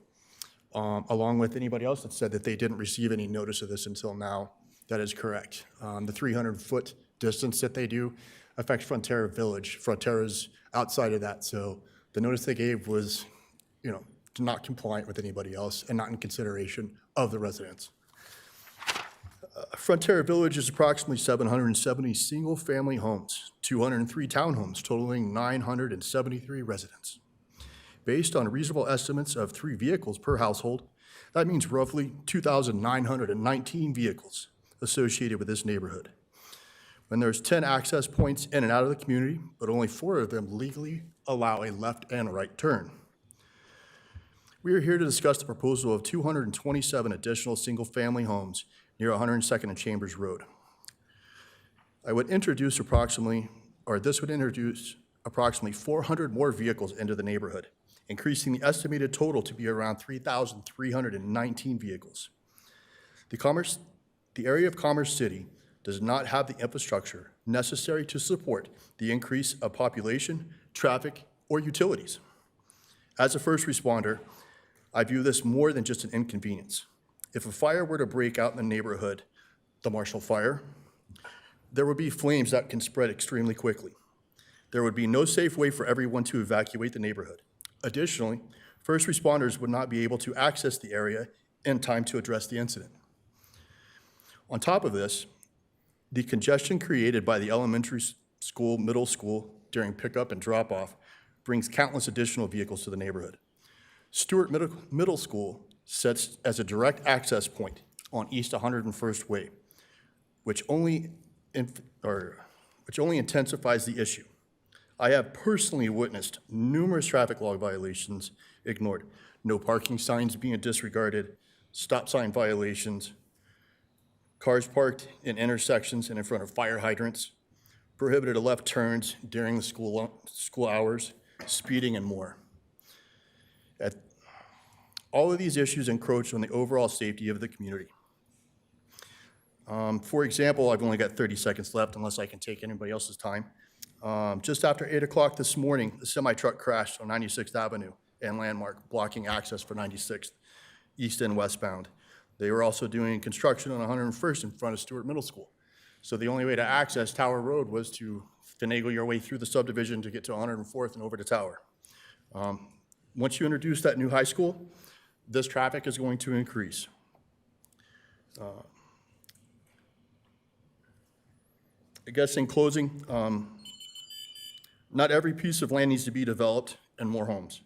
along with anybody else that said that they didn't receive any notice of this until now. That is correct. The 300-foot distance that they do affects Frontera Village. Frontera's outside of that, so the notice they gave was, not compliant with anybody else and not in consideration of the residents. Frontera Village is approximately 770 single-family homes, 203 townhomes totaling 973 residents. Based on reasonable estimates of 3 vehicles per household, that means roughly 2,919 vehicles associated with this neighborhood. When there's 10 access points in and out of the community, but only 4 of them legally allow a left and right turn. We are here to discuss the proposal of 227 additional single-family homes near 102nd and Chambers Road. This would introduce approximately 400 more vehicles into the neighborhood, increasing the estimated total to be around 3,319 vehicles. The area of Commerce City does not have the infrastructure necessary to support the increase of population, traffic, or utilities. As a first responder, I view this more than just an inconvenience. If a fire were to break out in the neighborhood, the Marshall Fire, there would be flames that can spread extremely quickly. There would be no safe way for everyone to evacuate the neighborhood. Additionally, first responders would not be able to access the area in time to address the incident. On top of this, the congestion created by the elementary school, middle school during pickup and drop-off brings countless additional vehicles to the neighborhood. Stewart Middle School sits as a direct access point on East 101st Way, which only intensifies the issue. I have personally witnessed numerous traffic law violations ignored, no parking signs being disregarded, stop sign violations, cars parked in intersections and in front of fire hydrants, prohibited left turns during the school hours, speeding, and more. All of these issues encroach on the overall safety of the community. For example, I've only got 30 seconds left unless I can take anybody else's time. Just after 8 o'clock this morning, the semi-truck crashed on 96th Avenue and Landmark, blocking access for 96th, east and westbound. They were also doing construction on 101st in front of Stewart Middle School. So the only way to access Tower Road was to finagle your way through the subdivision to get to 104th and over to Tower. Once you introduce that new high school, this traffic is going to increase. I guess in closing, not every piece of land needs to be developed and more homes.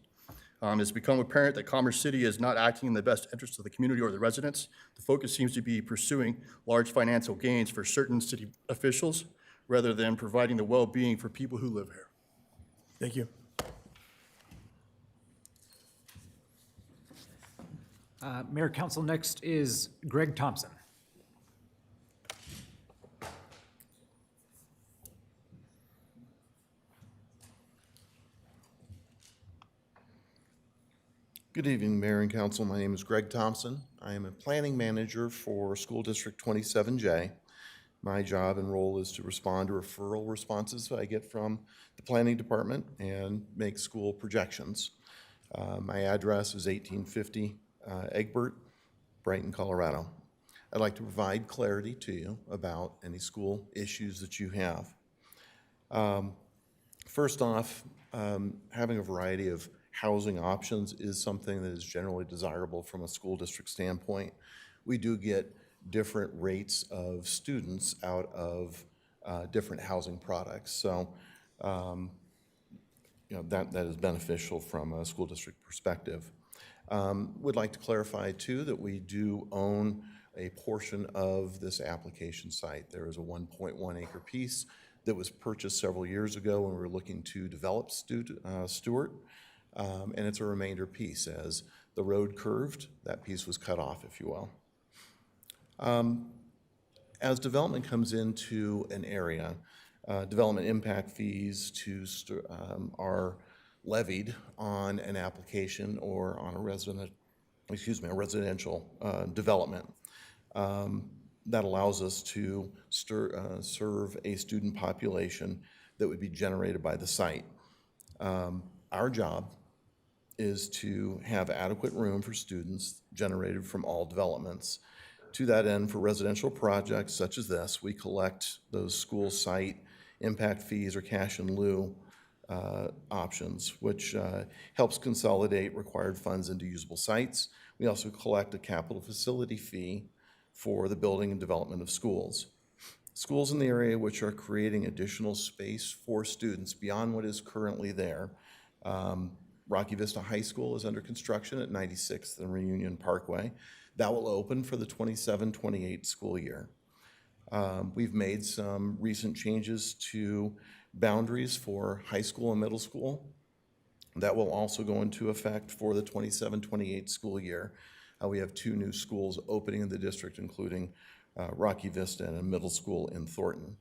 It's become apparent that Commerce City is not acting in the best interest of the community or the residents. The focus seems to be pursuing large financial gains for certain city officials rather than providing the well-being for people who live here. Thank you. Mayor, Council, next is Greg Thompson. Good evening, Mayor and Council. My name is Greg Thompson. I am a planning manager for School District 27J. My job and role is to respond to referral responses that I get from the planning department and make school projections. My address is 1850 Egbert, Brighton, Colorado. I'd like to provide clarity to you about any school issues that you have. First off, having a variety of housing options is something that is generally desirable from a school district standpoint. We do get different rates of students out of different housing products. So, that is beneficial from a school district perspective. Would like to clarify too that we do own a portion of this application site. There is a 1.1 acre piece that was purchased several years ago when we were looking to develop Stewart. And it's a remainder piece. As the road curved, that piece was cut off, if you will. As development comes into an area, development impact fees are levied on an application or on a residential development. That allows us to serve a student population that would be generated by the site. Our job is to have adequate room for students generated from all developments. To that end, for residential projects such as this, we collect those school site impact fees or cash in lieu options, which helps consolidate required funds into usable sites. We also collect a capital facility fee for the building and development of schools. Schools in the area which are creating additional space for students beyond what is currently there. Rocky Vista High School is under construction at 96th and Reunion Parkway. That will open for the 27-28 school year. We've made some recent changes to boundaries for high school and middle school. That will also go into effect for the 27-28 school year. We have 2 new schools opening in the district, including Rocky Vista and a middle school in Thornton.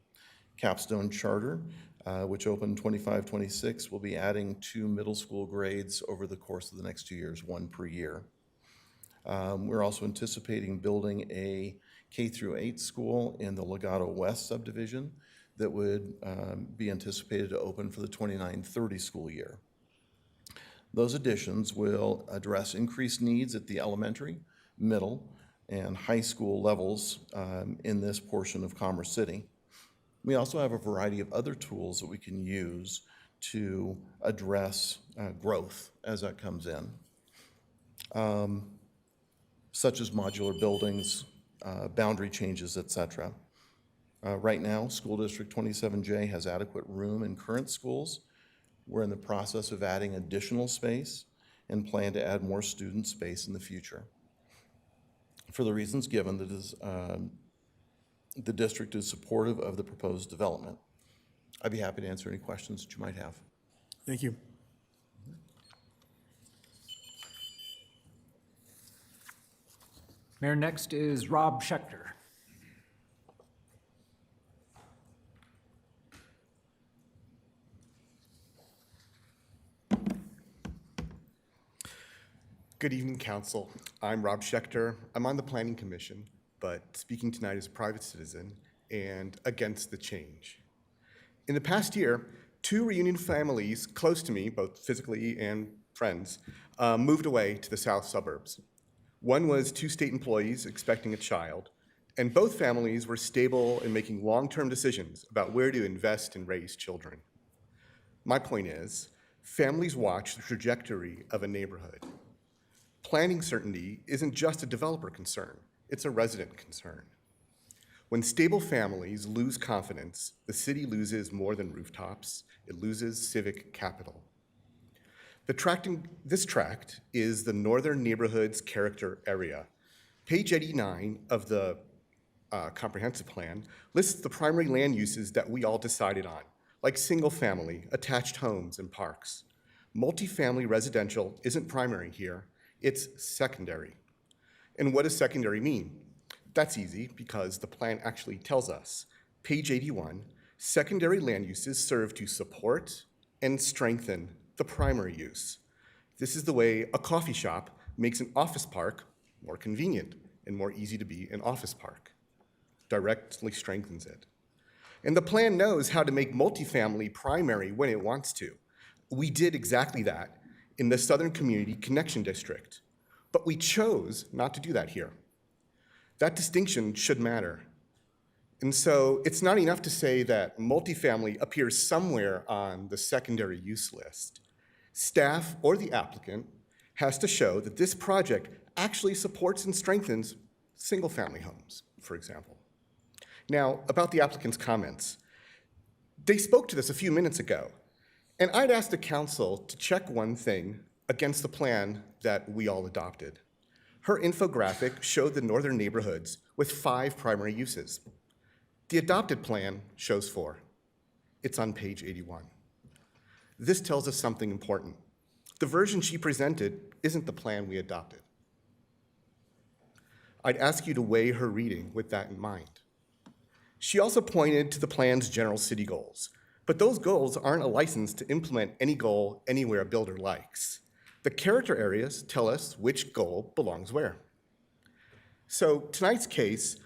Capstone Charter, which opened 25-26, will be adding 2 middle school grades over the course of the next 2 years, 1 per year. We're also anticipating building a K-8 school in the Legato West subdivision that would be anticipated to open for the 29-30 school year. Those additions will address increased needs at the elementary, middle, and high school levels in this portion of Commerce City. We also have a variety of other tools that we can use to address growth as that comes in, such as modular buildings, boundary changes, etc. Right now, School District 27J has adequate room in current schools. We're in the process of adding additional space and plan to add more student space in the future. For the reasons given, the district is supportive of the proposed development. I'd be happy to answer any questions that you might have. Thank you. Mayor, next is Rob Schechter. Good evening, Council. I'm Rob Schechter. I'm on the Planning Commission, but speaking tonight as a private citizen and against the change. In the past year, 2 Reunion families close to me, both physically and friends, moved away to the south suburbs. One was 2 state employees expecting a child, and both families were stable and making long-term decisions about where to invest and raise children. My point is, families watch the trajectory of a neighborhood. Planning certainty isn't just a developer concern, it's a resident concern. When stable families lose confidence, the city loses more than rooftops, it loses civic capital. This tract is the Northern Neighborhoods Character Area. Page 89 of the comprehensive plan lists the primary land uses that we all decided on, like single family, attached homes, and parks. Multifamily residential isn't primary here, it's secondary. And what does secondary mean? That's easy because the plan actually tells us. Page 81, secondary land uses serve to support and strengthen the primary use. This is the way a coffee shop makes an office park more convenient and more easy to be an office park. Directly strengthens it. And the plan knows how to make multifamily primary when it wants to. We did exactly that in the Southern Community Connection District, but we chose not to do that here. That distinction should matter. And so it's not enough to say that multifamily appears somewhere on the secondary use list. Staff or the applicant has to show that this project actually supports and strengthens single-family homes, for example. Now, about the applicant's comments. They spoke to this a few minutes ago, and I'd ask the council to check one thing against the plan that we all adopted. Her infographic showed the northern neighborhoods with 5 primary uses. The adopted plan shows 4. It's on page 81. This tells us something important. The version she presented isn't the plan we adopted. I'd ask you to weigh her reading with that in mind. She also pointed to the plan's general city goals, but those goals aren't a license to implement any goal anywhere a builder likes. The character areas tell us which goal belongs where. So tonight's case,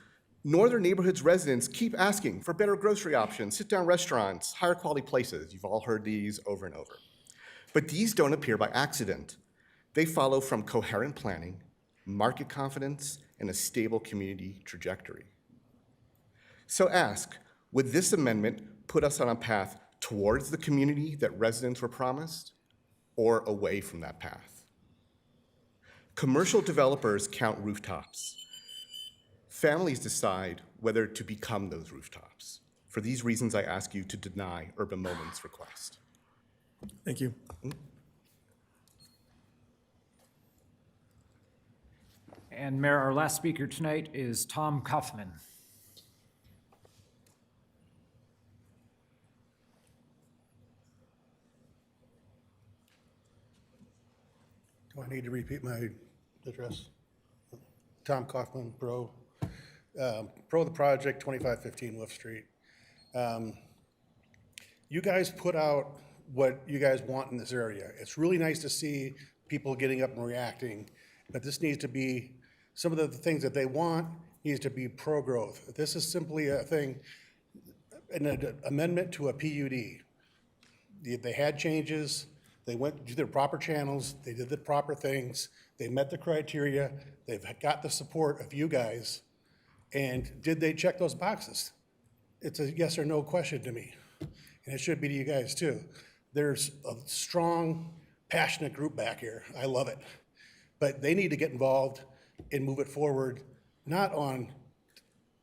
Northern Neighborhoods residents keep asking for better grocery options, sit-down restaurants, higher quality places. You've all heard these over and over. But these don't appear by accident. They follow from coherent planning market confidence, and a stable community trajectory. So ask, would this amendment put us on a path towards the community that residents were promised, or away from that path? Commercial developers count rooftops. Families decide whether to become those rooftops. For these reasons, I ask you to deny Urban Moment's request. Thank you. And Mayor, our last speaker tonight is Tom Kaufman. Do I need to repeat my address? Tom Kaufman, pro the project, 2515 Wolf Street. You guys put out what you guys want in this area. It's really nice to see people getting up and reacting, but this needs to be, some of the things that they want needs to be pro-growth. This is simply a thing, an amendment to a PUD. They had changes, they went to their proper channels, they did the proper things, they met the criteria, they've got the support of you guys, and did they check those boxes? It's a yes or no question to me, and it should be to you guys too. There's a strong, passionate group back here. I love it. But they need to get involved and move it forward, not on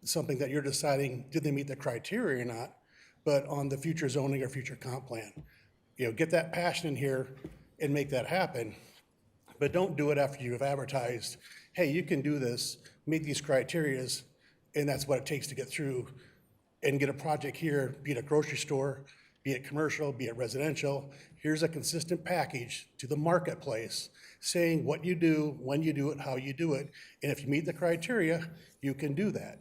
something that you're deciding, did they meet the criteria or not, but on the future zoning or future comp plan. You know, get that passion in here and make that happen, but don't do it after you've advertised, hey, you can do this, meet these criterias, and that's what it takes to get through and get a project here, be it a grocery store, be it commercial, be it residential. Here's a consistent package to the marketplace saying what you do, when you do it, how you do it, and if you meet the criteria, you can do that.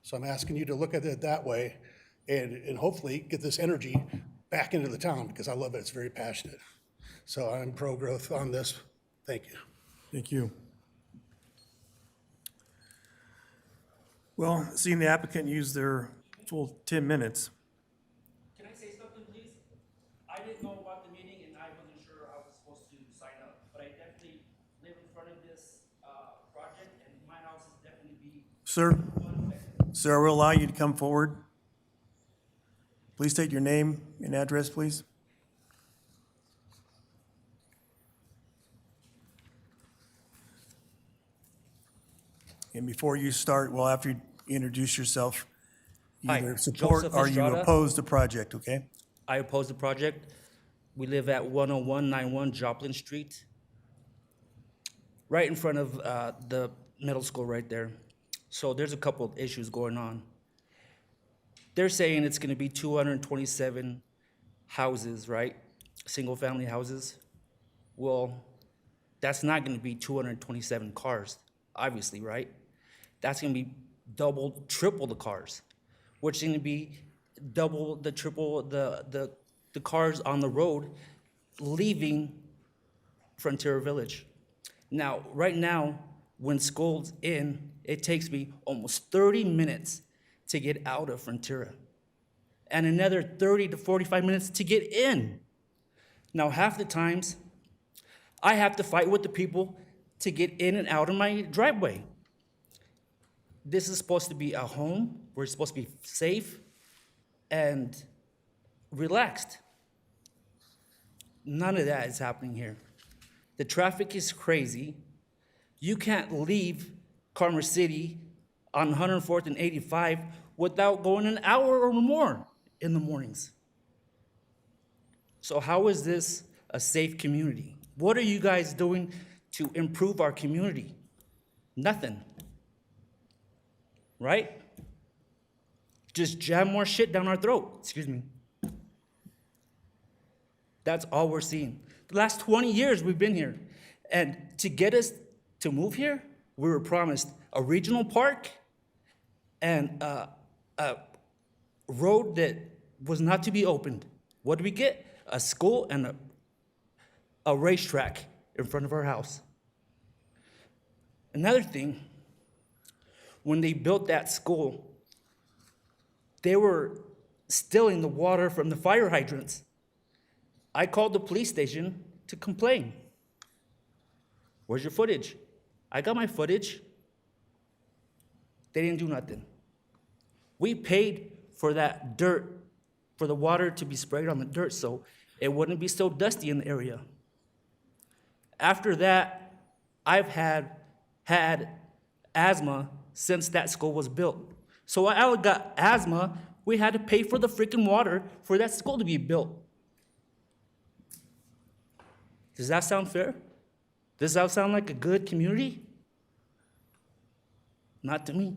So I'm asking you to look at it that way and hopefully get this energy back into the town, because I love it, it's very passionate. So I'm pro-growth on this. Thank you. Thank you. Well, seeing the applicant use their full 10 minutes. Can I say something, please? I didn't know about the meeting and I wasn't sure I was supposed to sign up, but I definitely live in front of this project and my house is definitely be. Sir, we'll allow you to come forward. Please state your name and address, please. And before you start, well, after you introduce yourself, Hi, either support Joseph or you Estrada. oppose the project, okay? I oppose the project. We live at 10191 Joplin Street, right in front of the middle school right there. So there's a couple of issues going on. They're saying it's gonna be 227 houses, right? Single-family houses. Well, that's not gonna be 227 cars, obviously, right? That's gonna be double, triple the cars, which is gonna be double, triple the cars on the road leaving Frontera Village. Now, right now, when school's in, it takes me almost 30 minutes to get out of Frontera, and another 30 to 45 minutes to get in. Now, half the times, I have to fight with the people to get in and out of my driveway. This is supposed to be a home. We're supposed to be safe and relaxed. None of that is happening here. The traffic is crazy. You can't leave Commerce City on 104th and 85 without going an hour or more in the mornings. So how is this a safe community? What are you guys doing to improve our community? Nothing. Right? Just jam more shit down our throat, excuse me. That's all we're seeing. The last 20 years we've been here. And to get us to move here, we were promised a regional park and a road that was not to be opened. What did we get? A school and a racetrack in front of our house. Another thing, when they built that school, they were stealing the water from the fire hydrants. I called the police station to complain. Where's your footage? I got my footage. They didn't do nothing. We paid for that dirt, for the water to be sprayed on the dirt so it wouldn't be so dusty in the area. After that, I've had asthma since that school was built. So I got asthma, we had to pay for the freaking water for that school to be built. Does that sound fair? Does that sound like a good community? Not to me.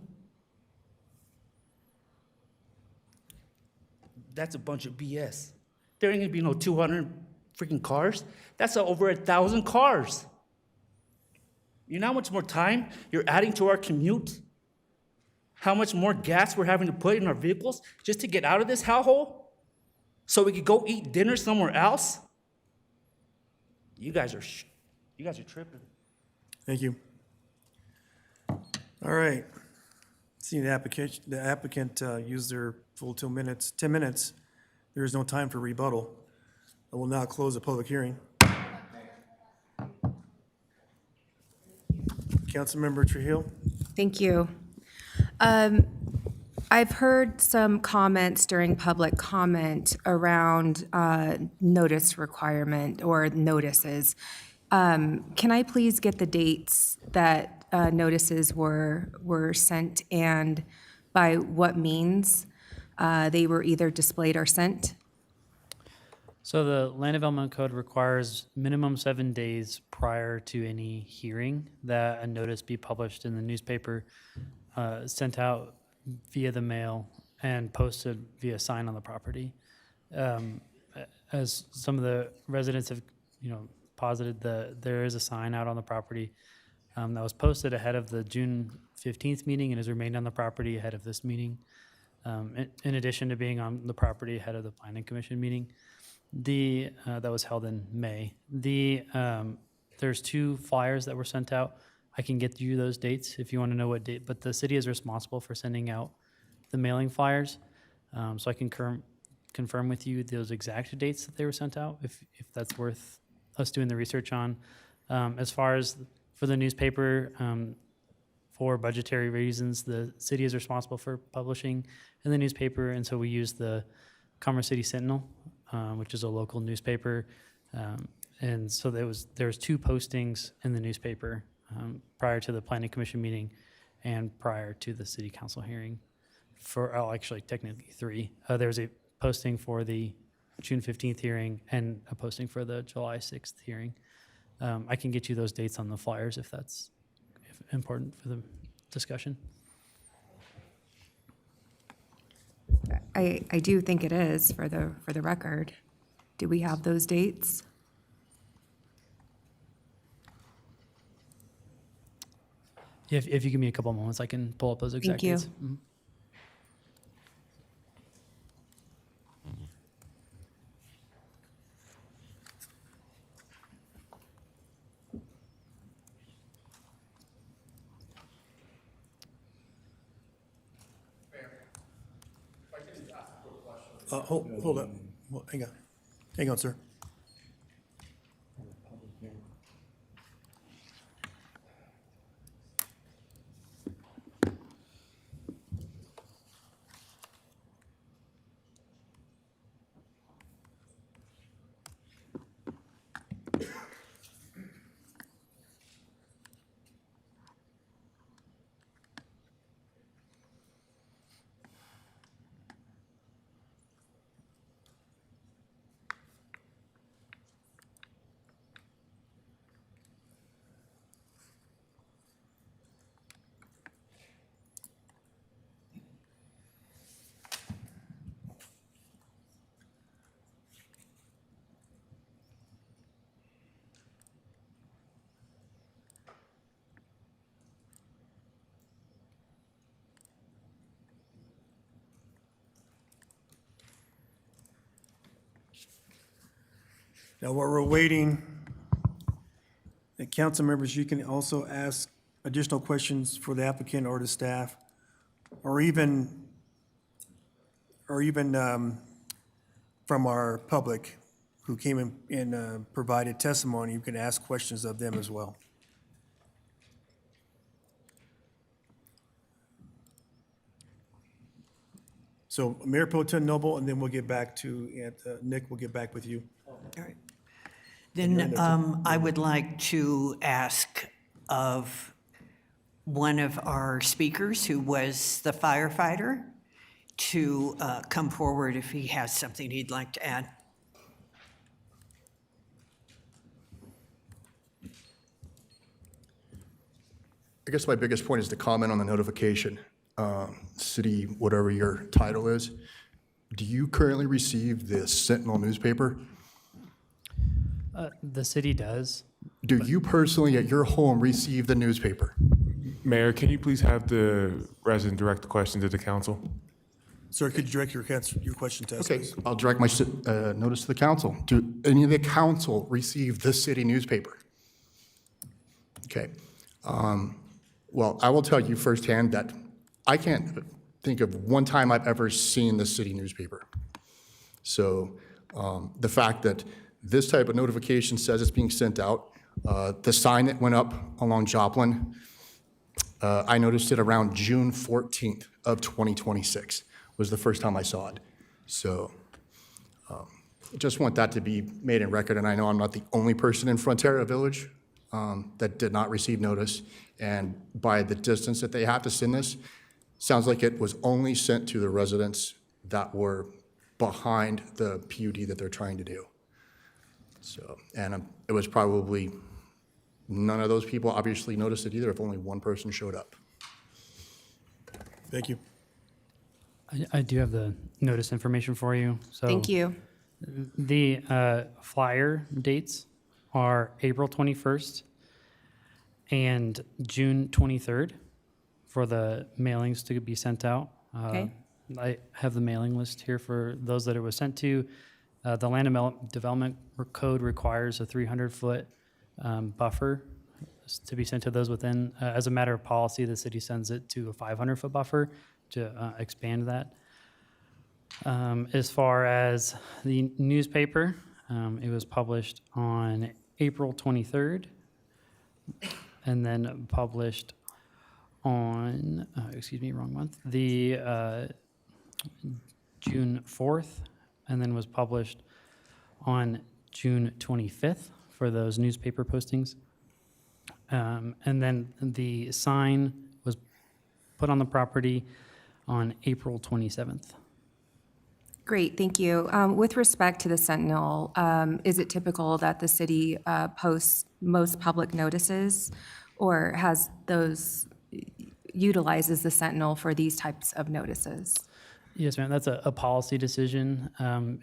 That's a bunch of BS. There ain't gonna be no 200 freaking cars. That's over 1,000 cars. You know how much more time you're adding to our commute? How much more gas we're having to put in our vehicles just to get out of this hellhole? So we could go eat dinner somewhere else? You guys are tripping. Thank you. All right. Seeing the applicant used their full 10 minutes, there is no time for rebuttal. I will now close the public hearing. Councilmember Trujillo? Thank you. I've heard some comments during public comment around notice requirement or notices. Can I please get the dates that notices were sent and by what means they were either displayed or sent? So the Land Development Code requires minimum 7 days prior to any hearing that a notice be published in the newspaper, sent out via the mail, and posted via sign on the property. As some of the residents have, posited, there is a sign out on the property that was posted ahead of the June 15th meeting and has remained on the property ahead of this meeting, in addition to being on the property ahead of the Planning Commission meeting. That was held in May. There's 2 flyers that were sent out. I can get you those dates if you want to know what date, but the city is responsible for sending out the mailing flyers. So I can confirm with you those exact dates that they were sent out, if that's worth us doing the research on. As far as for the newspaper, for budgetary reasons, the city is responsible for publishing in the newspaper, and so we use the Commerce City Sentinel, which is a local newspaper. And so there was 2 postings in the newspaper prior to the Planning Commission meeting and prior to the City Council hearing. Actually, technically 3. There was a posting for the June 15th hearing and a posting for the July 6th hearing. I can get you those dates on the flyers if that's important for the discussion. I do think it is for the record. Do we have those dates? If you give me a couple moments, I can pull up those exact Thank you. dates. Mhm. Hold up. Well, hang on. Hang on, sir. Now, while we're waiting, the council members, you can also ask additional questions for the applicant or the staff, or even from our public who came in and provided testimony. You can ask questions of them as well. So Mayor Pro Tem Noble, and then we'll get back to, Nick, we'll get back with you. All right. Then I would like to ask of one of our speakers who was the firefighter to come forward if he has something he'd like to add. I guess my biggest point is to comment on the notification. City, whatever your title is, do you currently receive the Sentinel newspaper? The city does. Do you personally at your home receive the newspaper? Mayor, can you please have the resident direct the question to the council? Sir, could you direct your question to us, Okay, please? I'll direct my notice to the council. Do any of the council receive the city newspaper? Okay. Well, I will tell you firsthand that I can't think of one time I've ever seen the city newspaper. So the fact that this type of notification says it's being sent out, the sign that went up along Joplin, I noticed it around June 14th of 2026 was the first time I saw it. So just want that to be made in record, and I know I'm not the only person in Frontera Village that did not receive notice, and by the distance that they have to send this, sounds like it was only sent to the residents that were behind the PUD that they're trying to do. So, and it was probably, none of those people obviously noticed it either if only one person showed up. Thank you. I do have the notice information for you. So Thank you. The flyer dates are April 21st and June 23rd for the mailings to be sent out. Okay. I have the mailing list here for those that it was sent to. The Land Development Code requires a 300-foot buffer to be sent to those within. As a matter of policy, the city sends it to a 500-foot buffer to expand that. As far as the newspaper, it was published on April 23rd and then published on, excuse me, wrong month, the June 4th, and then was published on June 25th for those newspaper postings. And then the sign was put on the property on April 27th. Great, thank you. With respect to the Sentinel, is it typical that the city posts most public notices or has those, utilizes the Sentinel for these types of notices? Yes, ma'am, that's a policy decision.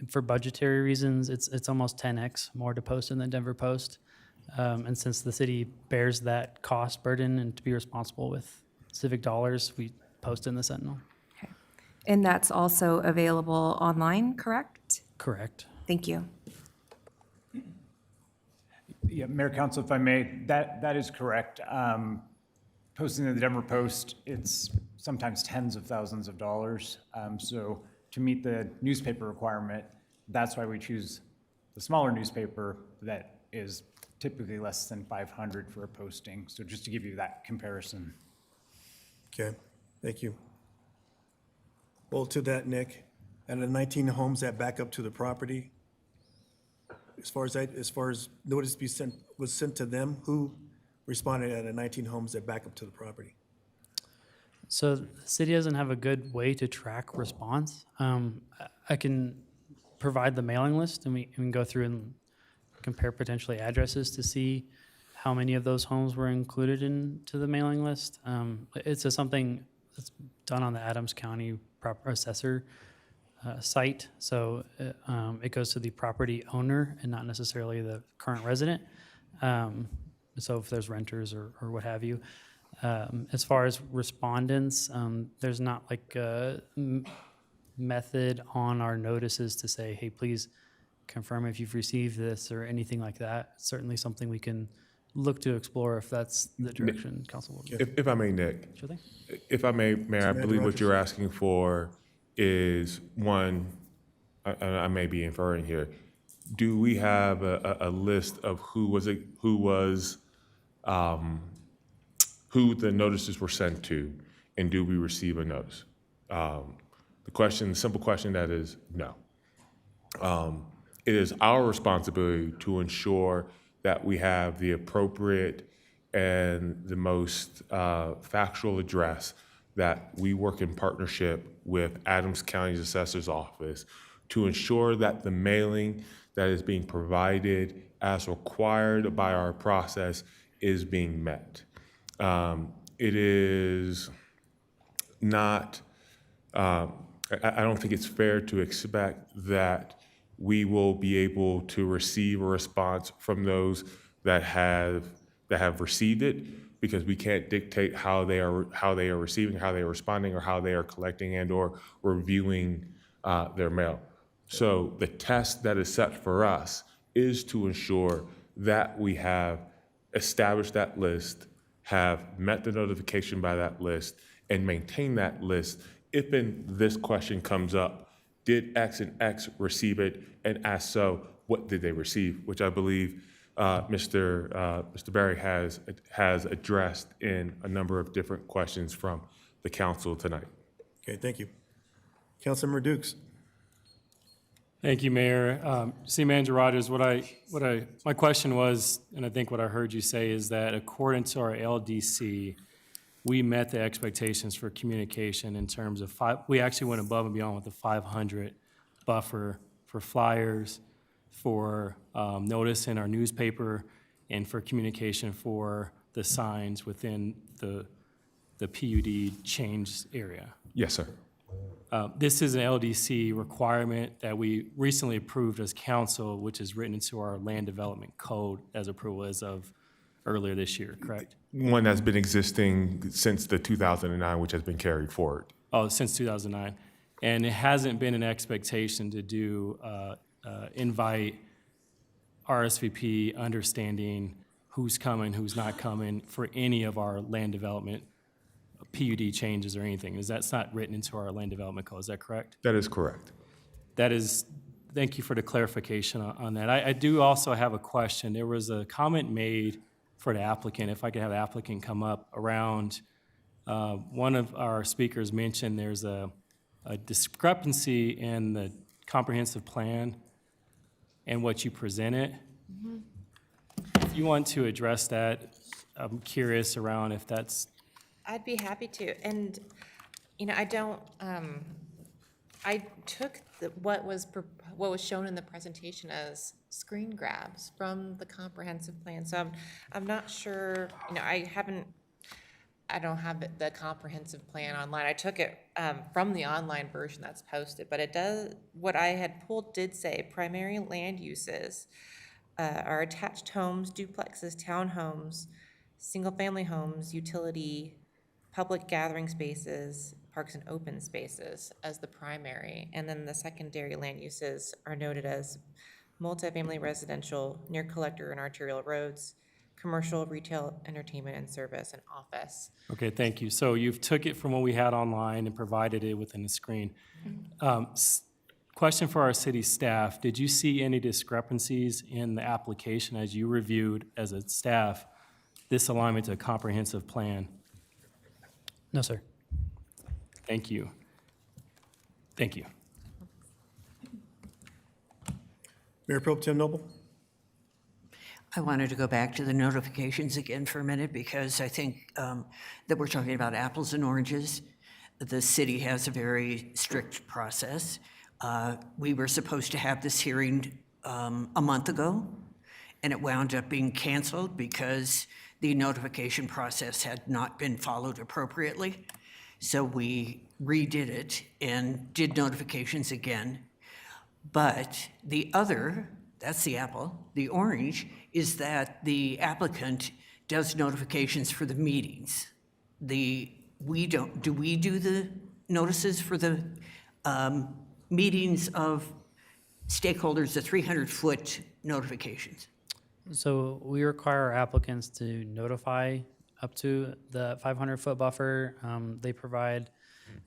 For budgetary reasons, it's almost 10x more to post in the Denver Post. And since the city bears that cost burden and to be responsible with civic dollars, we post in the Sentinel. Okay. And that's also available online, correct? Correct. Thank you. Yeah, Mayor, Council, if I may, that is correct. Posting in the Denver Post, it's sometimes tens of thousands of dollars. So to meet the newspaper requirement, that's why we choose the smaller newspaper that is typically less than 500 for a posting. So just to give you that comparison. Okay, thank you. Well, to that, Nick, and the 19 homes that back up to the property, as far as notice was sent to them, who responded at the 19 homes that back up to the property? So the city doesn't have a good way to track response. I can provide the mailing list and we can go through and compare potentially addresses to see how many of those homes were included into the mailing list. It's something that's done on the Adams County proper assessor site. So it goes to the property owner and not necessarily the current resident. So if there's renters or what have you. As far as respondents, there's not like a method on our notices to say, hey, please confirm if you've received this or anything like that. It's certainly something we can look to explore if that's the direction council will go. If I may, Nick. Sure thing. If I may, Mayor, I believe what you're asking for is one, I may be inferring here, do we have a list of who the notices were sent to, and do we receive a notice? The simple question that is no. It is our responsibility to ensure that we have the appropriate and the most factual address, that we work in partnership with Adams County's Assessor's Office to ensure that the mailing that is being provided as required by our process is being met. It is not, I don't think it's fair to expect that we will be able to receive a response from those that have received it, because we can't dictate how they are receiving, how they are responding, or how they are collecting and or reviewing their mail. So the test that is set for us is to ensure that we have established that list, have met the notification by that list, and maintain that list if this question comes up: did X and X receive it? And as so, what did they receive? Which I believe Mr. Barry has addressed in a number of different questions from the council tonight. Okay, thank you. Councilmember Dukes. Thank you, Mayor. City Manager Rogers, my question was, and I think what I heard you say is that according to our LDC, we met the expectations for communication in terms of we actually went above and beyond with the 500 buffer for flyers, for notice in our newspaper, and for communication for the signs within the PUD change area. Yes, sir. This is an LDC requirement that we recently approved as council, which is written into our land development code as approval as of earlier this year, correct? One that's been existing since the 2009, which has been carried forward. Oh, since 2009. And it hasn't been an expectation to do, invite RSVP understanding who's coming, who's not coming for any of our land development PUD changes or anything. That's not written into our land development code, is that correct? That is correct. Thank you for the clarification on that. I do also have a question. There was a comment made for the applicant, if I could have the applicant come up, around one of our speakers mentioned there's a discrepancy in the comprehensive plan and what you presented. If you want to address that, I'm curious around if that's. I'd be happy to. And, I don't, I took what was shown in the presentation as screen grabs from the comprehensive plan. So I'm not sure, I don't have the comprehensive plan online. I took it from the online version that's posted, but it does, what I had pulled did say primary land uses are attached homes, duplexes, townhomes, single-family homes, utility, public gathering spaces, parks and open spaces as the primary. And then the secondary land uses are noted as multifamily residential, near collector and arterial roads, commercial, retail, entertainment and service, and office. Okay, thank you. So you've took it from what we had online and provided it within the screen. Question for our city staff: did you see any discrepancies in the application as you reviewed as a staff this alignment to a comprehensive plan? No, sir. Thank you. Thank you. Mayor Pro Tem Noble. I wanted to go back to the notifications again for a minute, because I think that we're talking about apples and oranges. The city has a very strict process. We were supposed to have this hearing a month ago, and it wound up being canceled because the notification process had not been followed appropriately. So we redid it and did notifications again. But the other, that's the apple, the orange is that the applicant does notifications for the meetings. Do we do the notices for the meetings of stakeholders, the 300-foot notifications? So we require our applicants to notify up to the 500-foot buffer. They provide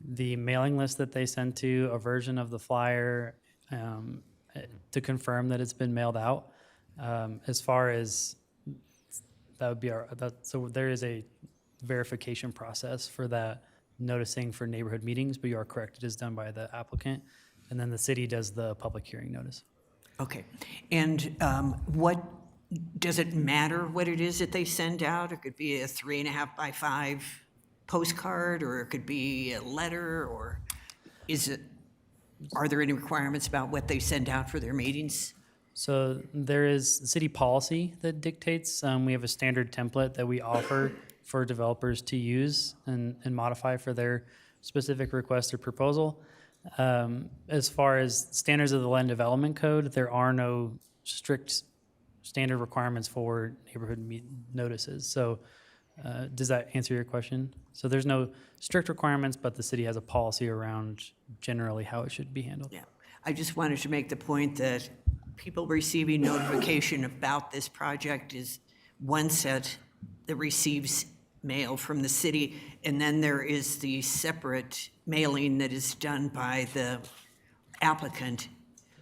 the mailing list that they send to, a version of the flyer to confirm that it's been mailed out. As far as that would be so there is a verification process for that noticing for neighborhood meetings, but you are correct, it is done by the applicant, and then the city does the public hearing notice. Okay. And what, does it matter what it is that they send out? It could be a 3.5 by 5 postcard, or it could be a letter, or are there any requirements about what they send out for their meetings? So there is city policy that dictates. We have a standard template that we offer for developers to use and modify for their specific request or proposal. As far as standards of the Land Development Code, there are no strict standard requirements for neighborhood notices. So does that answer your question? So there's no strict requirements, but the city has a policy around generally how it should be handled. Yeah. I just wanted to make the point that people receiving notification about this project is one set that receives mail from the city, and then there is the separate mailing that is done by the applicant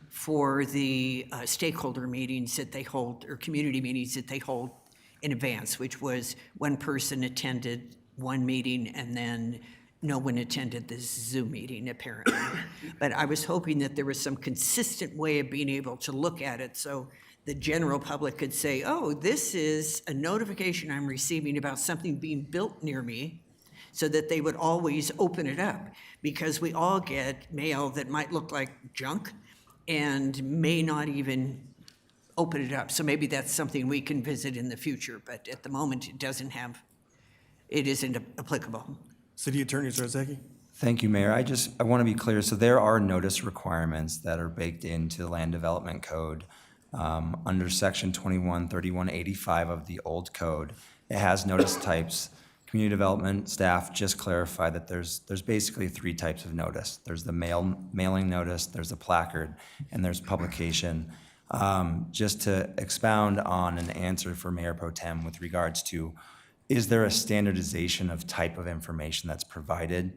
for the stakeholder meetings that they hold, or community meetings that they hold in advance, which was one person attended one meeting and then no one attended the Zoom meeting, apparently. But I was hoping that there was some consistent way of being able to look at it so the general public could say, oh, this is a notification I'm receiving about something being built near me, so that they would always open it up, because we all get mail that might look like junk and may not even open it up. So maybe that's something we can visit in the future, but at the moment it isn't applicable. City Attorney Zarzaki. Thank you, Mayor. I want to be clear. So there are notice requirements that are baked into the Land Development Code. Under Section 213185 of the old code, it has notice types. Community development staff just clarified that there's basically 3 types of notice. There's the mailing notice, there's the placard, and there's publication. Just to expound on an answer for Mayor Pro Tem with regards to, is there a standardization of type of information that's provided?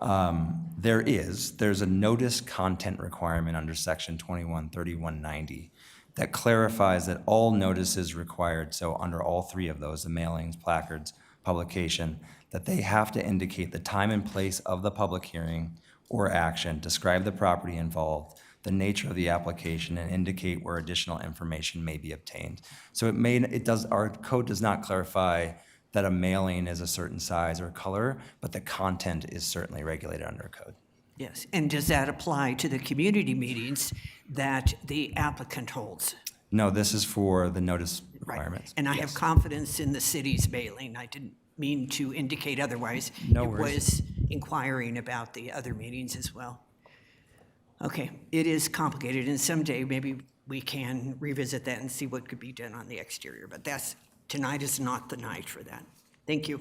There's a notice content requirement under Section 213190 that clarifies that all notices required, so under all 3 of those, the mailings, placards, publication, that they have to indicate the time and place of the public hearing or action, describe the property involved, the nature of the application, and indicate where additional information may be obtained. So our code does not clarify that a mailing is a certain size or color, but the content is certainly regulated under code. Yes, and does that apply to the community meetings that the applicant holds? No, this is for the notice requirements. And I have confidence in the city's mailing. I didn't mean to indicate otherwise. No It worries. was inquiring about the other meetings as well. Okay, it is complicated, and someday maybe we can revisit that and see what could be done on the exterior, but tonight is not the night for that. Thank you.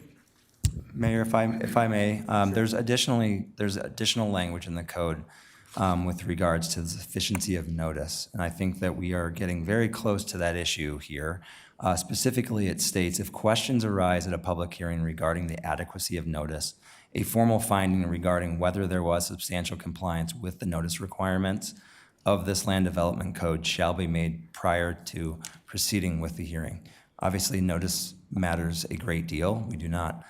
Mayor, if I may, there's additional language in the code with regards to the sufficiency of notice, and I think that we are getting very close to that issue here. Specifically, it states, if questions arise at a public hearing regarding the adequacy of notice, a formal finding regarding whether there was substantial compliance with the notice requirements of this Land Development Code shall be made prior to proceeding with the hearing. Obviously, notice matters a great deal. We do not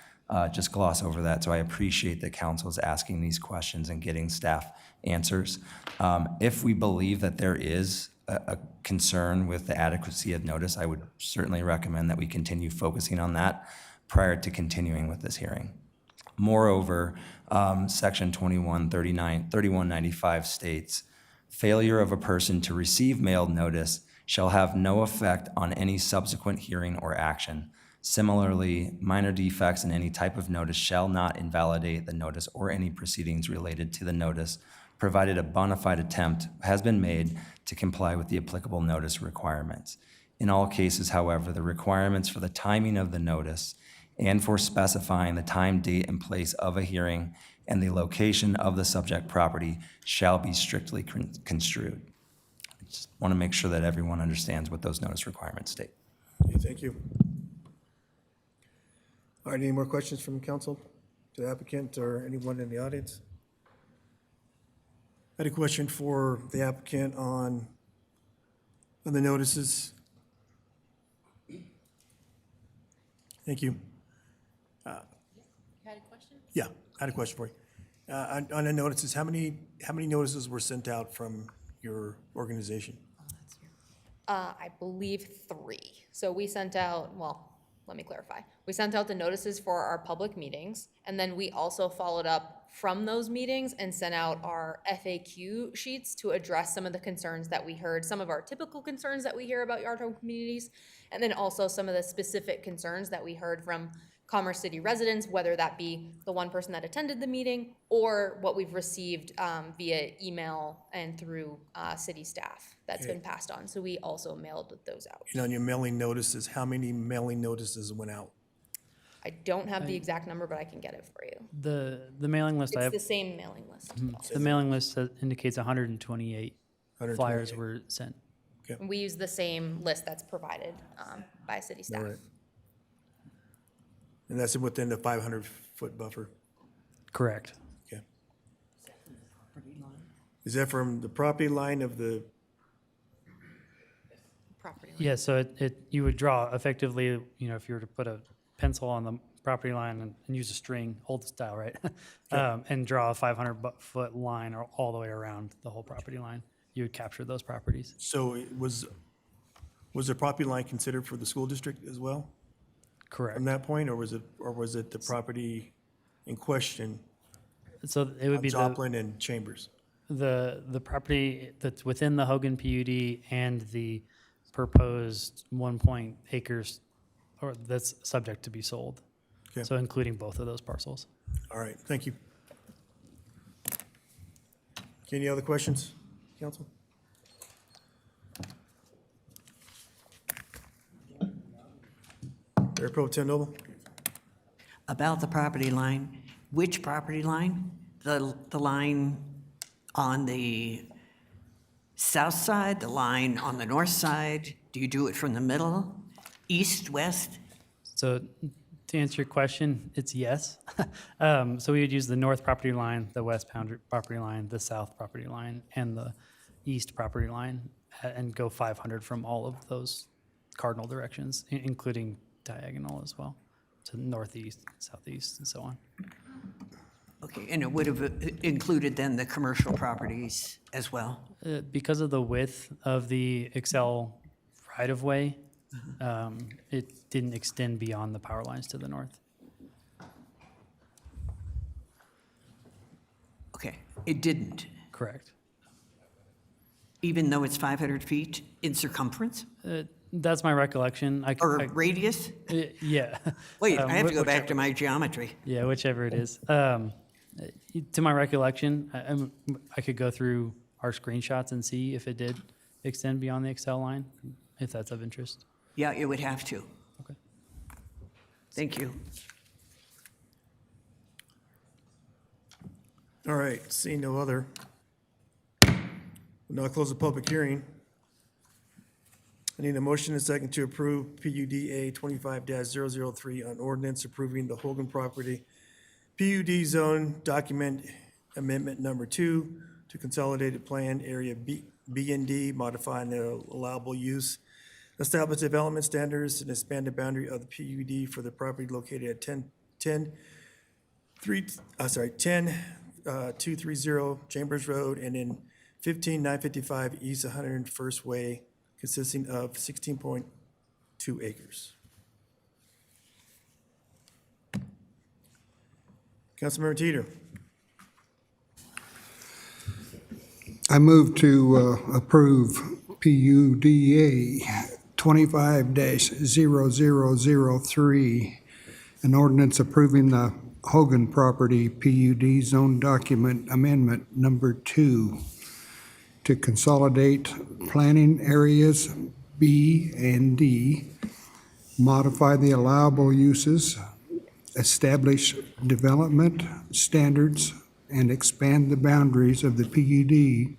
just gloss over that, so I appreciate that council is asking these questions and getting staff answers. If we believe that there is a concern with the adequacy of notice, I would certainly recommend that we continue focusing on that prior to continuing with this hearing. Moreover, Section 3195 states, failure of a person to receive mailed notice shall have no effect on any subsequent hearing or action. Similarly, minor defects in any type of notice shall not invalidate the notice or any proceedings related to the notice, provided a bona fide attempt has been made to comply with the applicable notice requirements. In all cases, however, the requirements for the timing of the notice and for specifying the time, date, and place of a hearing and the location of the subject property shall be strictly construed. I just want to make sure that everyone understands what those notice requirements state. Okay, thank you. All right, any more questions from council to the applicant or anyone in the audience? I had a question for the applicant on the notices. Thank you. You had a question? Yeah. I had a question for you. On the notices, how many notices were sent out from your organization? I believe 3. So we sent out, well, let me clarify. We sent out the notices for our public meetings, and then we also followed up from those meetings and sent out our FAQ sheets to address some of the concerns that we heard, some of our typical concerns that we hear about yard home communities, and then also some of the specific concerns that we heard from Commerce City residents, whether that be the one person that attended the meeting or what we've received via email and through city staff that's been passed on. So we also mailed those out. And on your mailing notices, how many mailing notices went out? I don't have the exact number, but I can get it for you. The mailing list I It's have, the same mailing list. the mailing list indicates 128 flyers 128. were sent. And we use the same list that's provided by city staff. All right. And that's within the 500-foot buffer? Correct. Okay. Is that from the property line of the, Property line. Yeah, so you would draw effectively, you know, if you were to put a pencil on the property line and use a string, old style, right? And draw a 500-foot line all the way around the whole property line, you would capture those properties. so was the property line considered for the school district as well? Correct. From that point, or was it the property in question? So it would be Joplin and Chambers? the property that's within the Hogan PUD and the proposed 1 acres, or that's subject to be sold. Okay. So including both of those parcels. All right, thank you. Any other questions, council? Mayor Pro Tem Noble? About the property line, which property line? The line on the south side, the line on the north side? Do you do it from the middle, east, west? So to answer your question, it's yes. So we would use the north property line, the west property line, the south property line, and the east property line, and go 500 from all of those cardinal directions, including diagonal as well, to northeast, southeast, and so on. Okay, and it would have included then the commercial properties as well? Because of the width of the Excel right-of-way, it didn't extend beyond the power lines to the north. Okay, it didn't, Correct. even though it's 500 feet in circumference That's my recollection. or radius? Yeah. Wait, I have to go whichever- back to my geometry. Yeah, whichever it is. To my recollection, I could go through our screenshots and see if it did extend beyond the Excel line, if that's of interest. Yeah, it would have to. Okay. Thank you. All right, seeing no other. We'll now close the public hearing. I need a motion and a second to approve PUDA 25-003 on ordinance approving the Hogan property PUD zone document amendment number 2 to consolidated plan area B and D, modifying the allowable use, establish development standards, and expand the boundary of the PUD for the property located at 230 Chambers Road and in 15955 East 101st Way, consisting of 16.2 acres. Councilmember Teeter. I move to approve PUDA 25-0003, an ordinance approving the Hogan property PUD zone document amendment number 2 to consolidate planning areas B and D, modify the allowable uses, establish development standards, and expand the boundaries of the PUD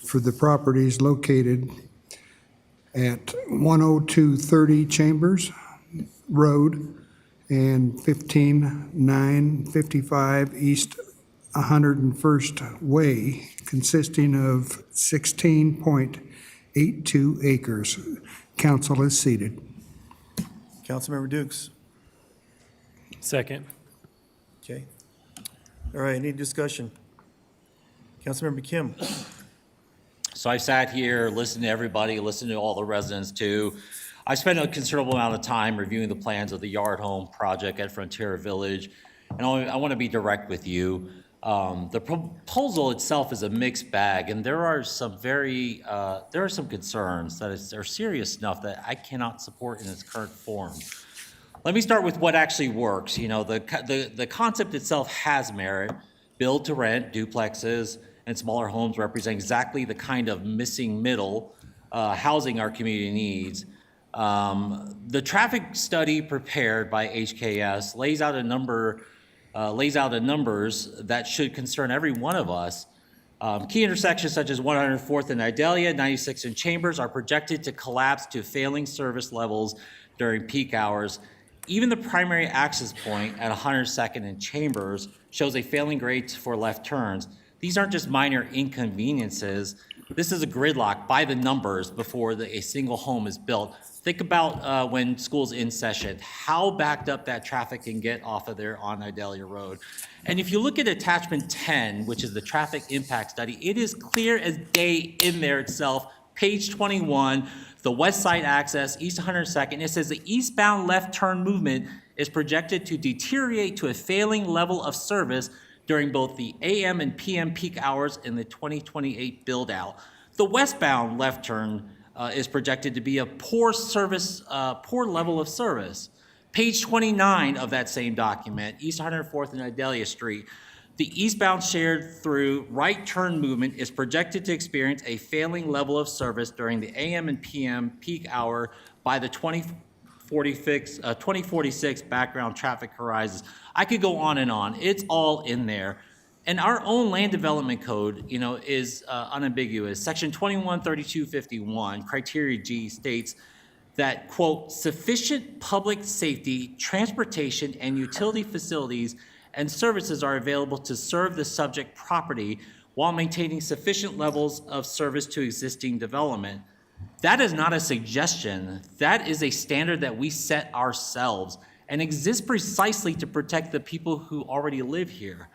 for the properties located at 10230 Chambers Road and 15955 East 101st Way, consisting of 16.82 acres. Council is seated. Councilmember Dukes. Second. Okay. All right, any discussion? Councilmember Kim? So I sat here, listened to everybody, listened to all the residents too. I spent a considerable amount of time reviewing the plans of the Yard Home project at Frontier Village. And I want to be direct with you. The proposal itself is a mixed bag, and there are some concerns that are serious enough that I cannot support in its current form. Let me start with what actually works. You know, the concept itself has merit. Build to rent, duplexes, and smaller homes represent exactly the kind of missing middle housing our community needs. The traffic study prepared by HKS lays out numbers that should concern every one of us. Key intersections such as 104th and Idalia, 96th and Chambers are projected to collapse to failing service levels during peak hours. Even the primary access point at 102nd and Chambers shows a failing grade for left turns. These aren't just minor inconveniences. This is a gridlock by the numbers before a single home is built. Think about when school's in session, how backed up that traffic can get off of there on Idalia Road. And if you look at attachment 10, which is the traffic impact study, it is clear as day in there itself, page 21, the west side access, East 102nd, it says the eastbound left turn movement is projected to deteriorate to a failing level of service during both the AM and PM peak hours in the 2028 build out. The westbound left turn is projected to be a poor level of service. Page 29 of that same document, East 104th and Idalia Street, the eastbound shared through right turn movement is projected to experience a failing level of service during the AM and PM peak hour by the 2046 background traffic horizons. I could go on and on. It's all in there. And our own land development code, you know, is unambiguous. Section 213251, criteria G, states that, quote, sufficient public safety, transportation, and utility facilities and services are available to serve the subject property while maintaining sufficient levels of service to existing development. That is not a suggestion. That is a standard that we set ourselves and exists precisely to protect the people who already live here.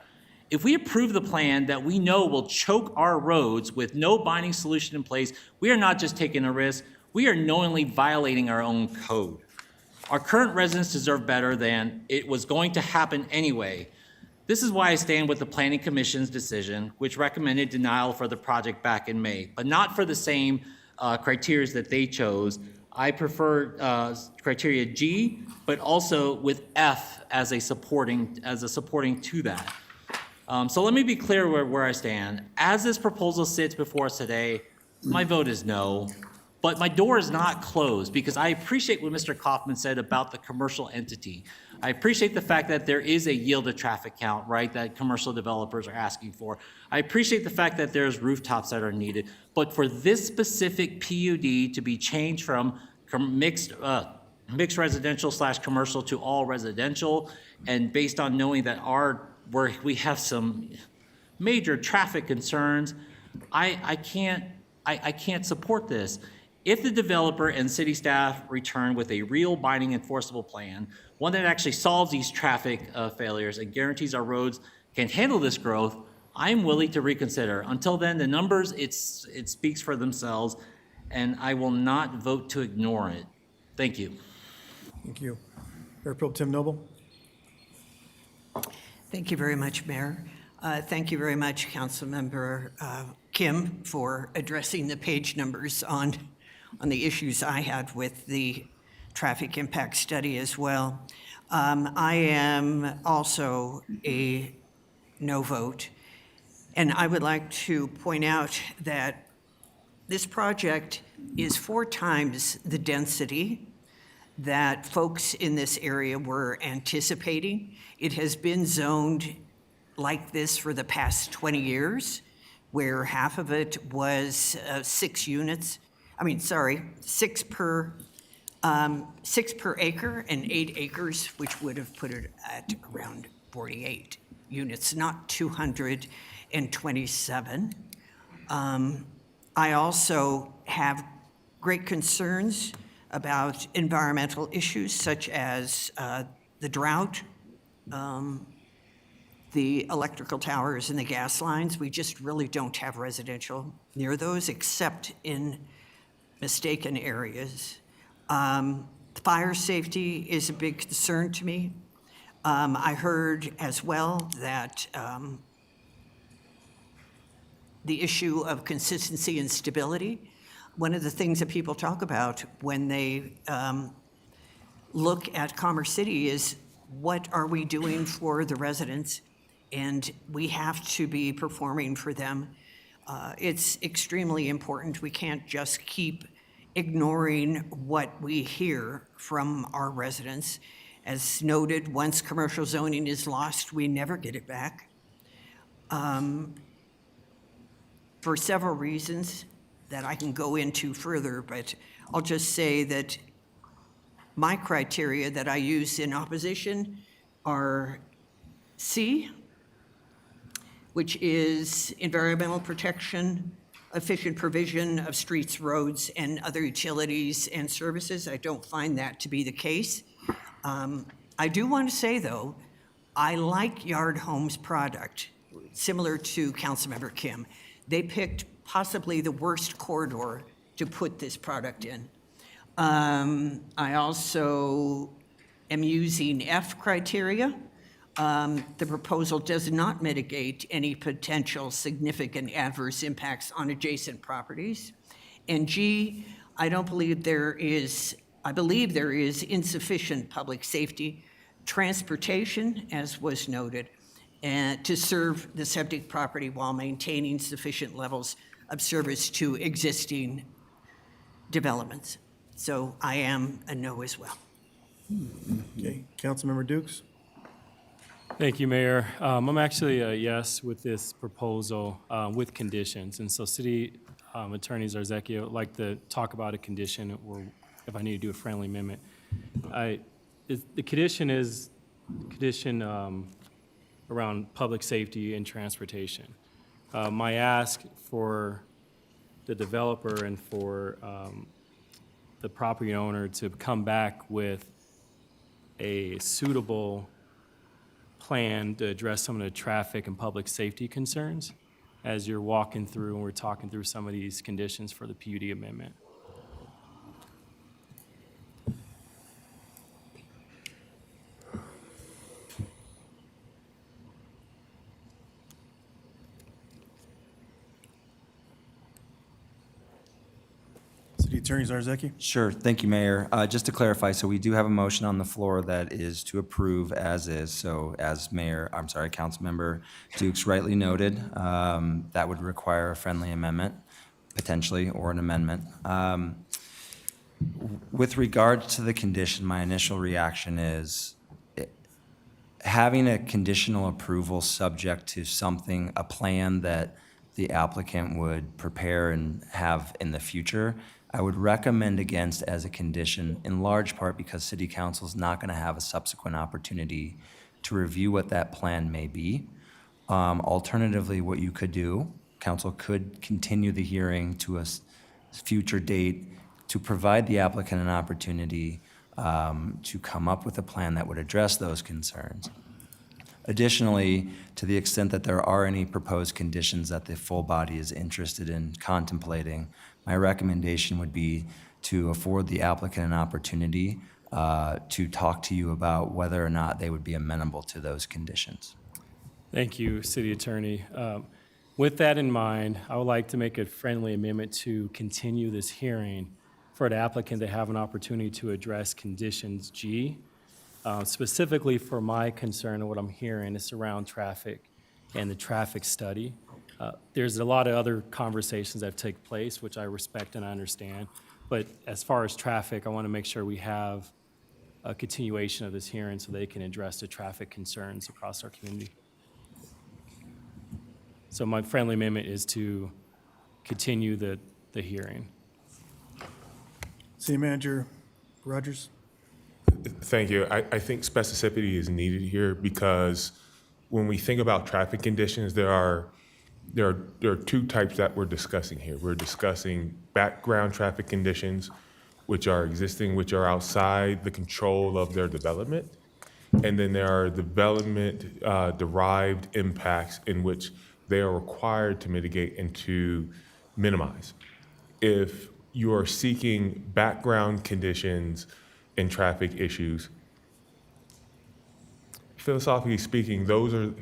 If we approve the plan that we know will choke our roads with no binding solution in place, we are not just taking a risk, we are knowingly violating our own code. Our current residents deserve better than it was going to happen anyway. This is why I stand with the Planning Commission's decision, which recommended denial for the project back in May, but not for the same criteria that they chose. I prefer criteria G, but also with F as a supporting to that. So let me be clear where I stand. As this proposal sits before us today, my vote is no. But my door is not closed because I appreciate what Mr. Kaufman said about the commercial entity. I appreciate the fact that there is a yield to traffic count, right, that commercial developers are asking for. I appreciate the fact that there's rooftops that are needed. But for this specific PUD to be changed from mixed residential / commercial to all residential, and based on knowing that we have some major traffic concerns, I can't support this. If the developer and city staff return with a real binding enforceable plan, one that actually solves these traffic failures and guarantees our roads can handle this growth, I'm willing to reconsider. Until then, the numbers, it speaks for themselves, and I will not vote to ignore it. Thank you. Thank you. Mayor Pro Tem Noble? Thank you very much, Mayor. Thank you very much, Councilmember Kim, for addressing the page numbers on the issues I had with the traffic impact study as well. I am also a no vote, and I would like to point out that this project is 4 times the density that folks in this area were anticipating. It has been zoned like this for the past 20 years, where half of it was 6 per acre and 8 acres, which would have put it at around 48 units, not 227. I also have great concerns about environmental issues such as the drought, the electrical towers and the gas lines. We just really don't have residential near those, except in mistaken areas. Fire safety is a big concern to me. I heard as well that the issue of consistency and stability, one of the things that people talk about when they look at Commerce City is, what are we doing for the residents? And we have to be performing for them. It's extremely important. We can't just keep ignoring what we hear from our residents. As noted, once commercial zoning is lost, we never get it back. For several reasons that I can go into further, but I'll just say that my criteria that I use in opposition are C, which is environmental protection, efficient provision of streets, roads, and other utilities and services. I don't find that to be the case. I do want to say, though, I like Yard Homes' product, similar to Councilmember Kim. They picked possibly the worst corridor to put this product in. I also am using F criteria. The proposal does not mitigate any potential significant adverse impacts on adjacent properties. And G, I believe there is insufficient public safety, transportation, as was noted, and to serve the subject property while maintaining sufficient levels of service to existing developments. So I am a no as well. Okay, Councilmember Dukes? Thank you, Mayor. I'm actually a yes with this proposal with conditions. And so City Attorney Zarzeki would like to talk about a condition, or if I need to do a friendly amendment. The condition is around public safety and transportation. My ask for the developer and for the property owner to come back with a suitable plan to address some of the traffic and public safety concerns as you're walking through and we're talking through some of these conditions for the PUD amendment. City Attorney Zarzeki? Sure, thank you, Mayor. Just to clarify, so we do have a motion on the floor that is to approve as is. So as Councilmember Dukes rightly noted, that would require a friendly amendment, potentially, or an amendment. With regard to the condition, my initial reaction is having a conditional approval subject to something, a plan that the applicant would prepare and have in the future, I would recommend against as a condition, in large part because City Council is not going to have a subsequent opportunity to review what that plan may be. Alternatively, what you could do, Council could continue the hearing to a future date to provide the applicant an opportunity to come up with a plan that would address those concerns. Additionally, to the extent that there are any proposed conditions that the full body is interested in contemplating, my recommendation would be to afford the applicant an opportunity to talk to you about whether or not they would be amenable to those conditions. Thank you, City Attorney. With that in mind, I would like to make a friendly amendment to continue this hearing for the applicant to have an opportunity to address conditions G. Specifically for my concern and what I'm hearing is around traffic and the traffic study. There's a lot of other conversations that take place, which I respect and I understand. But as far as traffic, I want to make sure we have a continuation of this hearing so they can address the traffic concerns across our community. So my friendly amendment is to continue the hearing. City Manager Rogers? Thank you. I think specificity is needed here because when we think about traffic conditions, there are two types that we're discussing here. We're discussing background traffic conditions, which are existing, which are outside the control of their development. and then there are development derived impacts in which they are required to mitigate and to minimize. If you are seeking background conditions and traffic issues, philosophically speaking, those are,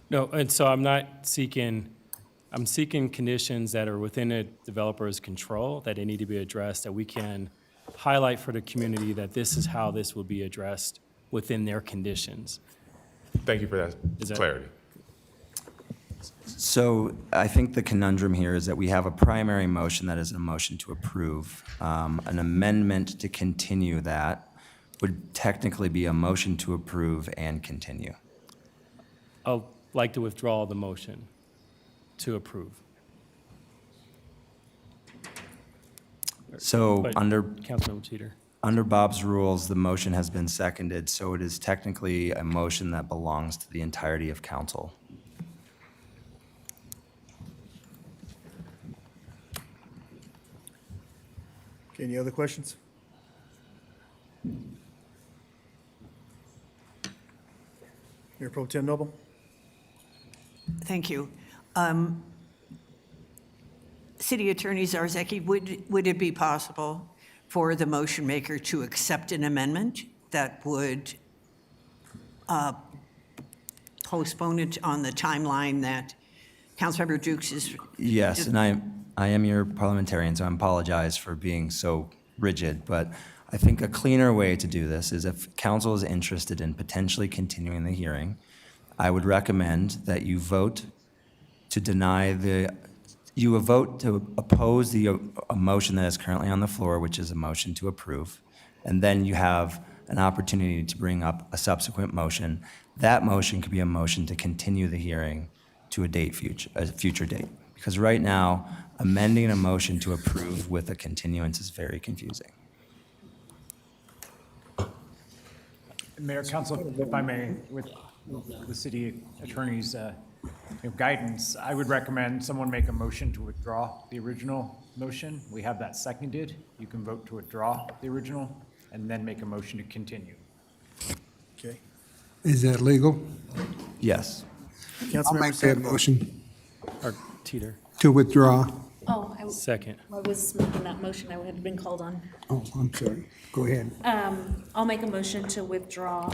No, and so I'm seeking conditions that are within a developer's control, that they need to be addressed, that we can highlight for the community that this is how this will be addressed within their conditions. thank you for Is that that- clarity. So I think the conundrum here is that we have a primary motion that is a motion to approve. An amendment to continue that would technically be a motion to approve and continue. I'd like to withdraw the motion to approve. So But under, Councilmember Teeter. under Bob's rules, the motion has been seconded, so it is technically a motion that belongs to the entirety of council. Okay, any other questions? Mayor Pro Tem Noble? Thank you. City Attorney Zarzaki, would it be possible for the motion maker to accept an amendment that would postpone it on the timeline that Councilmember Dukes is? Yes, and I am your parliamentarian, so I apologize for being so rigid, but I think a cleaner way to do this is if council is interested in potentially continuing the hearing, I would recommend that you vote to deny you vote to oppose a motion that is currently on the floor, which is a motion to approve, and then you have an opportunity to bring up a subsequent motion. That motion could be a motion to continue the hearing to a future date. Because right now, amending a motion to approve with a continuance is very confusing. Mayor, Council, if I may, with the city attorney's guidance, I would recommend someone make a motion to withdraw the original motion. We have that seconded. You can vote to withdraw the original and then make a motion to continue. Okay. Is that legal? Yes. I'll Councilmember make that Sandoval. motion Or Teeter. to withdraw. Oh, Second. I was making that motion. I had been called on. Oh, I'm sorry. Go ahead. I'll make a motion to withdraw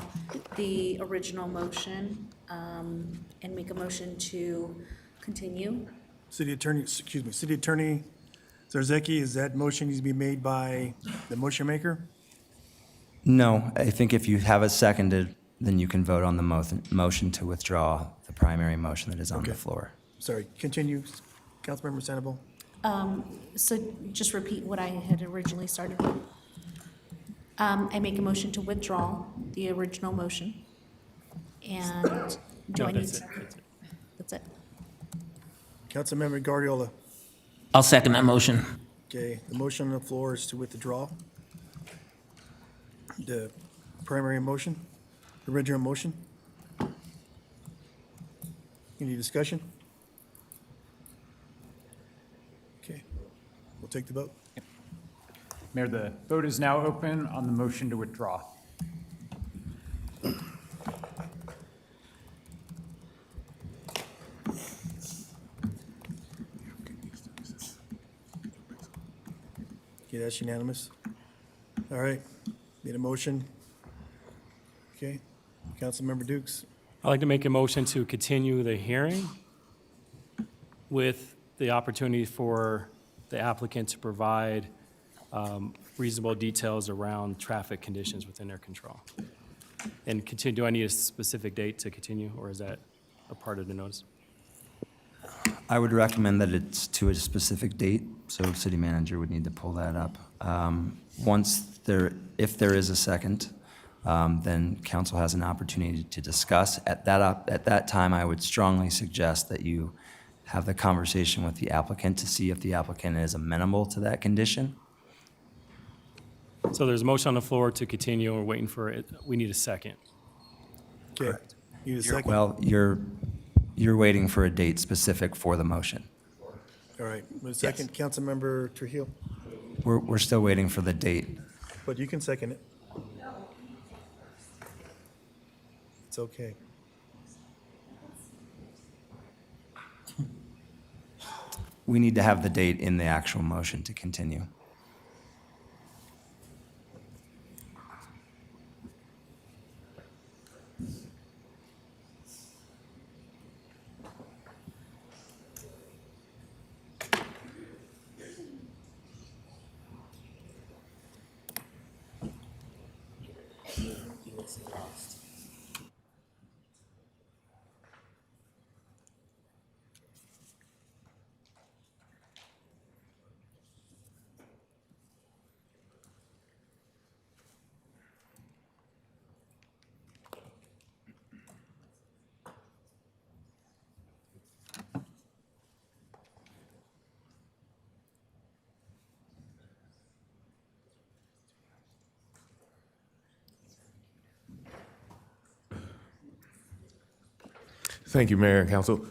the original motion, and make a motion to continue. City Attorney Zarzaki, is that motion needs to be made by the motion maker? No, I think if you have it seconded, then you can vote on the motion to withdraw the primary motion that is on the Okay. floor. Sorry, continue, Councilmember Sandoval. So just repeat what I had originally started with. I make a motion to withdraw the original motion. And do No, I need? that's it. That's it. Councilmember Guardiola. I'll second that motion. Okay, the motion on the floor is to withdraw the primary motion, the original motion. Any discussion? Okay, we'll take the vote. Mayor, the vote is now open on the motion to withdraw. Okay, that's unanimous. All right, need a motion. Okay, Councilmember Dukes. I'd like to make a motion to continue the hearing with the opportunity for the applicant to provide reasonable details around traffic conditions within their control. And continue, do I need a specific date to continue, or is that a part of the notice? I would recommend that it's to a specific date, so city manager would need to pull that up. If there is a second, then council has an opportunity to discuss. At that time, I would strongly suggest that you have the conversation with the applicant to see if the applicant is amenable to that condition. So there's a motion on the floor to continue, we're waiting for it, we need a second. Okay, need a second? Well, you're waiting for a date specific for the motion. All right, with a second, Councilmember Trujillo, We're still waiting for the date. but you can second it. It's okay. We need to have the date in the actual motion to continue. Thank you, Mayor and Council.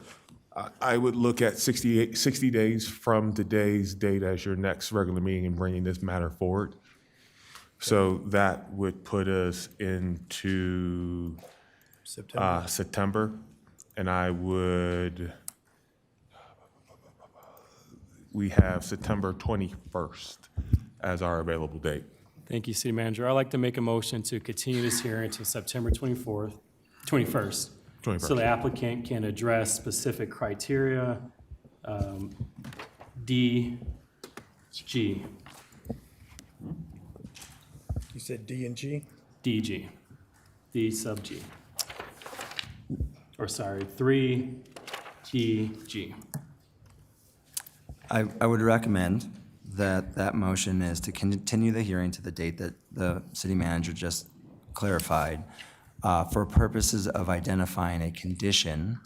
I would look at 60 days from today's date as your next regular meeting and bringing this matter forward. So that would put us into September, and we have September 21st as our available date. Thank you, City Manager. I'd like to make a motion to continue this hearing until September 21st. So the applicant can address specific criteria, D, G. You said D and G? DG, D sub G. Or sorry, 3GG. I would recommend that that motion is to continue the hearing to the date that the city manager just clarified, for purposes of identifying a condition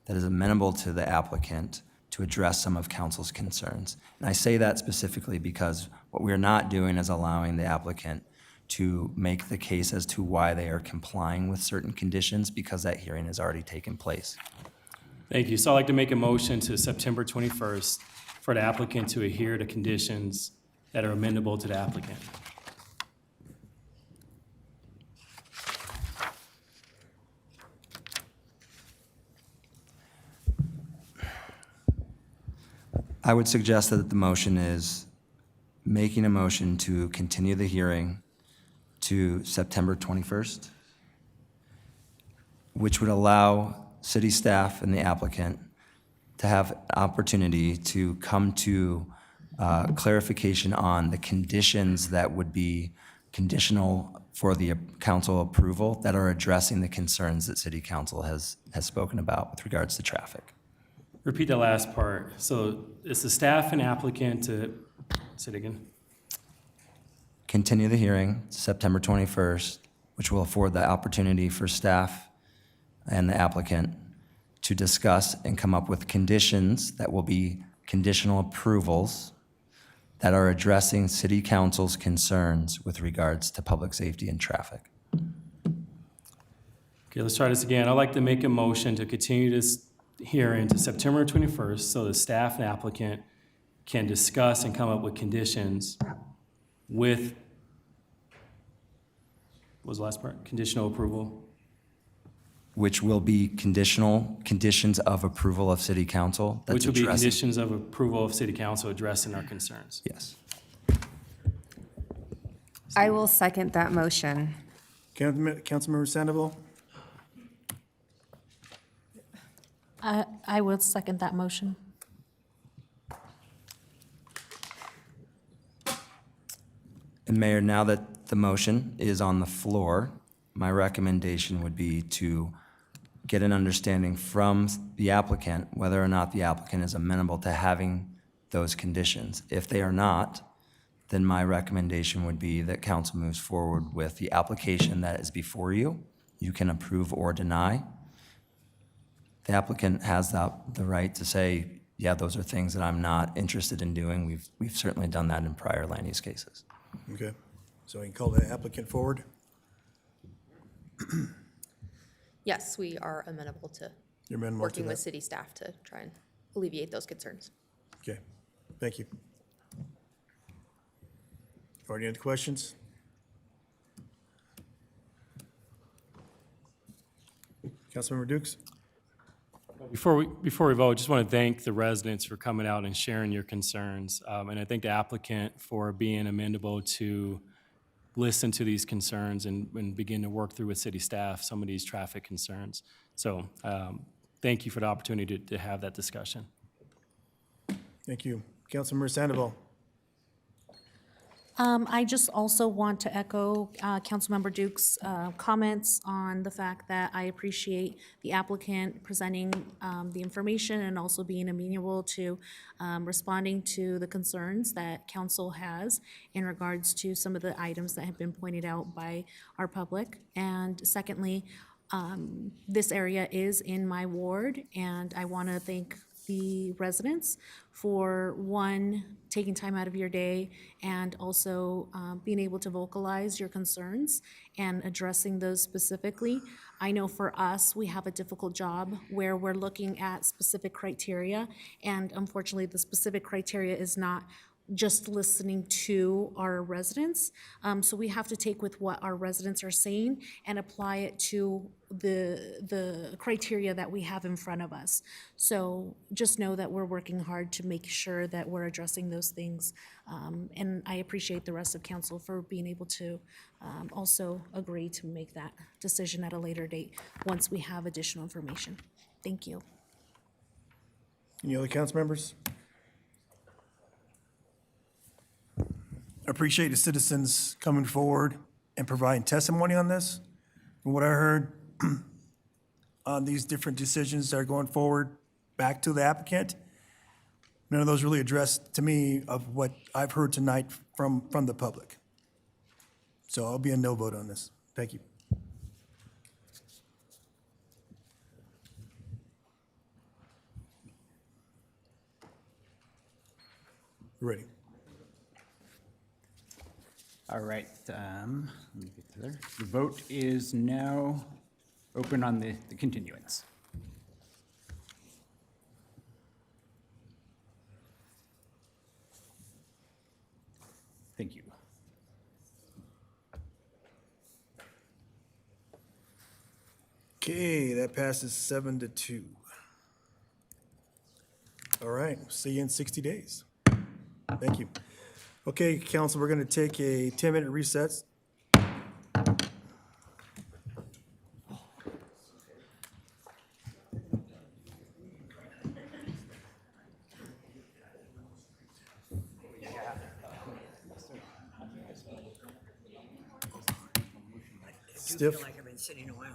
that is amenable to the applicant to address some of council's concerns. And I say that specifically because what we're not doing is allowing the applicant to make the case as to why they are complying with certain conditions, because that hearing has already taken place. Thank you. So I'd like to make a motion to September 21st for the applicant to adhere to conditions that are amenable to the applicant. I would suggest that the motion is making a motion to continue the hearing to September 21st, which would allow city staff and the applicant to have an opportunity to come to clarification on the conditions that would be conditional for the council approval that are addressing the concerns that city council has spoken about with regards to traffic. Repeat that last part. So it's the staff and applicant to, say it again. Continue the hearing September 21st, which will afford the opportunity for staff and the applicant to discuss and come up with conditions that will be conditional approvals that are addressing city council's concerns with regards to public safety and traffic. Okay, let's try this again. I'd like to make a motion to continue this hearing to September 21st so the staff and applicant can discuss and come up with conditions with, what was the last part? Conditional approval? Which will be conditions of approval of city council. that's Which will be addressing- conditions of approval of city council addressing our concerns. Yes. I will second that motion. Councilmember Sandoval? I will second that motion. And Mayor, now that the motion is on the floor, my recommendation would be to get an understanding from the applicant whether or not the applicant is amenable to having those conditions. If they are not, then my recommendation would be that council moves forward with the application that is before you. You can approve or deny. The applicant has the right to say, yeah, those are things that I'm not interested in doing. We've certainly done that in prior land use cases. Okay, so we can call the applicant forward? Yes, we are amenable to You're amenable to working with that? city staff to try and alleviate those concerns. Okay, thank you. Are there any other questions? Councilmember Dukes? Before we vote, just want to thank the residents for coming out and sharing your concerns. And I thank the applicant for being amenable to listen to these concerns and begin to work through with city staff some of these traffic concerns. So thank you for the opportunity to have that discussion. Thank you. Councilmember Sandoval? I just also want to echo Councilmember Duke's comments on the fact that I appreciate the applicant presenting the information and also being amenable to responding to the concerns that council has in regards to some of the items that have been pointed out by our public. And secondly, this area is in my ward, and I want to thank the residents for, one, taking time out of your day and also being able to vocalize your concerns and addressing those specifically. I know for us, we have a difficult job where we're looking at specific criteria, and unfortunately, the specific criteria is not just listening to our residents. So we have to take with what our residents are saying and apply it to the criteria that we have in front of us. So just know that we're working hard to make sure that we're addressing those things. And I appreciate the rest of council for being able to also agree to make that decision at a later date once we have additional information. Thank you. Any other council members? Appreciate the citizens coming forward and providing testimony on this. From what I heard, on these different decisions that are going forward back to the applicant, none of those really addressed to me of what I've heard tonight from the public. So I'll be a no vote on this. Thank you. Ready. All right, let me get to there. The vote is now open on the continuance. Thank you. Okay, that passes 7-2. All right, see you in 60 days. Thank you. Okay, council, we're going to take a 10-minute recess. Stiff. feel like I've been sitting a while.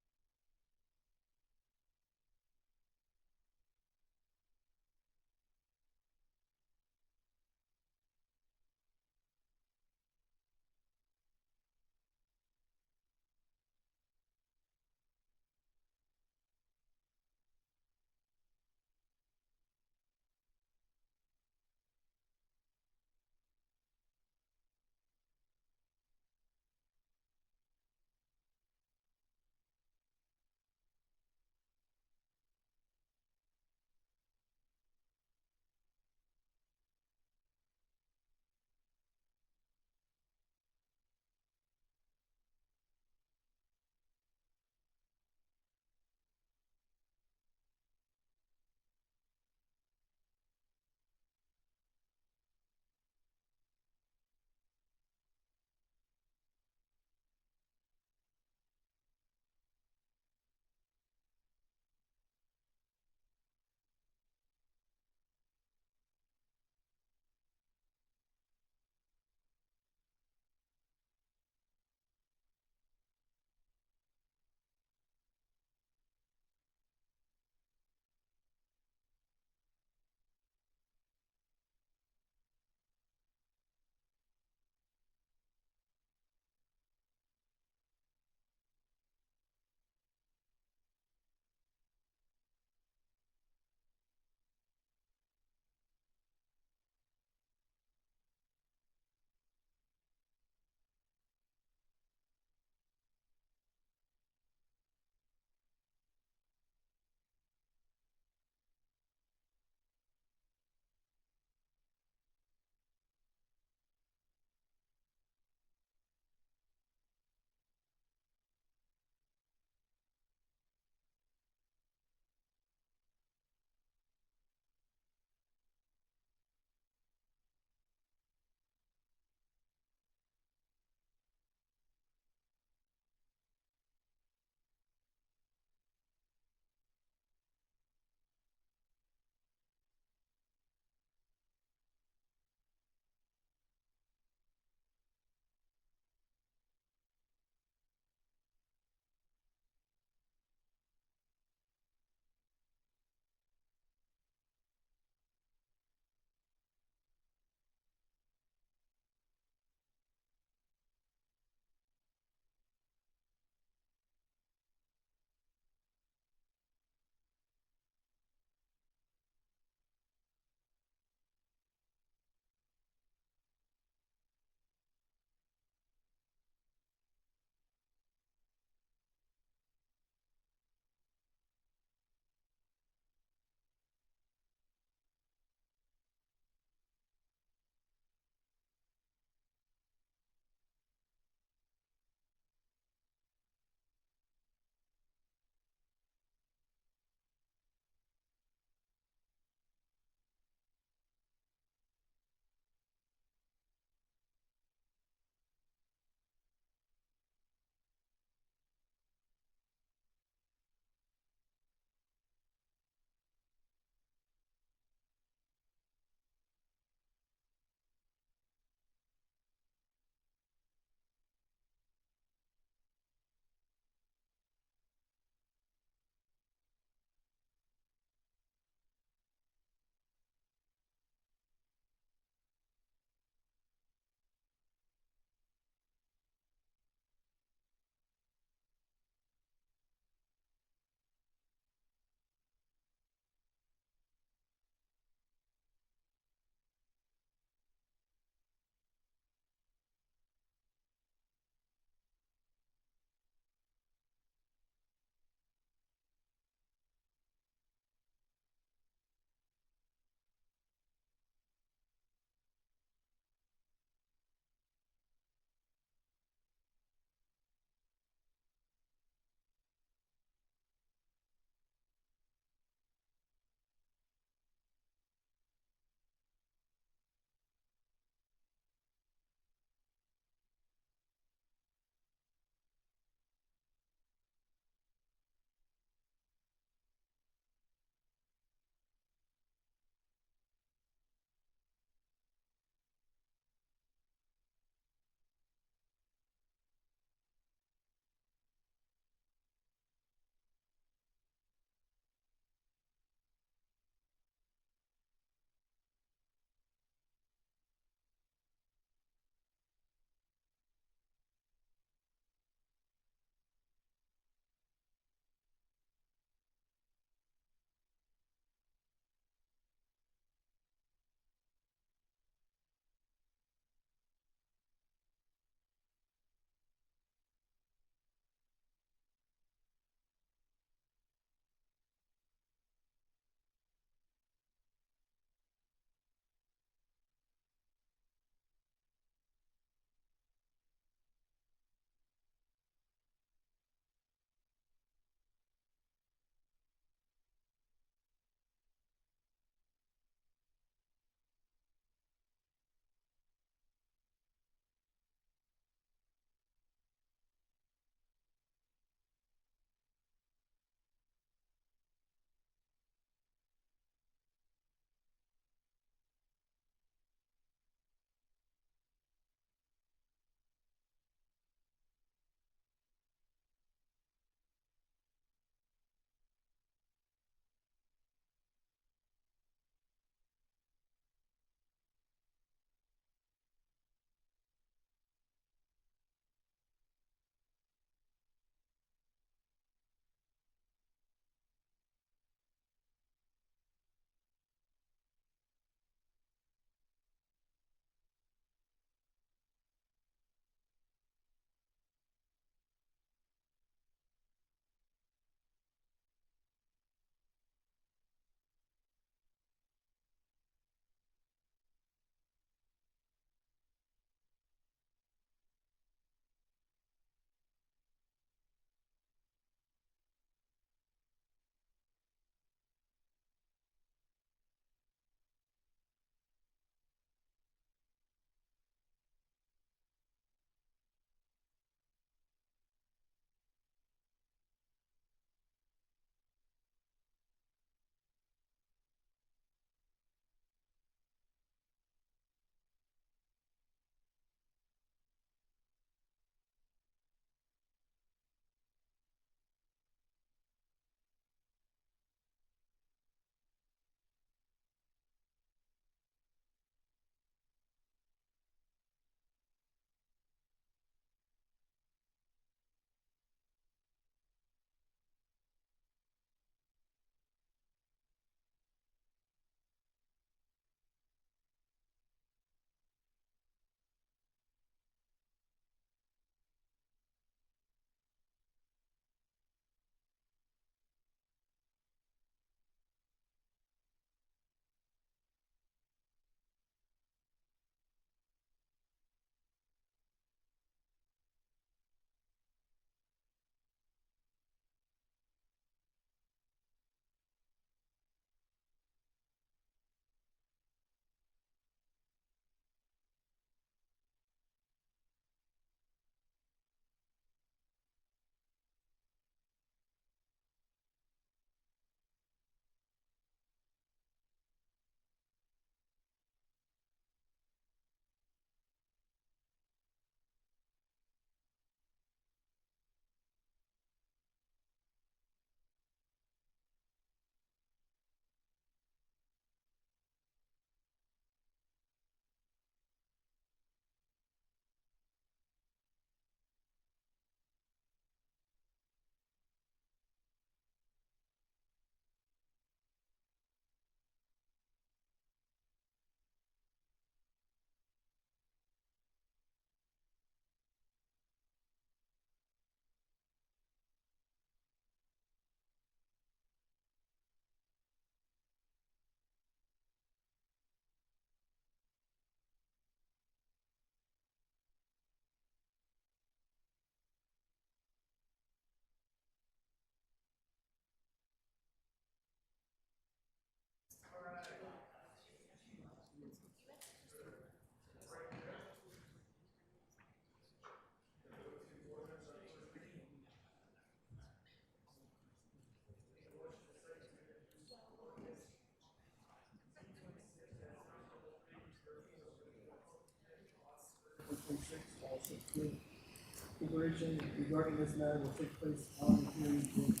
Declaration regarding this matter will take place on the hearing date.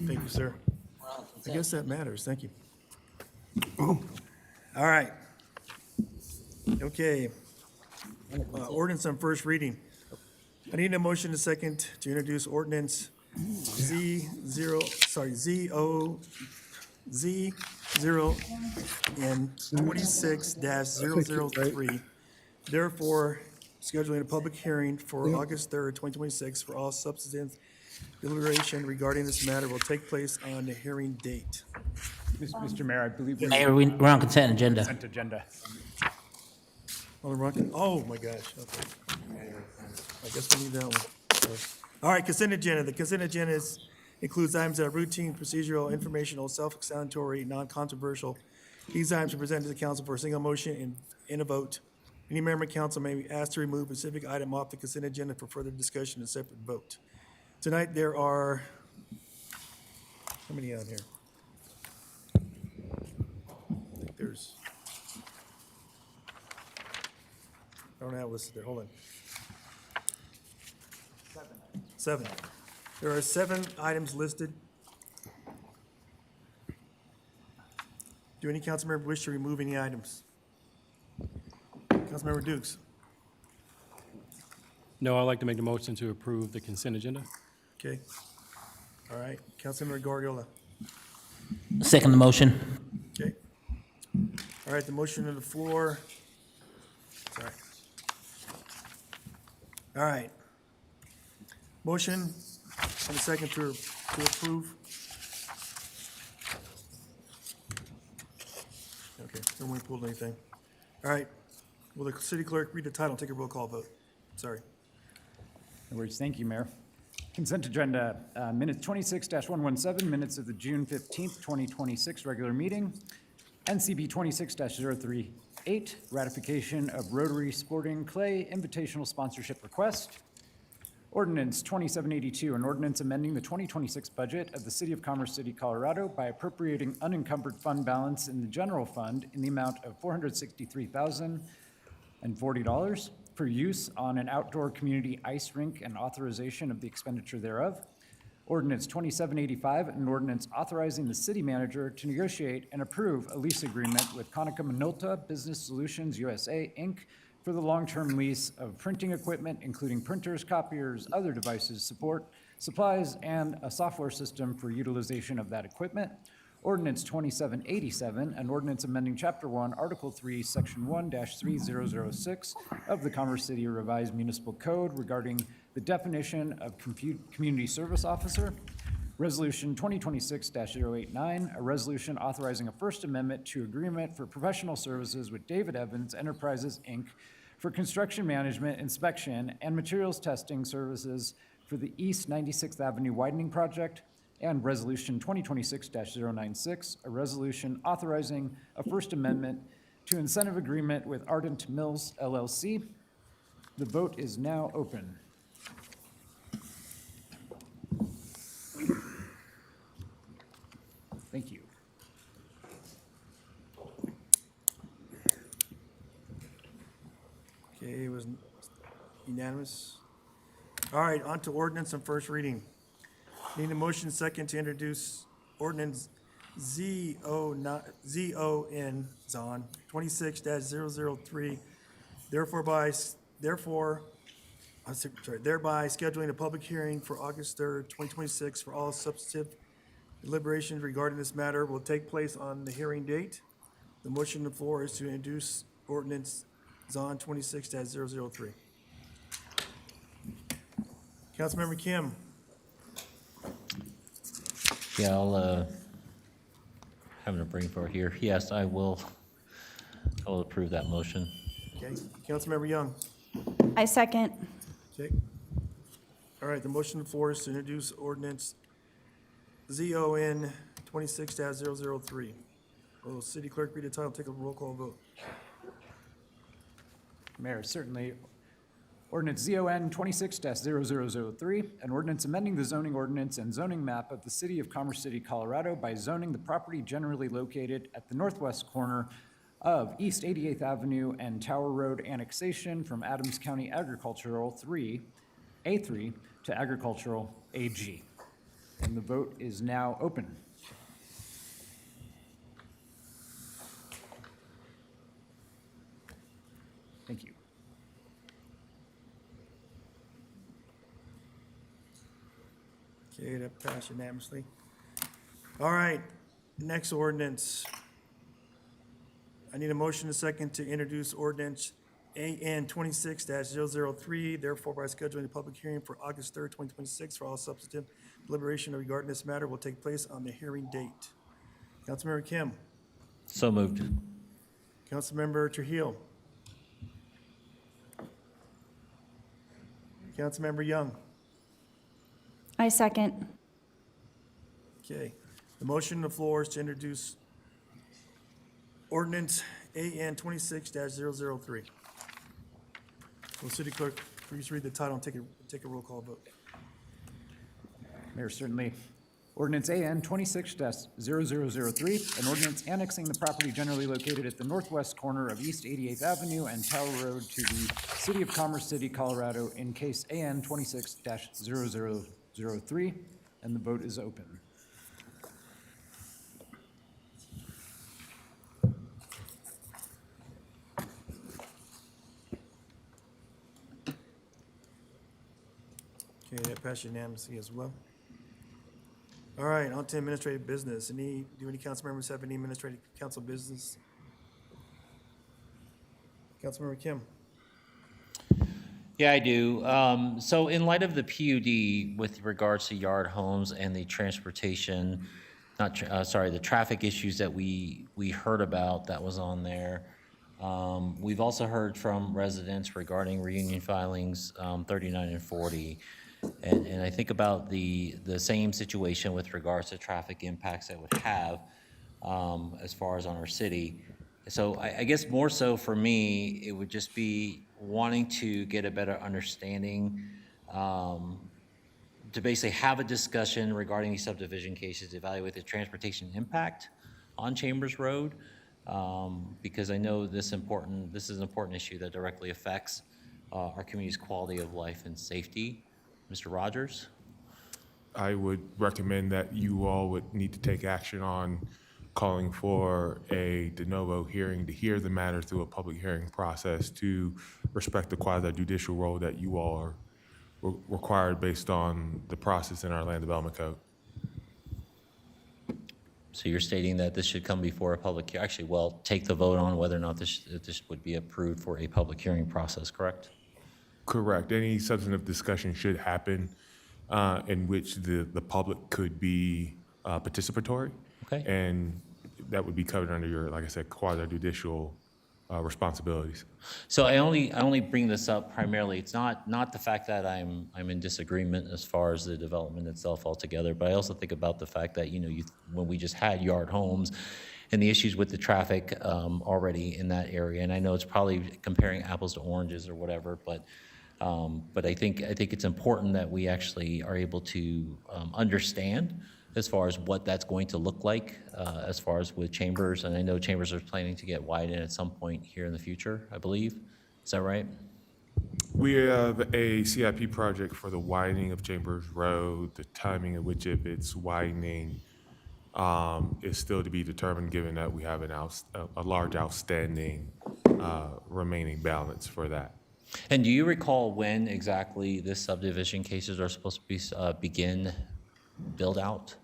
Thank you, sir. I guess that matters. Thank you. All right. Okay. Ordinance on first reading. I need a motion and a second to introduce ordinance Z0 and 26-003. Therefore, scheduling a public hearing for August 3rd, 2026 for all substantive deliberation regarding this matter will take place on the hearing date. Mr. Mayor, I believe Mayor, we're on consent agenda. consent agenda. Oh, my gosh. Okay. I guess we need that one. All right, consent agenda. The consent agenda includes items that are routine, procedural, informational, self-explanatory, non-controversial. These items are presented to the council for a single motion and a vote. Any member of council may be asked to remove a specific item off the consent agenda for further discussion and separate vote. Tonight, there are, how many on here? I think there's, I don't have it listed there, hold on. Seven. There are 7 items listed. Do any council member wish to remove any items? Councilmember Dukes. No, I'd like to make the motion to approve the consent agenda. Okay. All right. Councilmember Guardiola. Second the motion. Okay. All right, the motion on the floor. Sorry. All right. Motion and a second to approve. Okay, no one pulled anything. All right. Will the city clerk read the title and take a roll call vote? Sorry. No worries. Thank you, Mayor. Consent agenda, minutes 26-117, minutes of the June 15th, 2026 regular meeting. NCB 26-038, ratification of Rotary Sporting Clay invitational sponsorship request. Ordinance 2782, an ordinance amending the 2026 budget of the City of Commerce City, Colorado by appropriating unencumbered fund balance in the general fund in the amount of $463,040 for use on an outdoor community ice rink and authorization of the expenditure thereof. Ordinance 2785, an ordinance authorizing the city manager to negotiate and approve a lease agreement with Konica Minolta Business Solutions USA, Inc. for the long-term lease of printing equipment, including printers, copiers, other devices, supplies, and a software system for utilization of that equipment. Ordinance 2787, an ordinance amending Chapter 1, Article 3, Section 1-3006 of the Commerce City Revised Municipal Code regarding the definition of community service officer. Resolution 2026-089, a resolution authorizing a First Amendment to agreement for professional services with David Evans Enterprises, Inc. for construction management, inspection, and materials testing services for the East 96th Avenue widening project. And Resolution 2026-096, a resolution authorizing a First Amendment to incentive agreement with Ardent Mills LLC. The vote is now open. Thank you. Okay, it was unanimous. All right, on to ordinance on first reading. Need a motion second to introduce ordinance ZON 26-003. Thereby scheduling a public hearing for August 3rd, 2026 for all substantive deliberations regarding this matter will take place on the hearing date. The motion on the floor is to introduce ordinance ZON 26-003. Councilmember Kim. Yeah, I'll, having a brain fart here. Yes, I will approve that motion. Okay, Councilmember Young. I second. Okay. All right, the motion on the floor is to introduce ordinance ZON 26-003. Will city clerk read the title, take a roll call vote? Mayor, certainly. Ordinance ZON 26-0003, an ordinance amending the zoning ordinance and zoning map of the City of Commerce City, Colorado by zoning the property generally located at the northwest corner of East 88th Avenue and Tower Road annexation from Adams County Agricultural A3 to Agricultural AG. And the vote is now open. Thank you. Okay, that passed unanimously. All right, next ordinance. I need a motion and a second to introduce ordinance AN 26-003, therefore by scheduling a public hearing for August 3rd, 2026, for all substantive deliberation regarding this matter will take place on the hearing date. Councilmember Kim. So moved. Councilmember Trujillo. Councilmember Young. I second. Okay, the motion on the floor is to introduce ordinance AN 26-003. Will City Clerk please read the title and take a roll call vote? Mayor, certainly. Ordinance AN 26-0003, an ordinance annexing the property generally located at the northwest corner of East 88th Avenue and Tower Road to the City of Commerce City, Colorado, in case AN 26-0003, and the vote is open. Okay, that passed unanimously as well. All right, on to administrative business. Do any council members have any administrative council business? Councilmember Kim. Yeah, I do. So in light of the PUD with regards to yard homes and the transportation, the traffic issues that we heard about that was on there. We've also heard from residents regarding reunion filings 39 and 40. And I think about the same situation with regards to traffic impacts that would have as far as on our city. So I guess more so for me, it would just be wanting to get a better understanding, to basically have a discussion regarding these subdivision cases, evaluate the transportation impact on Chambers Road, because I know this is an important issue that directly affects our community's quality of life and safety. Mr. Rogers? I would recommend that you all would need to take action on calling for a de novo hearing to hear the matter through a public hearing process to respect the quasi-judicial role that you all are required based on the process in our land development code. So you're stating that this should come before a public, take the vote on whether or not this would be approved for a public hearing process, correct? Correct. Any substantive discussion should happen in which the public could be participatory. Okay. And that would be covered under your, like I said, quasi-judicial responsibilities. So I only bring this up primarily, it's not the fact that I'm in disagreement as far as the development itself altogether, but I also think about the fact that, when we just had yard homes and the issues with the traffic already in that area, and I know it's probably comparing apples to oranges or whatever, but I think it's important that we actually are able to understand as far as what that's going to look like, as far as with Chambers. And I know Chambers are planning to get widened at some point here in the future, I believe. Is that right? We have a CIP project for the widening of Chambers Road. The timing of which, if it's widening, is still to be determined, given that we have a large outstanding remaining balance for that. And do you recall when exactly this subdivision cases are supposed to be begin build out?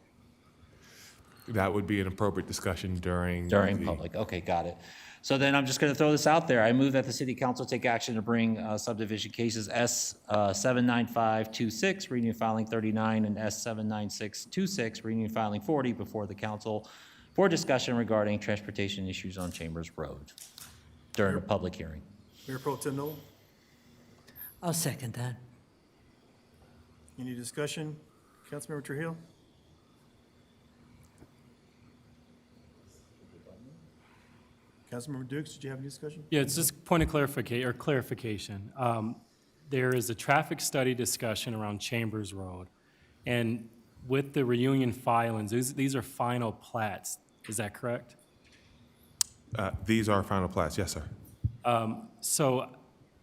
That would be an appropriate discussion during public. Okay, got it. So then I'm just going to throw this out there. I move that the city council take action to bring subdivision cases S 79526, reunion filing 39, and S 79626, reunion filing 40 before the council for discussion regarding transportation issues on Chambers Road during a public hearing. Mayor Pro Tem Noel, I'll second that. any discussion? Councilmember Trujillo? Councilmember Dukes, did you have any discussion? Yeah, it's just point of clarification. There is a traffic study discussion around Chambers Road, and with the reunion filings, these are final plats. Is that correct? These are final plats, yes, sir. So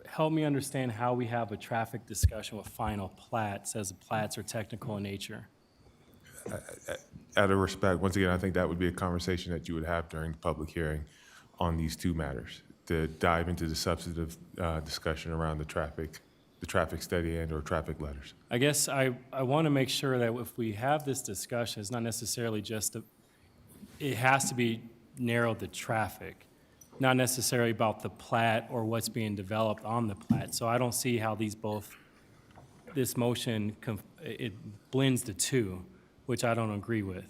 help me understand how we have a traffic discussion with final plats, as the plats are technical in nature. Out of respect, once again, I think that would be a conversation that you would have during the public hearing on these two matters, to dive into the substantive discussion around the traffic study and/or traffic letters. I guess I want to make sure that if we have this discussion, it's not necessarily just, it has to be narrowed to traffic, not necessarily about the plat or what's being developed on the plat. So I don't see how this motion, it blends the two, which I don't agree with.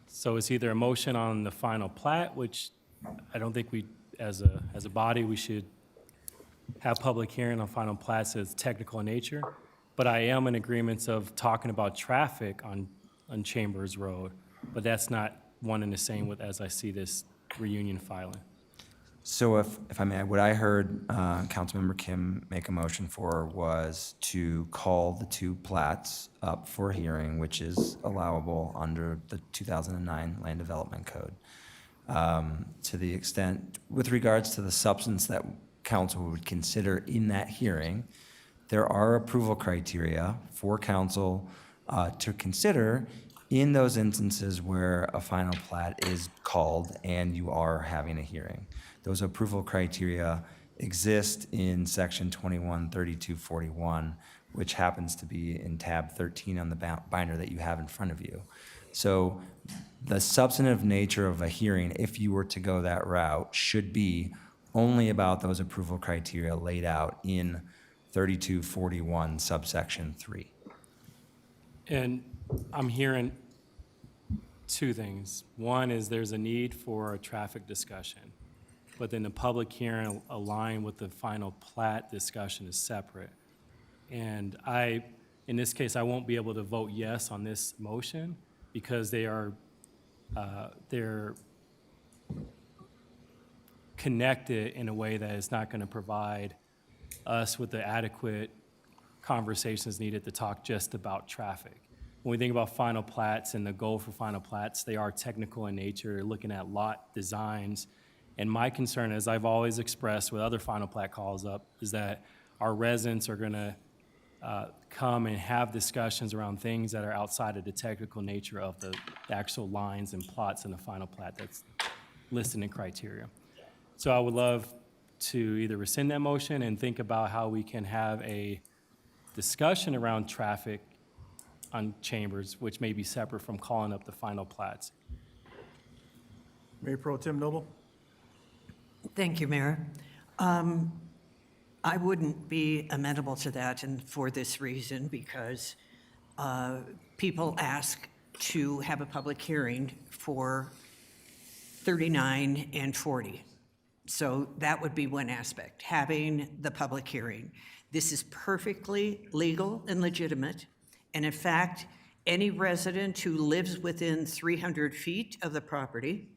So it's either a motion on the final plat, which I don't think we, as a body, we should have public hearing on final plats as technical in nature. But I am in agreement of talking about traffic on Chambers Road, but that's not one and the same with, as I see this reunion filing. So if I may, what I heard Councilmember Kim make a motion for was to call the two plats up for hearing, which is allowable under the 2009 Land Development Code. To the extent, with regards to the substance that council would consider in that hearing, there are approval criteria for council to consider in those instances where a final plat is called and you are having a hearing. Those approval criteria exist in section 213241, which happens to be in tab 13 on the binder that you have in front of you. So the substantive nature of a hearing, if you were to go that route, should be only about those approval criteria laid out in 3241 subsection 3. And I'm hearing two things. One is there's a need for a traffic discussion, but then the public hearing aligned with the final plat discussion is separate. And in this case, I won't be able to vote yes on this motion because they're connected in a way that is not going to provide us with the adequate conversations needed to talk just about traffic. When we think about final plats and the goal for final plats, they are technical in nature, looking at lot designs. And my concern, as I've always expressed with other final plat calls up, is that our residents are gonna come and have discussions around things that are outside of the technical nature of the actual lines and plots in the final plat that's listed in criteria. So I would love to either rescind that motion and think about how we can have a discussion around traffic on Chambers, which may be separate from calling up the final plats. Mayor Pro Tem Noble? Thank you, Mayor. I wouldn't be amenable to that, and for this reason, because people ask to have a public hearing for 39 and 40. So that would be one aspect, having the public hearing. This is perfectly legal and legitimate, and in fact, any resident who lives within 300 feet of the property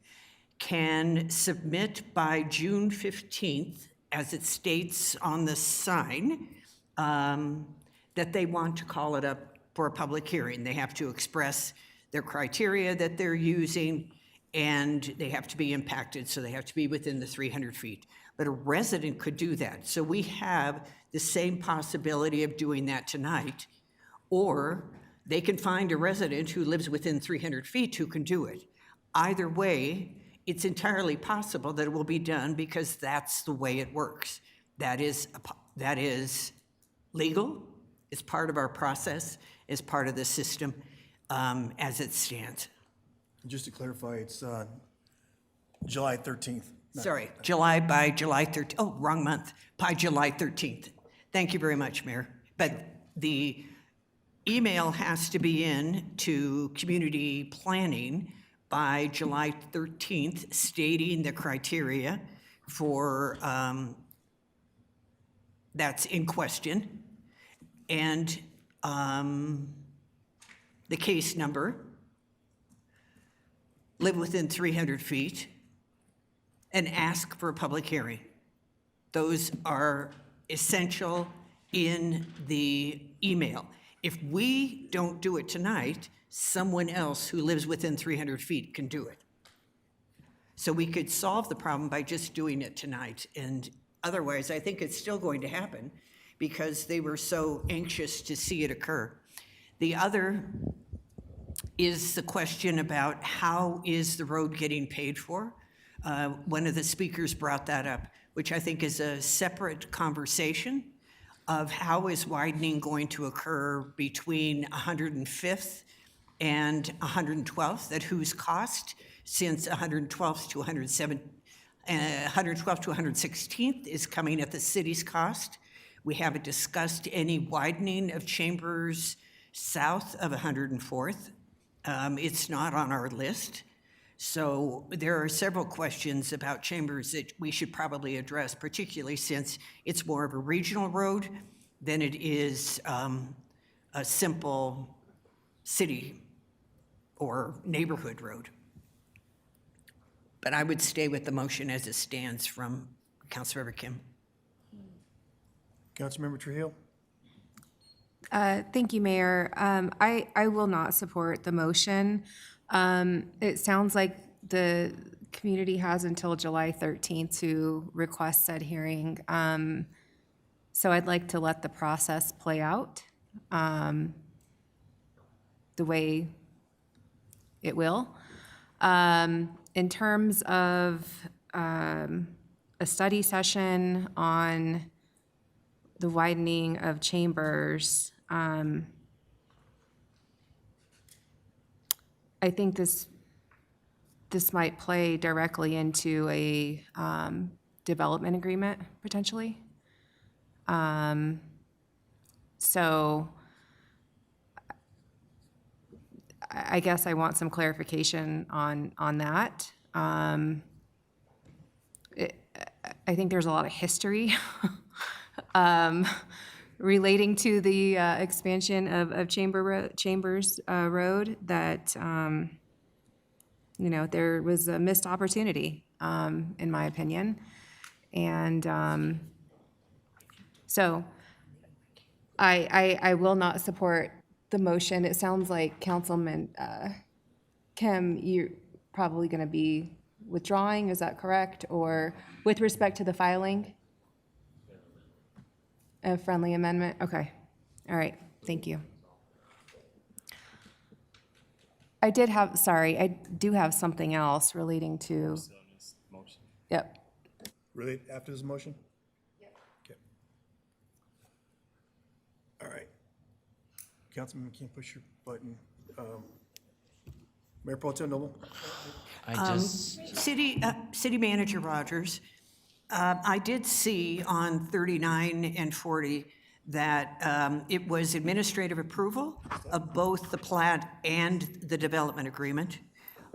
can submit by June 15th, as it states on the sign, that they want to call it up for a public hearing. They have to express their criteria that they're using, and they have to be impacted, so they have to be within the 300 feet. But a resident could do that. So we have the same possibility of doing that tonight, or they can find a resident who lives within 300 feet who can do it. Either way, it's entirely possible that it will be done because that's the way it works. That is legal, it's part of our process, it's part of the system as it stands. Just to clarify, it's July 13th. Sorry, July 13th. Oh, wrong month. By July 13th. Thank you very much, Mayor. But the email has to be in to community planning by July 13th, stating the criteria for that's in question, and the case number, live within 300 feet, and ask for a public hearing. Those are essential in the email. If we don't do it tonight, someone else who lives within 300 feet can do it. So we could solve the problem by just doing it tonight. And otherwise, I think it's still going to happen because they were so anxious to see it occur. The other is the question about how is the road getting paid for? One of the speakers brought that up, which I think is a separate conversation of how is widening going to occur between 105th and 112th, at whose cost, since 112th to 116th is coming at the city's cost. We haven't discussed any widening of Chambers south of 104th. It's not on our list. So there are several questions about Chambers that we should probably address, particularly since it's more of a regional road than it is a simple city or neighborhood road. But I would stay with the motion as it stands from Councilmember Kim. Councilmember Trujillo? Thank you, Mayor. I will not support the motion. It sounds like the community has until July 13th to request said hearing. So I'd like to let the process play out the way it will. In terms of a study session on the widening of Chambers, I think this might play directly into a development agreement, potentially. So I guess I want some clarification on that. I think there's a lot of history relating to the expansion of Chambers Road that, there was a missed opportunity, in my opinion. And so I will not support the motion. It sounds like Councilman Kim, you're probably going to be withdrawing, is that correct? Or with respect to the filing? A friendly amendment? Okay. All right. Thank you. I do have something else relating to. Yep. Really, after this motion? Yep. Okay. All right. Councilman, can you push your button? Mayor Pro Tem Noble? City Manager Rogers, I did see on 39 and 40 that it was administrative approval of both the plat and the development agreement.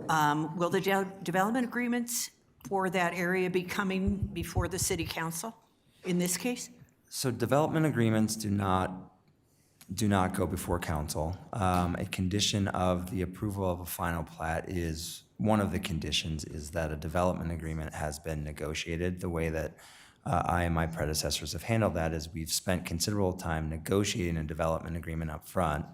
Will the development agreements for that area be coming before the city council in this case? So development agreements do not go before council. A condition of the approval of a final plat is, one of the conditions is that a development agreement has been negotiated. The way that I and my predecessors have handled that is we've spent considerable time negotiating a development agreement up front.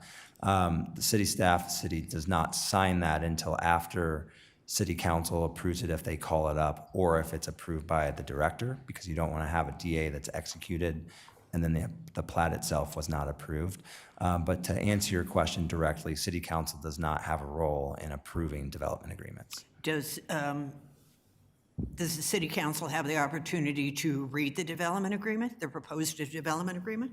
The city staff, the city does not sign that until after city council approves it if they call it up, or if it's approved by the director, because you don't want to have a DA that's executed and then the plat itself was not approved. But to answer your question directly, city council does not have a role in approving development agreements. Does the city council have the opportunity to read the development agreement, the proposed development agreement?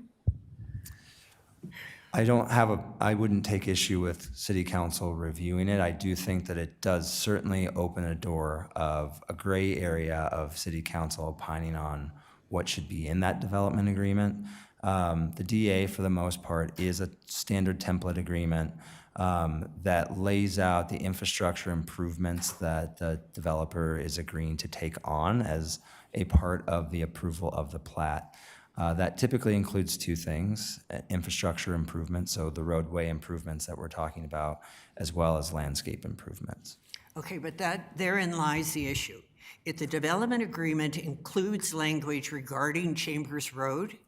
I wouldn't take issue with city council reviewing it. I do think that it does certainly open a door of a gray area of city council opining on what should be in that development agreement. The DA, for the most part, is a standard template agreement that lays out the infrastructure improvements that the developer is agreeing to take on as a part of the approval of the plat. That typically includes two things: infrastructure improvements, so the roadway improvements that we're talking about, as well as landscape improvements. Okay, but therein lies the issue. If the development agreement includes language regarding Chambers Road,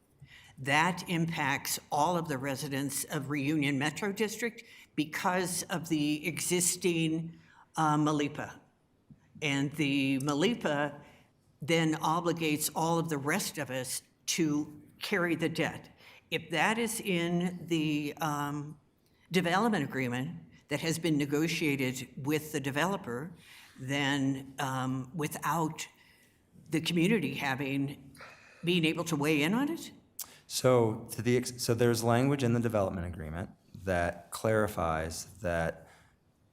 that impacts all of the residents of Reunion Metro District because of the existing MALIPA. And the MALIPA then obligates all of the rest of us to carry the debt. If that is in the development agreement that has been negotiated with the developer, then without the community being able to weigh in on it? So so there's language in the development agreement that clarifies that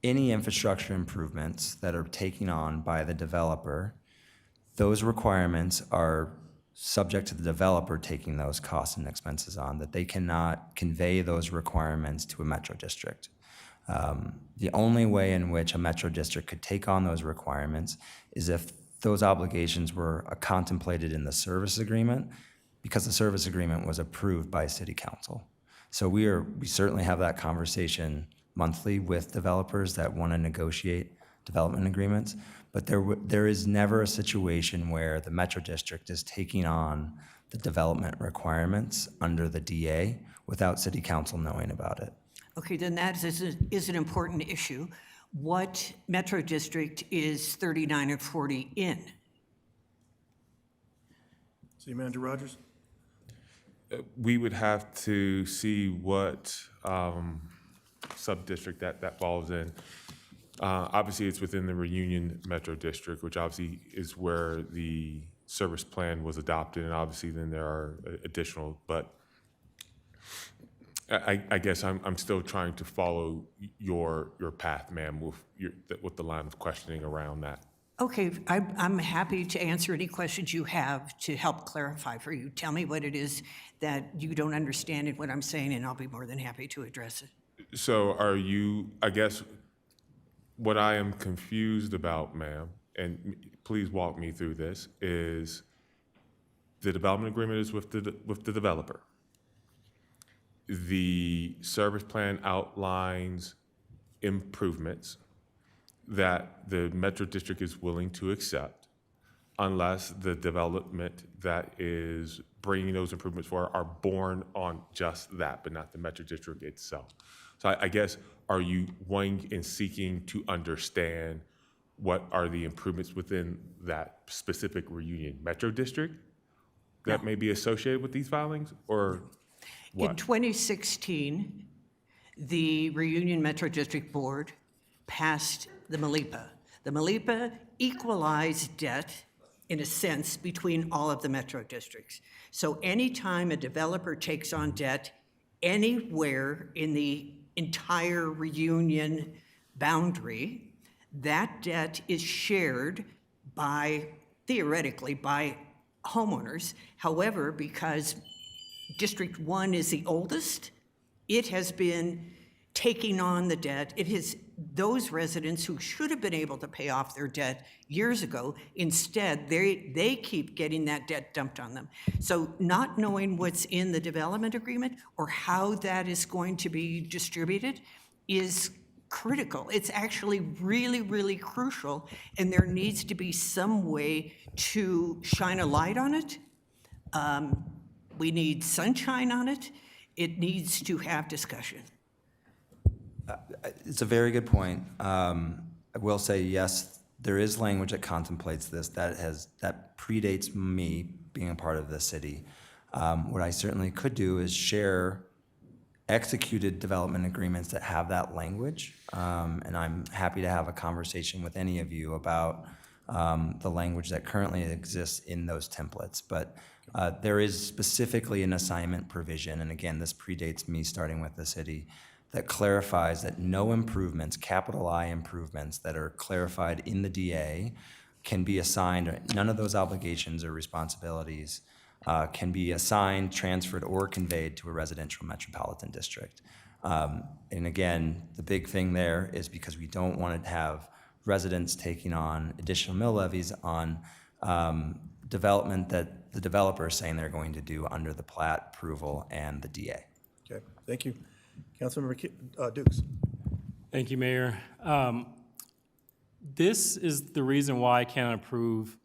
any infrastructure improvements that are taken on by the developer, those requirements are subject to the developer taking those costs and expenses on, that they cannot convey those requirements to a metro district. The only way in which a metro district could take on those requirements is if those obligations were contemplated in the service agreement, because the service agreement was approved by City Council. So we certainly have that conversation monthly with developers that want to negotiate development agreements, but there is never a situation where the Metro District is taking on the development requirements under the DA without City Council knowing about it. Okay, then that is an important issue. What Metro District is 39 and 40 in? City Manager Rogers? We would have to see what sub-district that falls in. Obviously, it's within the Reunion Metro District, which obviously is where the service plan was adopted, and obviously then there are additional, but I guess I'm still trying to follow your path, ma'am, with the line of questioning around that. Okay, I'm happy to answer any questions you have to help clarify for you. Tell me what it is that you don't understand in what I'm saying, and I'll be more than happy to address it. So I guess what I am confused about, ma'am, and please walk me through this, is the development agreement is with the developer. The service plan outlines improvements that the Metro District is willing to accept unless the development that is bringing those improvements for are born on just that, but not the Metro District itself. So I guess, are you wanting and seeking to understand what are the improvements within that specific Reunion Metro District that may be associated with these filings, or what? In 2016, the Reunion Metro District Board passed the MALIPA. The MALIPA equalized debt, in a sense, between all of the metro districts. So anytime a developer takes on debt anywhere in the entire Reunion boundary, that debt is shared theoretically by homeowners. However, because District 1 is the oldest, it has been taking on the debt. It is those residents who should have been able to pay off their debt years ago, instead, they keep getting that debt dumped on them. So not knowing what's in the development agreement or how that is going to be distributed is critical. It's actually really, really crucial, and there needs to be some way to shine a light on it. We need sunshine on it. It needs to have discussion. It's a very good point. I will say, yes, there is language that contemplates this that predates me being a part of the city. What I certainly could do is share executed development agreements that have that language, and I'm happy to have a conversation with any of you about the language that currently exists in those templates. But there is specifically an assignment provision, and again, this predates me starting with the city, that clarifies that no improvements, capital I improvements that are clarified in the DA can be assigned, none of those obligations or responsibilities can be assigned, transferred, or conveyed to a residential metropolitan district. And again, the big thing there is because we don't want to have residents taking on additional mill levies on development that the developer is saying they're going to do under the plat approval and the DA. Okay, thank you. Councilmember Dukes. Thank you, Mayor. This is the reason why I can't approve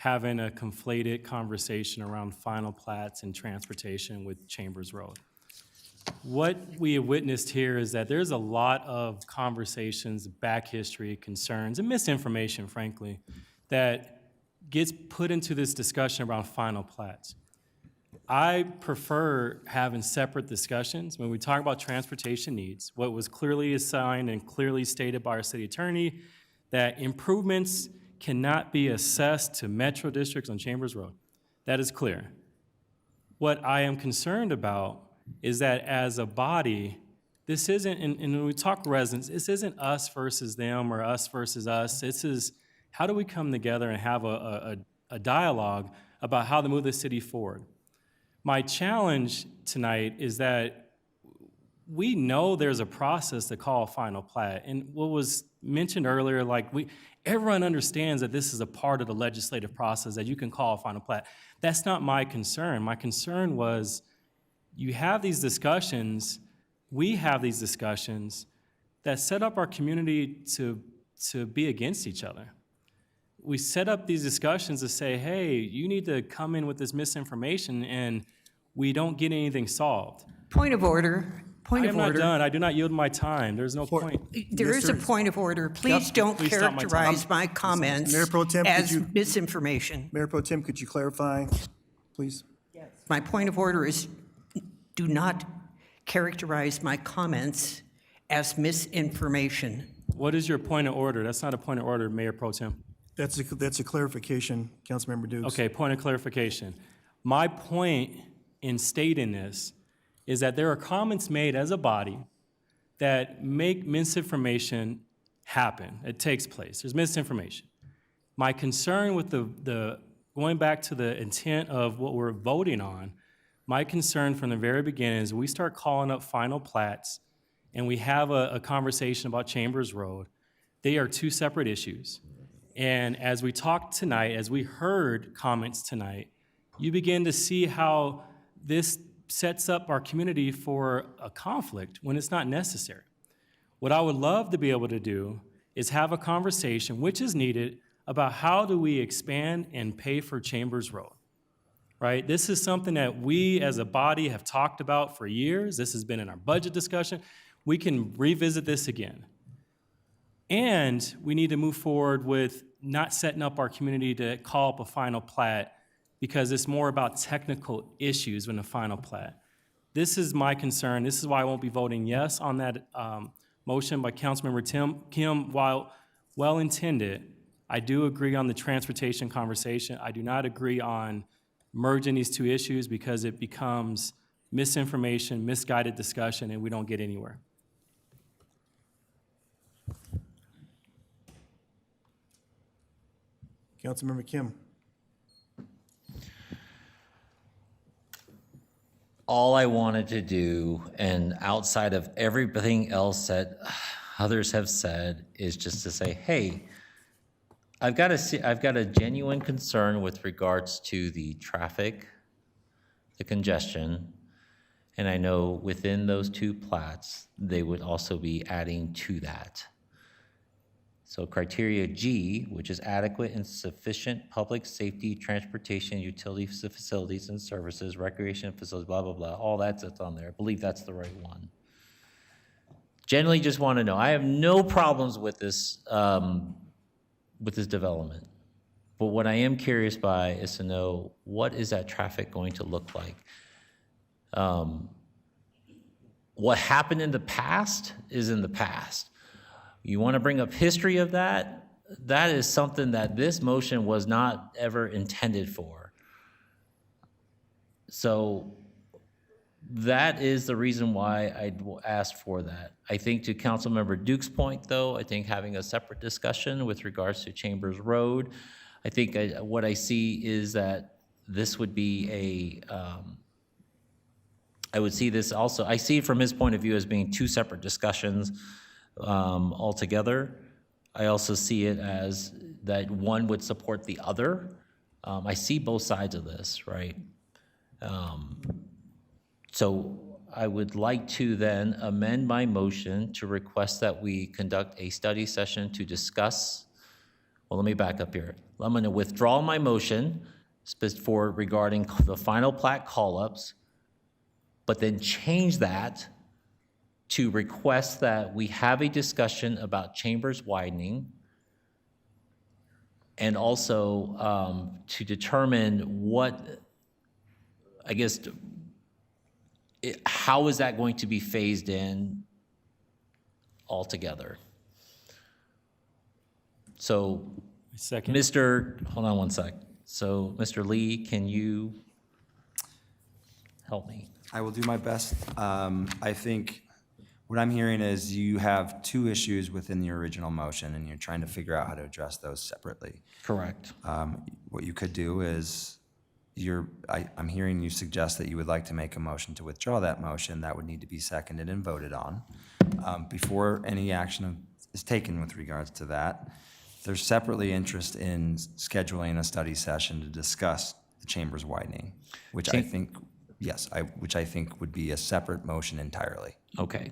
having a conflated conversation around final plats and transportation with Chambers Road. What we have witnessed here is that there's a lot of conversations, back history, concerns, and misinformation, frankly, that gets put into this discussion around final plats. I prefer having separate discussions. When we talk about transportation needs, what was clearly assigned and clearly stated by our city attorney, that improvements cannot be assessed to metro districts on Chambers Road. That is clear. What I am concerned about is that as a body, this isn't, and when we talk residents, this isn't us versus them or us versus us. This is how do we come together and have a dialogue about how to move the city forward. My challenge tonight is that we know there's a process to call a final plat. And what was mentioned earlier, like everyone understands that this is a part of the legislative process, that you can call a final plat. That's not my concern. My concern was you have these discussions, we have these discussions that set up our community to be against each other. We set up these discussions to say, hey, you need to come in with this misinformation, and we don't get anything solved. Point of order. Point of I am order. not done. I do not yield my time. There's no point. There is a point of order. Please don't Please stop my time. characterize my comments Mayor Pro Tem, could as you- misinformation. Mayor Pro Tem, could you clarify, please? My point of order is, do not characterize my comments as misinformation. What is your point of order? That's not a point of order, Mayor Pro Tem. That's a clarification, Councilmember Dukes. Okay, point of clarification. My point in stating this is that there are comments made as a body that make misinformation happen. It takes place. There's misinformation. My concern with the going back to the intent of what we're voting on, my concern from the very beginning is we start calling up final plats and we have a conversation about Chambers Road. They are two separate issues. And as we talked tonight, as we heard comments tonight, you begin to see how this sets up our community for a conflict when it's not necessary. What I would love to be able to do is have a conversation, which is needed, about how do we expand and pay for Chambers Road, right? This is something that we as a body have talked about for years. This has been in our budget discussion. We can revisit this again. And we need to move forward with not setting up our community to call up a final plat because it's more about technical issues than a final plat. This is my concern. This is why I won't be voting yes on that motion by Councilmember Kim. While well-intended, I do agree on the transportation conversation. I do not agree on merging these two issues because it becomes misinformation, misguided discussion, and we don't get anywhere. Councilmember Kim. All I wanted to do, and outside of everything else that others have said, is just to say, hey, I've got a genuine concern with regards to the traffic, the congestion, and I know within those two plats, they would also be adding to that. So criteria G, which is adequate and sufficient public safety, transportation, utility facilities and services, recreation facilities, blah, blah, blah, all that's on there. I believe that's the right one. Generally just want to know, I have no problems with this development. But what I am curious by is to know, what is that traffic going to look like? What happened in the past is in the past. You want to bring up history of that? That is something that this motion was not ever intended for. So that is the reason why I asked for that. I think to Councilmember Duke's point, though, I think having a separate discussion with regards to Chambers Road, I think what I see is that this would be I would see this also, I see it from his point of view as being two separate discussions altogether. I also see it as that one would support the other. I see both sides of this, right? So I would like to then amend my motion to request that we conduct a study session to discuss Well, let me back up here. I'm going to withdraw my motion for regarding the final plat call-ups, but then change that to request that we have a discussion about chambers widening, and also to determine what, I guess, how is that going to be phased in altogether? So, Second. hold on one sec. So, Mr. Lee, can you help me? I will do my best. I think what I'm hearing is you have two issues within the original motion, and you're trying to figure out how to address those separately. Correct. What you could do is, I'm hearing you suggest that you would like to make a motion to withdraw that motion. That would need to be seconded and voted on. Before any action is taken with regards to that, there's separately interest in scheduling a study session to discuss the chambers widening, which I think, which I think would be a separate motion entirely. Okay.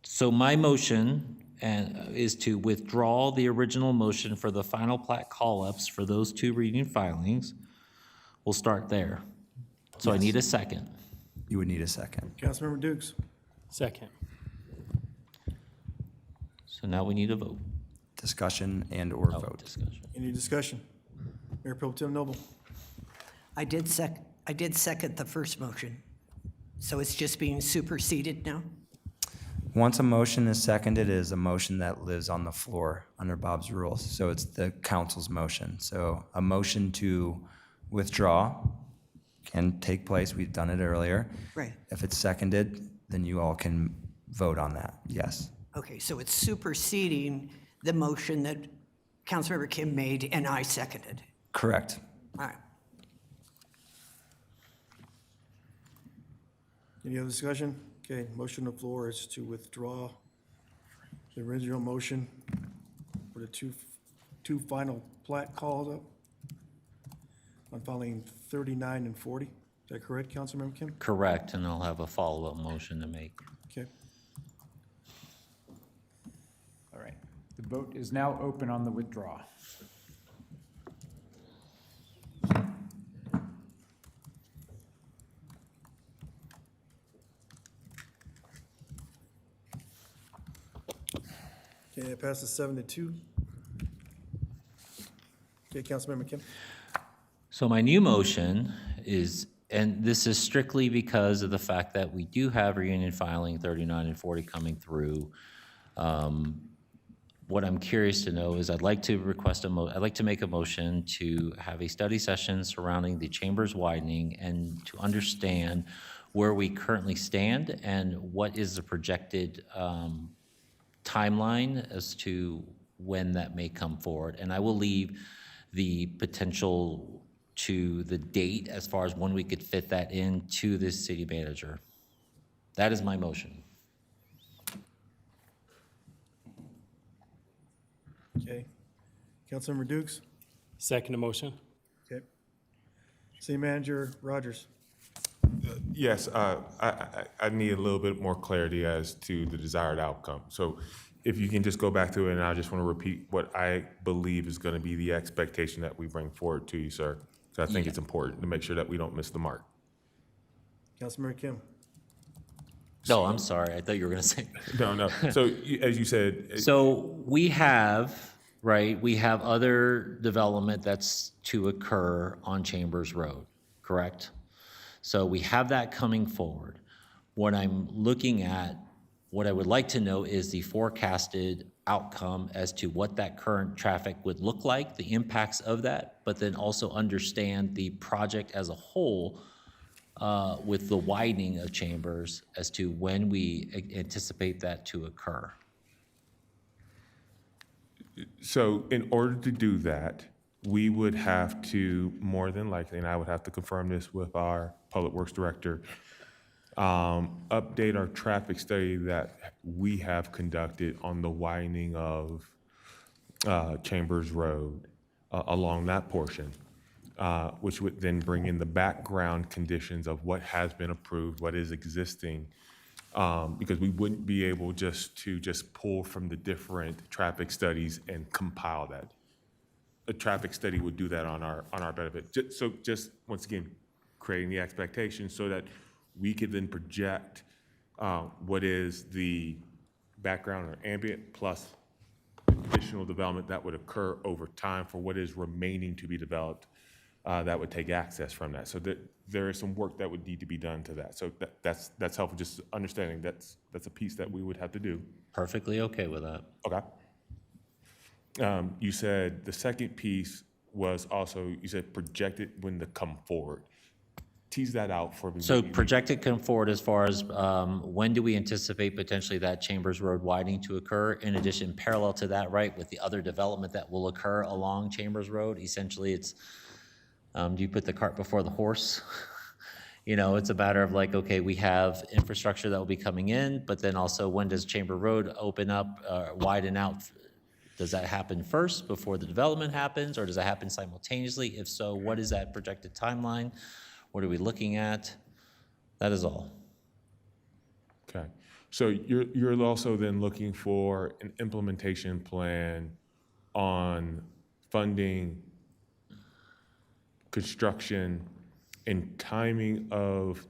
So my motion is to withdraw the original motion for the final plat call-ups for those two reading filings. We'll start there. So I need a second. You would need a second. Councilmember Dukes. Second. So now we need a vote. Discussion and/or vote. Discussion. Any discussion? Mayor Pro Tem Noble. I did second the first motion. So it's just being superseded now? Once a motion is seconded, it is a motion that lives on the floor under Bob's rules. So it's the council's motion. So a motion to withdraw can take place. We've done it earlier. Right. If it's seconded, then you all can vote on that. Yes. Okay, so it's superseding the motion that Councilmember Kim made and I seconded. Correct. All right. Any other discussion? Okay, motion on the floor is to withdraw the original motion for the two final plat calls up on filing 39 and 40. Is that correct, Councilmember Kim? Correct, and I'll have a follow-up motion to make. Okay. All right. The vote is now open on the withdrawal. Okay, it passes 7-2. Okay, Councilmember Kim. So my new motion is, and this is strictly because of the fact that we do have reunion filing 39 and 40 coming through. What I'm curious to know is I'd like to make a motion to have a study session surrounding the chambers widening and to understand where we currently stand and what is the projected timeline as to when that may come forward. And I will leave the potential to the date as far as when we could fit that in to the city manager. That is my motion. Okay. Councilmember Dukes. Second motion. Okay. City Manager Rogers. Yes, I need a little bit more clarity as to the desired outcome. So if you can just go back to it, and I just want to repeat what I believe is going to be the expectation that we bring forward to you, sir. So I think it's important to make sure that we don't miss the mark. Councilmember Kim. No, I'm sorry. I thought you were going to say. No. So as you said. So we have, right, we have other development that's to occur on Chambers Road, correct? So we have that coming forward. What I'm looking at, what I would like to know is the forecasted outcome as to what that current traffic would look like, the impacts of that, but then also understand the project as a whole with the widening of Chambers as to when we anticipate that to occur. So in order to do that, we would have to, more than likely, and I would have to confirm this with our Public Works Director, update our traffic study that we have conducted on the widening of Chambers Road along that portion, which would then bring in the background conditions of what has been approved, what is existing, because we wouldn't be able to pull from the different traffic studies and compile that. a traffic study would do that on our benefit. Just once again, creating the expectation so that we could then project what is the background or ambient plus additional development that would occur over time for what is remaining to be developed that would take access from that. So there is some work that would need to be done to that. So that's helpful, just understanding that's a piece that we would have to do. Perfectly okay with that. Okay. You said the second piece was also, you said projected when to come forward. Tease that out for me. So projected come forward as far as when do we anticipate potentially that Chambers Road widening to occur? In addition, parallel to that, right, with the other development that will occur along Chambers Road, essentially it's, do you put the cart before the horse? You know, it's a matter of like, okay, we have infrastructure that will be coming in, but then also when does Chamber Road open up, widen out? Does that happen first before the development happens, or does that happen simultaneously? If so, what is that projected timeline? What are we looking at? That is all. Okay. So you're also then looking for an implementation plan on funding, construction, and timing of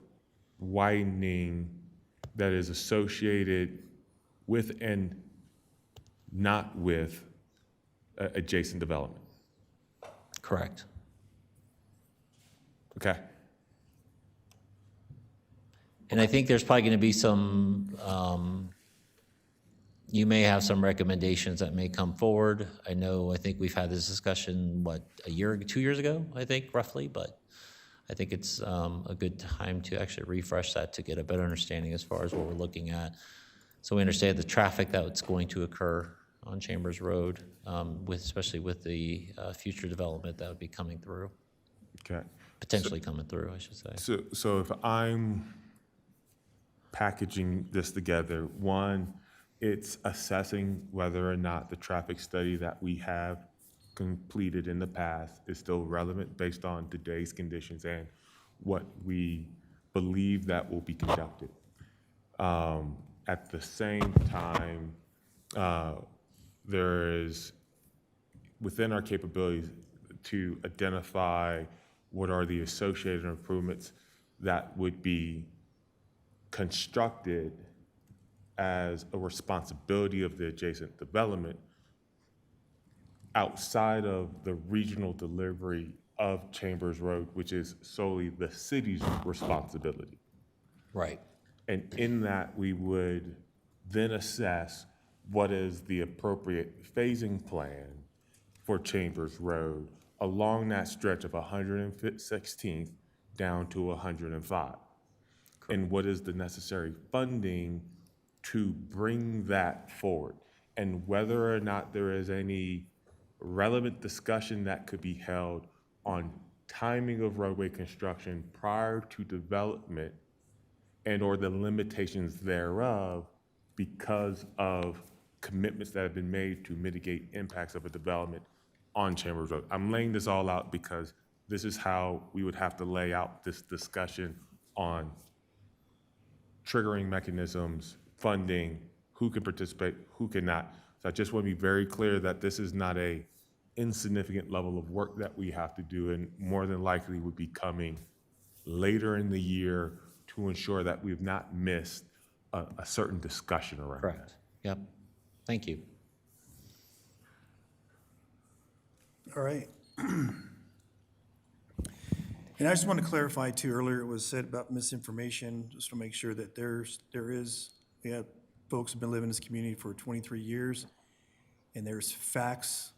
widening that is associated with and not with adjacent development. Correct. Okay. And I think there's probably going to be some, you may have some recommendations that may come forward. I think we've had this discussion, a year, 2 years ago, I think, roughly, but I think it's a good time to actually refresh that to get a better understanding as far as what we're looking at. So we understand the traffic that's going to occur on Chambers Road, especially with the future development that would be coming through. Okay. Potentially coming through, I should say. So if I'm packaging this together, one, it's assessing whether or not the traffic study that we have completed in the past is still relevant based on today's conditions and what we believe that will be conducted. At the same time, there is within our capabilities to identify what are the associated improvements that would be constructed as a responsibility of the adjacent development outside of the regional delivery of Chambers Road, which is solely the city's responsibility. Right. And in that, we would then assess what is the appropriate phasing plan for Chambers Road along that stretch of 116th down to 105. And what is the necessary funding to bring that forward? And whether or not there is any relevant discussion that could be held on timing of roadway construction prior to development and or the limitations thereof because of commitments that have been made to mitigate impacts of a development on Chambers Road. I'm laying this all out because this is how we would have to lay out this discussion on triggering mechanisms, funding, who can participate, who cannot. So I just want to be very clear that this is not a insignificant level of work that we have to do and more than likely would be coming later in the year to ensure that we've not missed a certain discussion around that. Correct. Yep. Thank you. All right. And I just want to clarify too, earlier it was said about misinformation, just to make sure that we have folks who've been living in this community for 23 years, and there's facts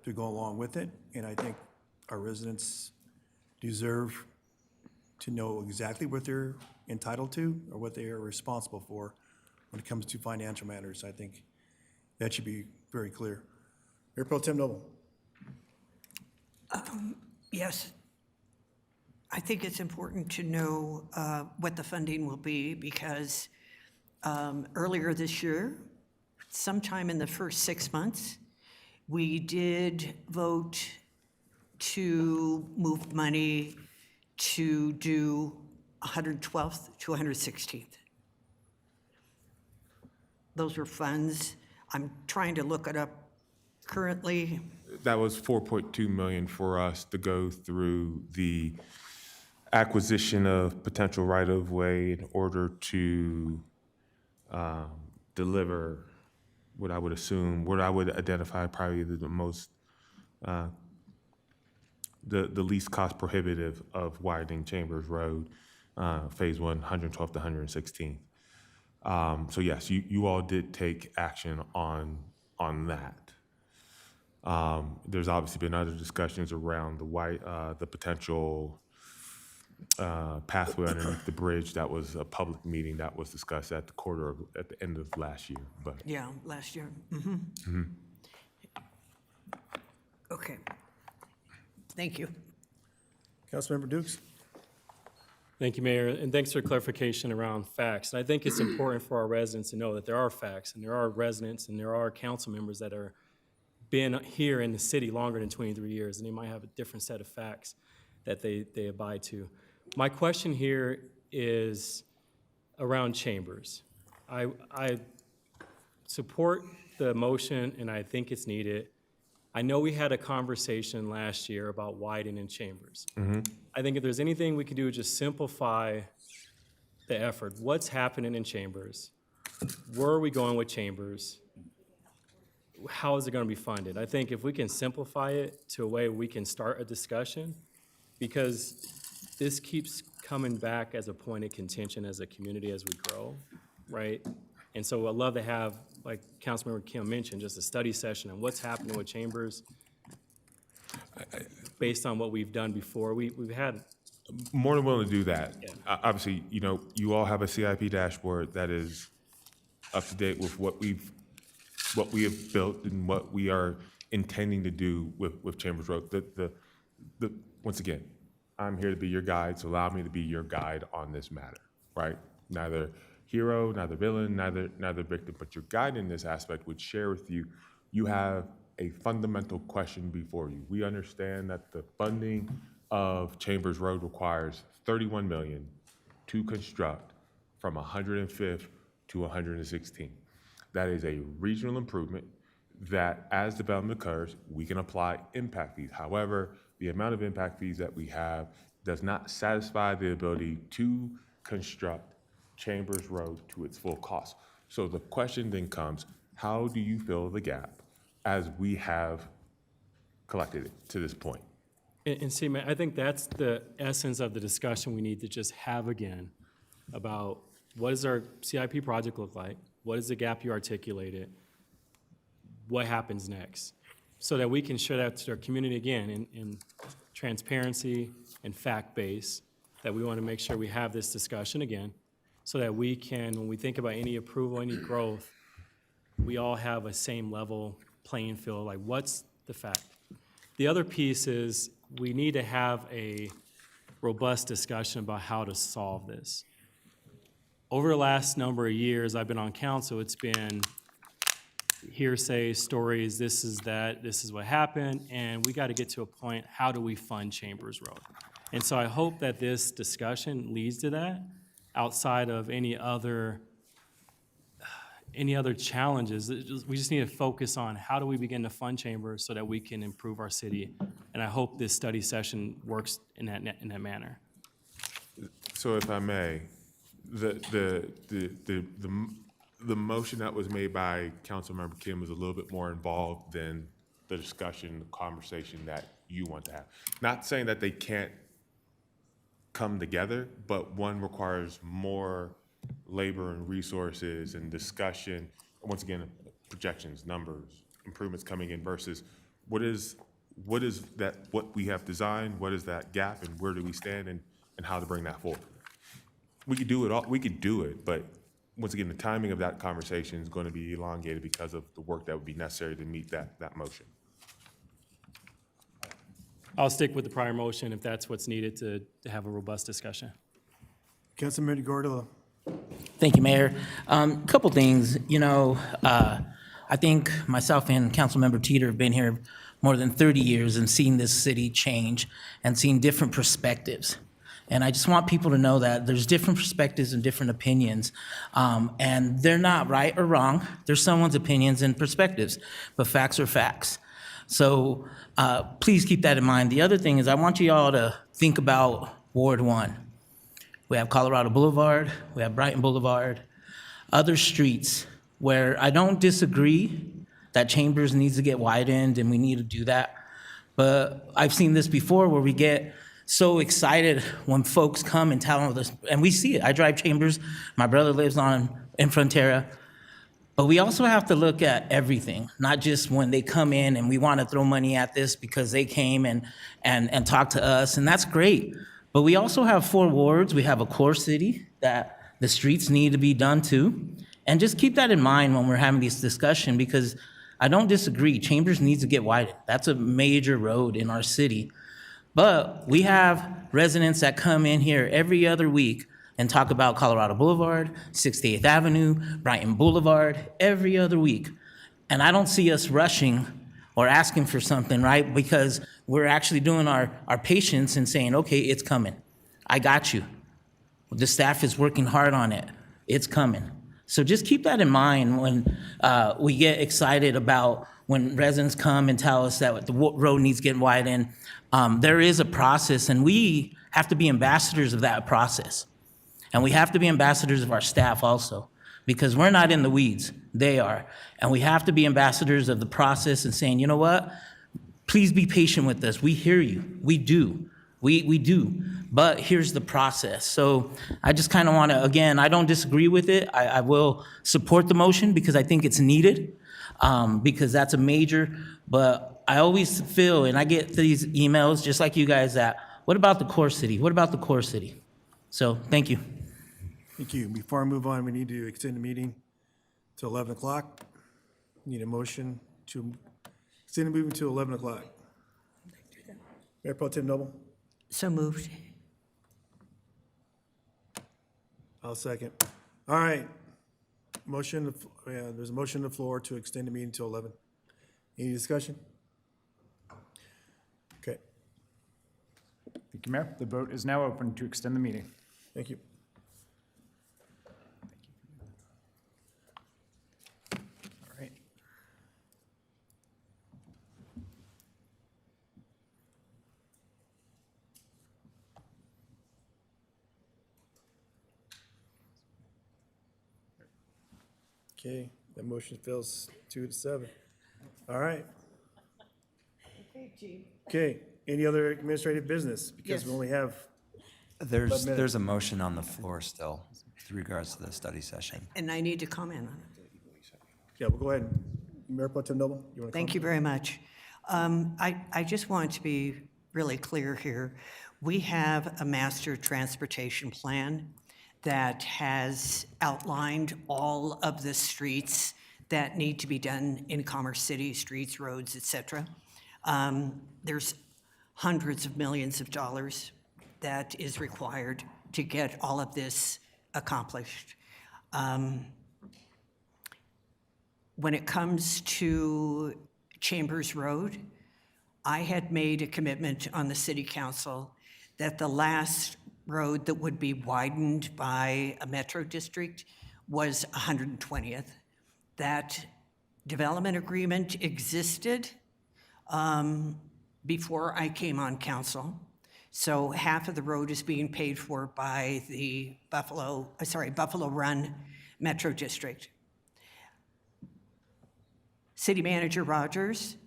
to go along with it. And I think our residents deserve to know exactly what they're entitled to or what they are responsible for when it comes to financial matters. I think that should be very clear. Mayor Pro Tem Noble. Yes. I think it's important to know what the funding will be because earlier this year, sometime in the first 6 months, we did vote to move money to do 112th to 116th. Those were funds. I'm trying to look it up currently. that was 4.2 million for us to go through the acquisition of potential right-of-way in order to deliver what I would assume, what I would identify probably the most, the least cost prohibitive of widening Chambers Road, Phase 1, 112th to 116th. So yes, you all did take action on that. There's obviously been other discussions around the potential pathway underneath the bridge. That was a public meeting that was discussed at the end of last year, but. Yeah, last year. Okay. Thank you. Councilmember Dukes? Thank you, Mayor, and thanks for clarification around facts. And I think it's important for our residents to know that there are facts, and there are residents, and there are council members that are been here in the city longer than 23 years, and they might have a different set of facts that they abide to. My question here is around Chambers. I support the motion, and I think it's needed. I know we had a conversation last year about widening Chambers. I think if there's anything we can do, just simplify the effort. What's happening in Chambers? Where are we going with Chambers? How is it going to be funded? I think if we can simplify it to a way we can start a discussion, because this keeps coming back as a point of contention as a community as we grow, right? And so I'd love to have, like Councilmember Kim mentioned, just a study session on what's happening with Chambers based on what we've done before. We've had. More than willing to do that. Yeah. Obviously, you all have a CIP dashboard that is up to date with what we have built and what we are intending to do with Chambers Road. Once again, I'm here to be your guide, so allow me to be your guide on this matter, right? Neither hero, neither villain, neither victim, but your guide in this aspect would share with you, you have a fundamental question before you. We understand that the funding of Chambers Road requires $31 million to construct from 105th to 116th. That is a regional improvement that, as development occurs, we can apply impact fees. However, the amount of impact fees that we have does not satisfy the ability to construct Chambers Road to its full cost. So the question then comes, how do you fill the gap as we have collected it to this point? And see, man, I think that's the essence of the discussion we need to just have again about what does our CIP project look like? What is the gap you articulated? What happens next? So that we can share that to our community again in transparency and fact base, that we want to make sure we have this discussion again so that we can, when we think about any approval, any growth, we all have a same level playing field, like what's the fact? The other piece is we need to have a robust discussion about how to solve this. Over the last number of years I've been on council, it's been hearsay stories, this is that, this is what happened, and we got to get to a point, how do we fund Chambers Road? And so I hope that this discussion leads to that outside of any other challenges. We just need to focus on how do we begin to fund Chambers so that we can improve our city. And I hope this study session works in that manner. So if I may, the motion that was made by Councilmember Kim was a little bit more involved than the discussion, the conversation that you want to have. Not saying that they can't come together, but one requires more labor and resources and discussion. Once again, projections, numbers, improvements coming in versus what is that, what we have designed, what is that gap, and where do we stand, and how to bring that forward. We could do it all, we could do it, but once again, the timing of that conversation is going to be elongated because of the work that would be necessary to meet that motion. I'll stick with the prior motion if that's what's needed to have a robust discussion. Councilmember Gordillo. Thank you, Mayor. Couple things, I think myself and Councilmember Teeter have been here more than 30 years and seen this city change and seen different perspectives. And I just want people to know that there's different perspectives and different opinions, and they're not right or wrong. They're someone's opinions and perspectives, but facts are facts. So please keep that in mind. The other thing is I want you all to think about Ward 1. We have Colorado Boulevard, we have Brighton Boulevard, other streets where I don't disagree that Chambers needs to get widened and we need to do that. But I've seen this before where we get so excited when folks come and tell us, and we see it. I drive Chambers, my brother lives in Frontera. But we also have to look at everything, not just when they come in and we want to throw money at this because they came and talked to us, and that's great. But we also have 4 wards. We have a core city that the streets need to be done to. And just keep that in mind when we're having this discussion, because I don't disagree. Chambers needs to get widened. That's a major road in our city. But we have residents that come in here every other week and talk about Colorado Boulevard, 68th Avenue, Brighton Boulevard, every other week. And I don't see us rushing or asking for something, right? Because we're actually doing our patience and saying, okay, it's coming. I got you. The staff is working hard on it. It's coming. So just keep that in mind when we get excited about when residents come and tell us that the road needs getting widened. There is a process, and we have to be ambassadors of that process. And we have to be ambassadors of our staff also, because we're not in the weeds, they are. And we have to be ambassadors of the process and saying, you know what? Please be patient with us. We hear you. We do. We do. But here's the process. So I just kind of want to, again, I don't disagree with it. I will support the motion because I think it's needed, because that's a major. But I always feel, and I get these emails just like you guys, that what about the core city? What about the core city? So thank you. Thank you. Before I move on, we need to extend the meeting to 11 o'clock. Need a motion to extend the meeting to 11 o'clock. Mayor Pro Tem Noble? So moved. I'll second. All right. Motion, there's a motion on the floor to extend the meeting to 11. Any discussion? Okay, Thank you, Mayor. The vote is now open to extend the meeting. thank you. All right. Okay, that motion fails 2-7. All right. Okay, any other administrative business? Because we only have, There's a motion on the floor still with regards to the study session. And I need to comment on it. yeah, we'll go ahead. Mayor Pro Tem Noble, you want to comment? Thank you very much. I just want to be really clear here. We have a master transportation plan that has outlined all of the streets that need to be done in Commerce City, streets, roads, et cetera. There's hundreds of millions of dollars that is required to get all of this accomplished. When it comes to Chambers Road, I had made a commitment on the city council that the last road that would be widened by a metro district was 120th. That development agreement existed before I came on council. So half of the road is being paid for by the Buffalo Run Metro District. City Manager Rogers,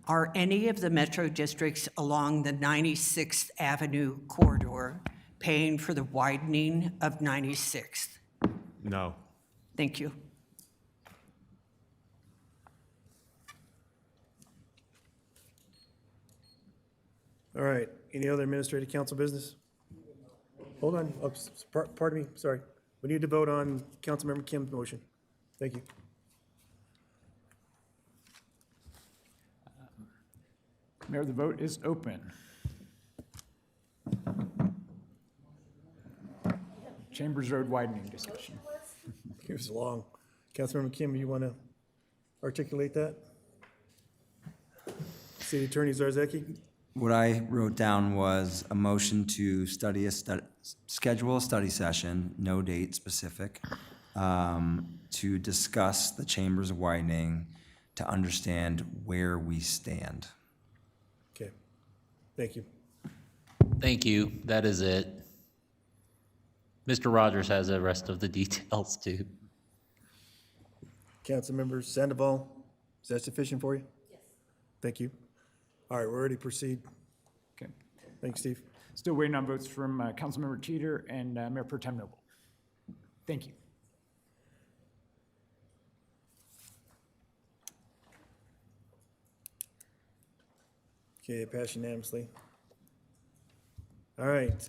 are any of the metro districts along the 96th Avenue corridor paying for the widening of 96th? No. Thank you. All right, any other administrative council business? Hold on, pardon me, sorry. We need to vote on Councilmember Kim's motion. Thank you. Mayor, the vote is open. Chambers Road widening discussion. It was long. Councilmember Kim, you want to articulate that? City Attorney Zarzaki? What I wrote down was a motion to schedule a study session, no date specific, to discuss the chambers widening, to understand where we stand. Okay, thank you. Thank you. That is it. Mr. Rogers has the rest of the details too. Councilmember Sandoval, is that sufficient for you? Yes. Thank you. All right, we're ready to proceed. Okay. Thanks, Steve. Still waiting on votes from Councilmember Teeter and Mayor Pro Tem Noble. Thank you. Okay, it passed unanimously. All right.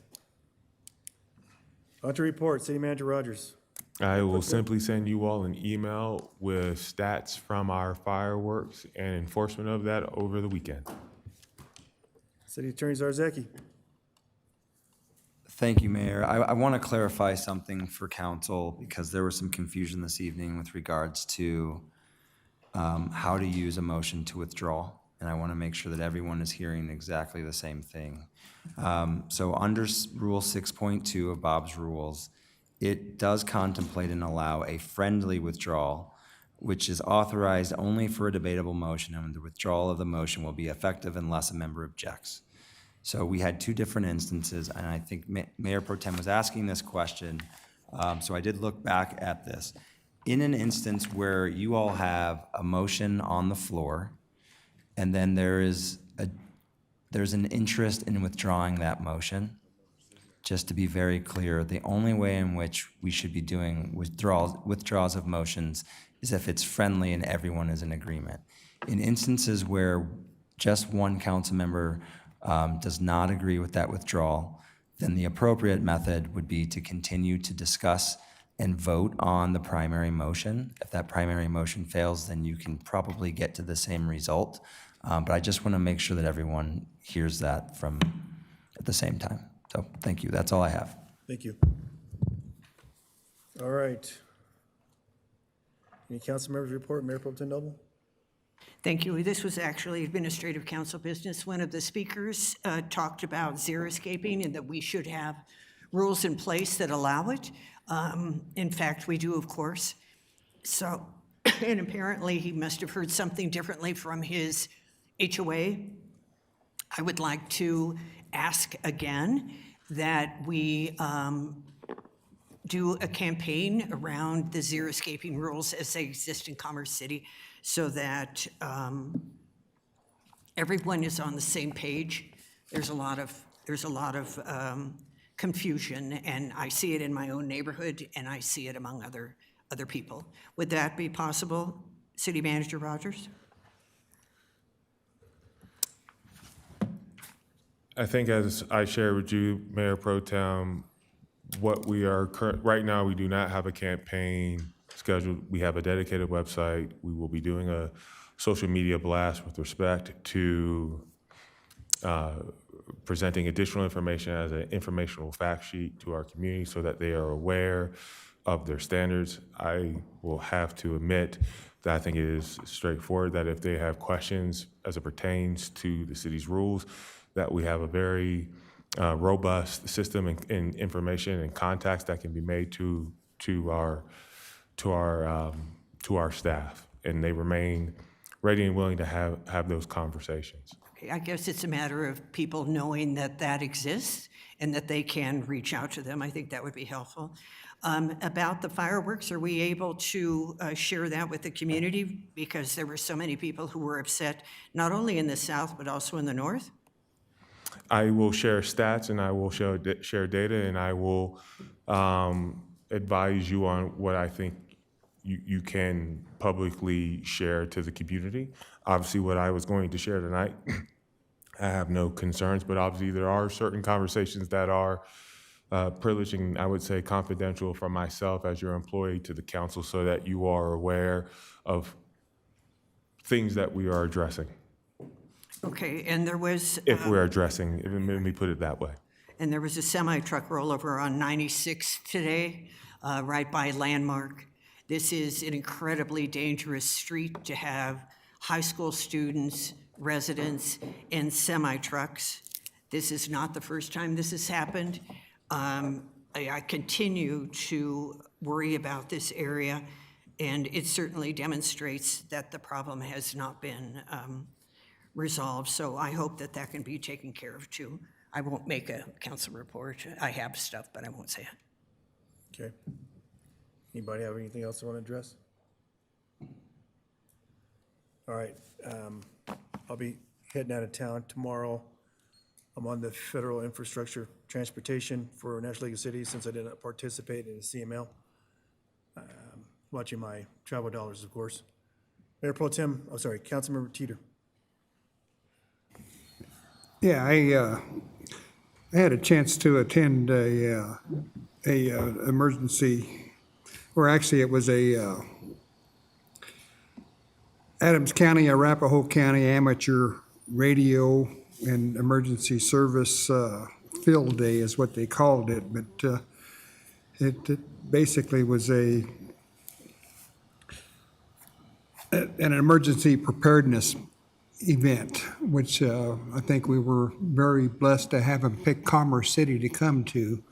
On to report, City Manager Rogers. I will simply send you all an email with stats from our fireworks and enforcement of that over the weekend. City Attorney Zarzaki. Thank you, Mayor. I want to clarify something for council because there was some confusion this evening with regards to how to use a motion to withdraw. And I want to make sure that everyone is hearing exactly the same thing. So under Rule 6.2 of Bob's Rules, it does contemplate and allow a friendly withdrawal, which is authorized only for a debatable motion, and the withdrawal of the motion will be effective unless a member objects. So we had two different instances, and I think Mayor Pro Tem was asking this question, so I did look back at this. In an instance where you all have a motion on the floor, and then there's an interest in withdrawing that motion, just to be very clear, the only way in which we should be doing withdrawals of motions is if it's friendly and everyone is in agreement. In instances where just one council member does not agree with that withdrawal, then the appropriate method would be to continue to discuss and vote on the primary motion. If that primary motion fails, then you can probably get to the same result. But I just want to make sure that everyone hears that at the same time. So thank you. That's all I have. Thank you. All right. Any council members report? Mayor Pro Tem Noble? Thank you. This was actually administrative council business. One of the speakers talked about xeriscaping and that we should have rules in place that allow it. In fact, we do, of course. So, and apparently he must have heard something differently from his HOA. I would like to ask again that we do a campaign around the xeriscaping rules as they exist in Commerce City so that everyone is on the same page. There's a lot of confusion, and I see it in my own neighborhood, and I see it among other people. Would that be possible, City Manager Rogers? I think as I shared with you, Mayor Pro Tem, what we are right now, we do not have a campaign scheduled. We have a dedicated website. We will be doing a social media blast with respect to presenting additional information as an informational fact sheet to our community so that they are aware of their standards. I will have to admit that I think it is straightforward that if they have questions as it pertains to the city's rules, that we have a very robust system and information and contacts that can be made to our staff, and they remain ready and willing to have those conversations. Okay, I guess it's a matter of people knowing that that exists and that they can reach out to them. I think that would be helpful. About the fireworks, are we able to share that with the community? Because there were so many people who were upset, not only in the south, but also in the north. I will share stats and I will share data, and I will advise you on what I think you can publicly share to the community. Obviously, what I was going to share tonight, I have no concerns, but obviously there are certain conversations that are privileged and I would say confidential from myself as your employee to the council so that you are aware of things that we are addressing. Okay, and there was... If we're addressing, let me put it that way. And there was a semi-truck rollover on 96 today, right by Landmark. This is an incredibly dangerous street to have high school students, residents, and semi-trucks. This is not the first time this has happened. I continue to worry about this area, And it certainly demonstrates that the problem has not been resolved. So I hope that that can be taken care of too. I won't make a council report. I have stuff, but I won't say it. Okay. Anybody have anything else they want to address? All right, I'll be heading out of town tomorrow. I'm on the Federal Infrastructure Transportation for National League of Cities since I didn't participate in the CML. Watching my travel dollars, of course. Mayor Pro Tem, Councilmember Teeter. Yeah, I had a chance to attend a emergency, or actually it was a Adams County, Arapahoe County Amateur Radio and Emergency Service Field Day is what they called it, but it basically was an emergency preparedness event, which I think we were very blessed to have them pick Commerce City to come to,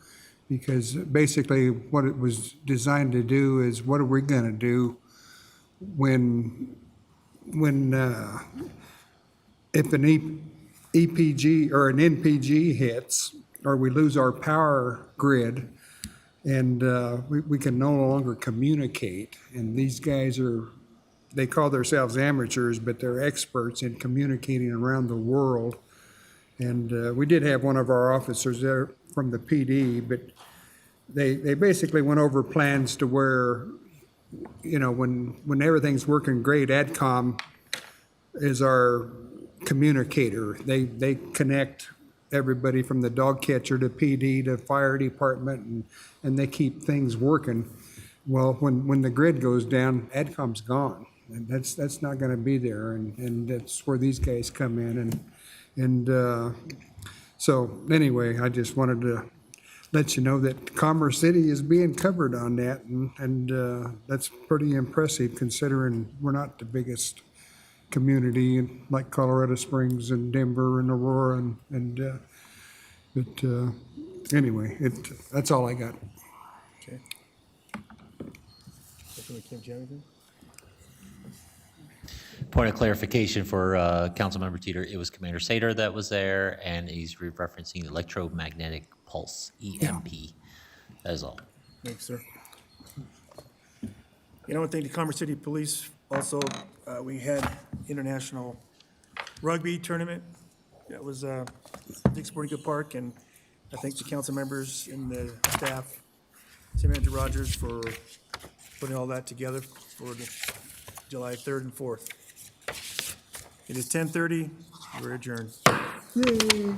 because basically what it was designed to do is, what are we going to do when if an EPG or an NPG hits, or we lose our power grid, and we can no longer communicate. And these guys they call themselves amateurs, but they're experts in communicating around the world. And we did have one of our officers there from the PD, but they basically went over plans to where, you know, when everything's working great, ADCOM is our communicator. They connect everybody from the dog catcher to PD to fire department, and they keep things working. Well, when the grid goes down, ADCOM's gone, and that's not going to be there, and that's where these guys come in, and so anyway, I just wanted to let you know that Commerce City is being covered on that, and that's pretty impressive considering we're not the biggest community like Colorado Springs and Denver and Aurora, but anyway, that's all I got. Okay. Kim, do you have anything? Point of clarification for Councilmember Teeter, it was Commander Sater that was there, and he's referencing electromagnetic pulse, EMP. That is all. Thanks, sir. You know, I thank the Commerce City Police. Also, we had international rugby tournament. That was Dick Sporting Good Park, and I thank the council members and the staff, Tim Andrew Rogers, for putting all that together for the July 3rd and 4th. It is 10:30. We're adjourned. Yay.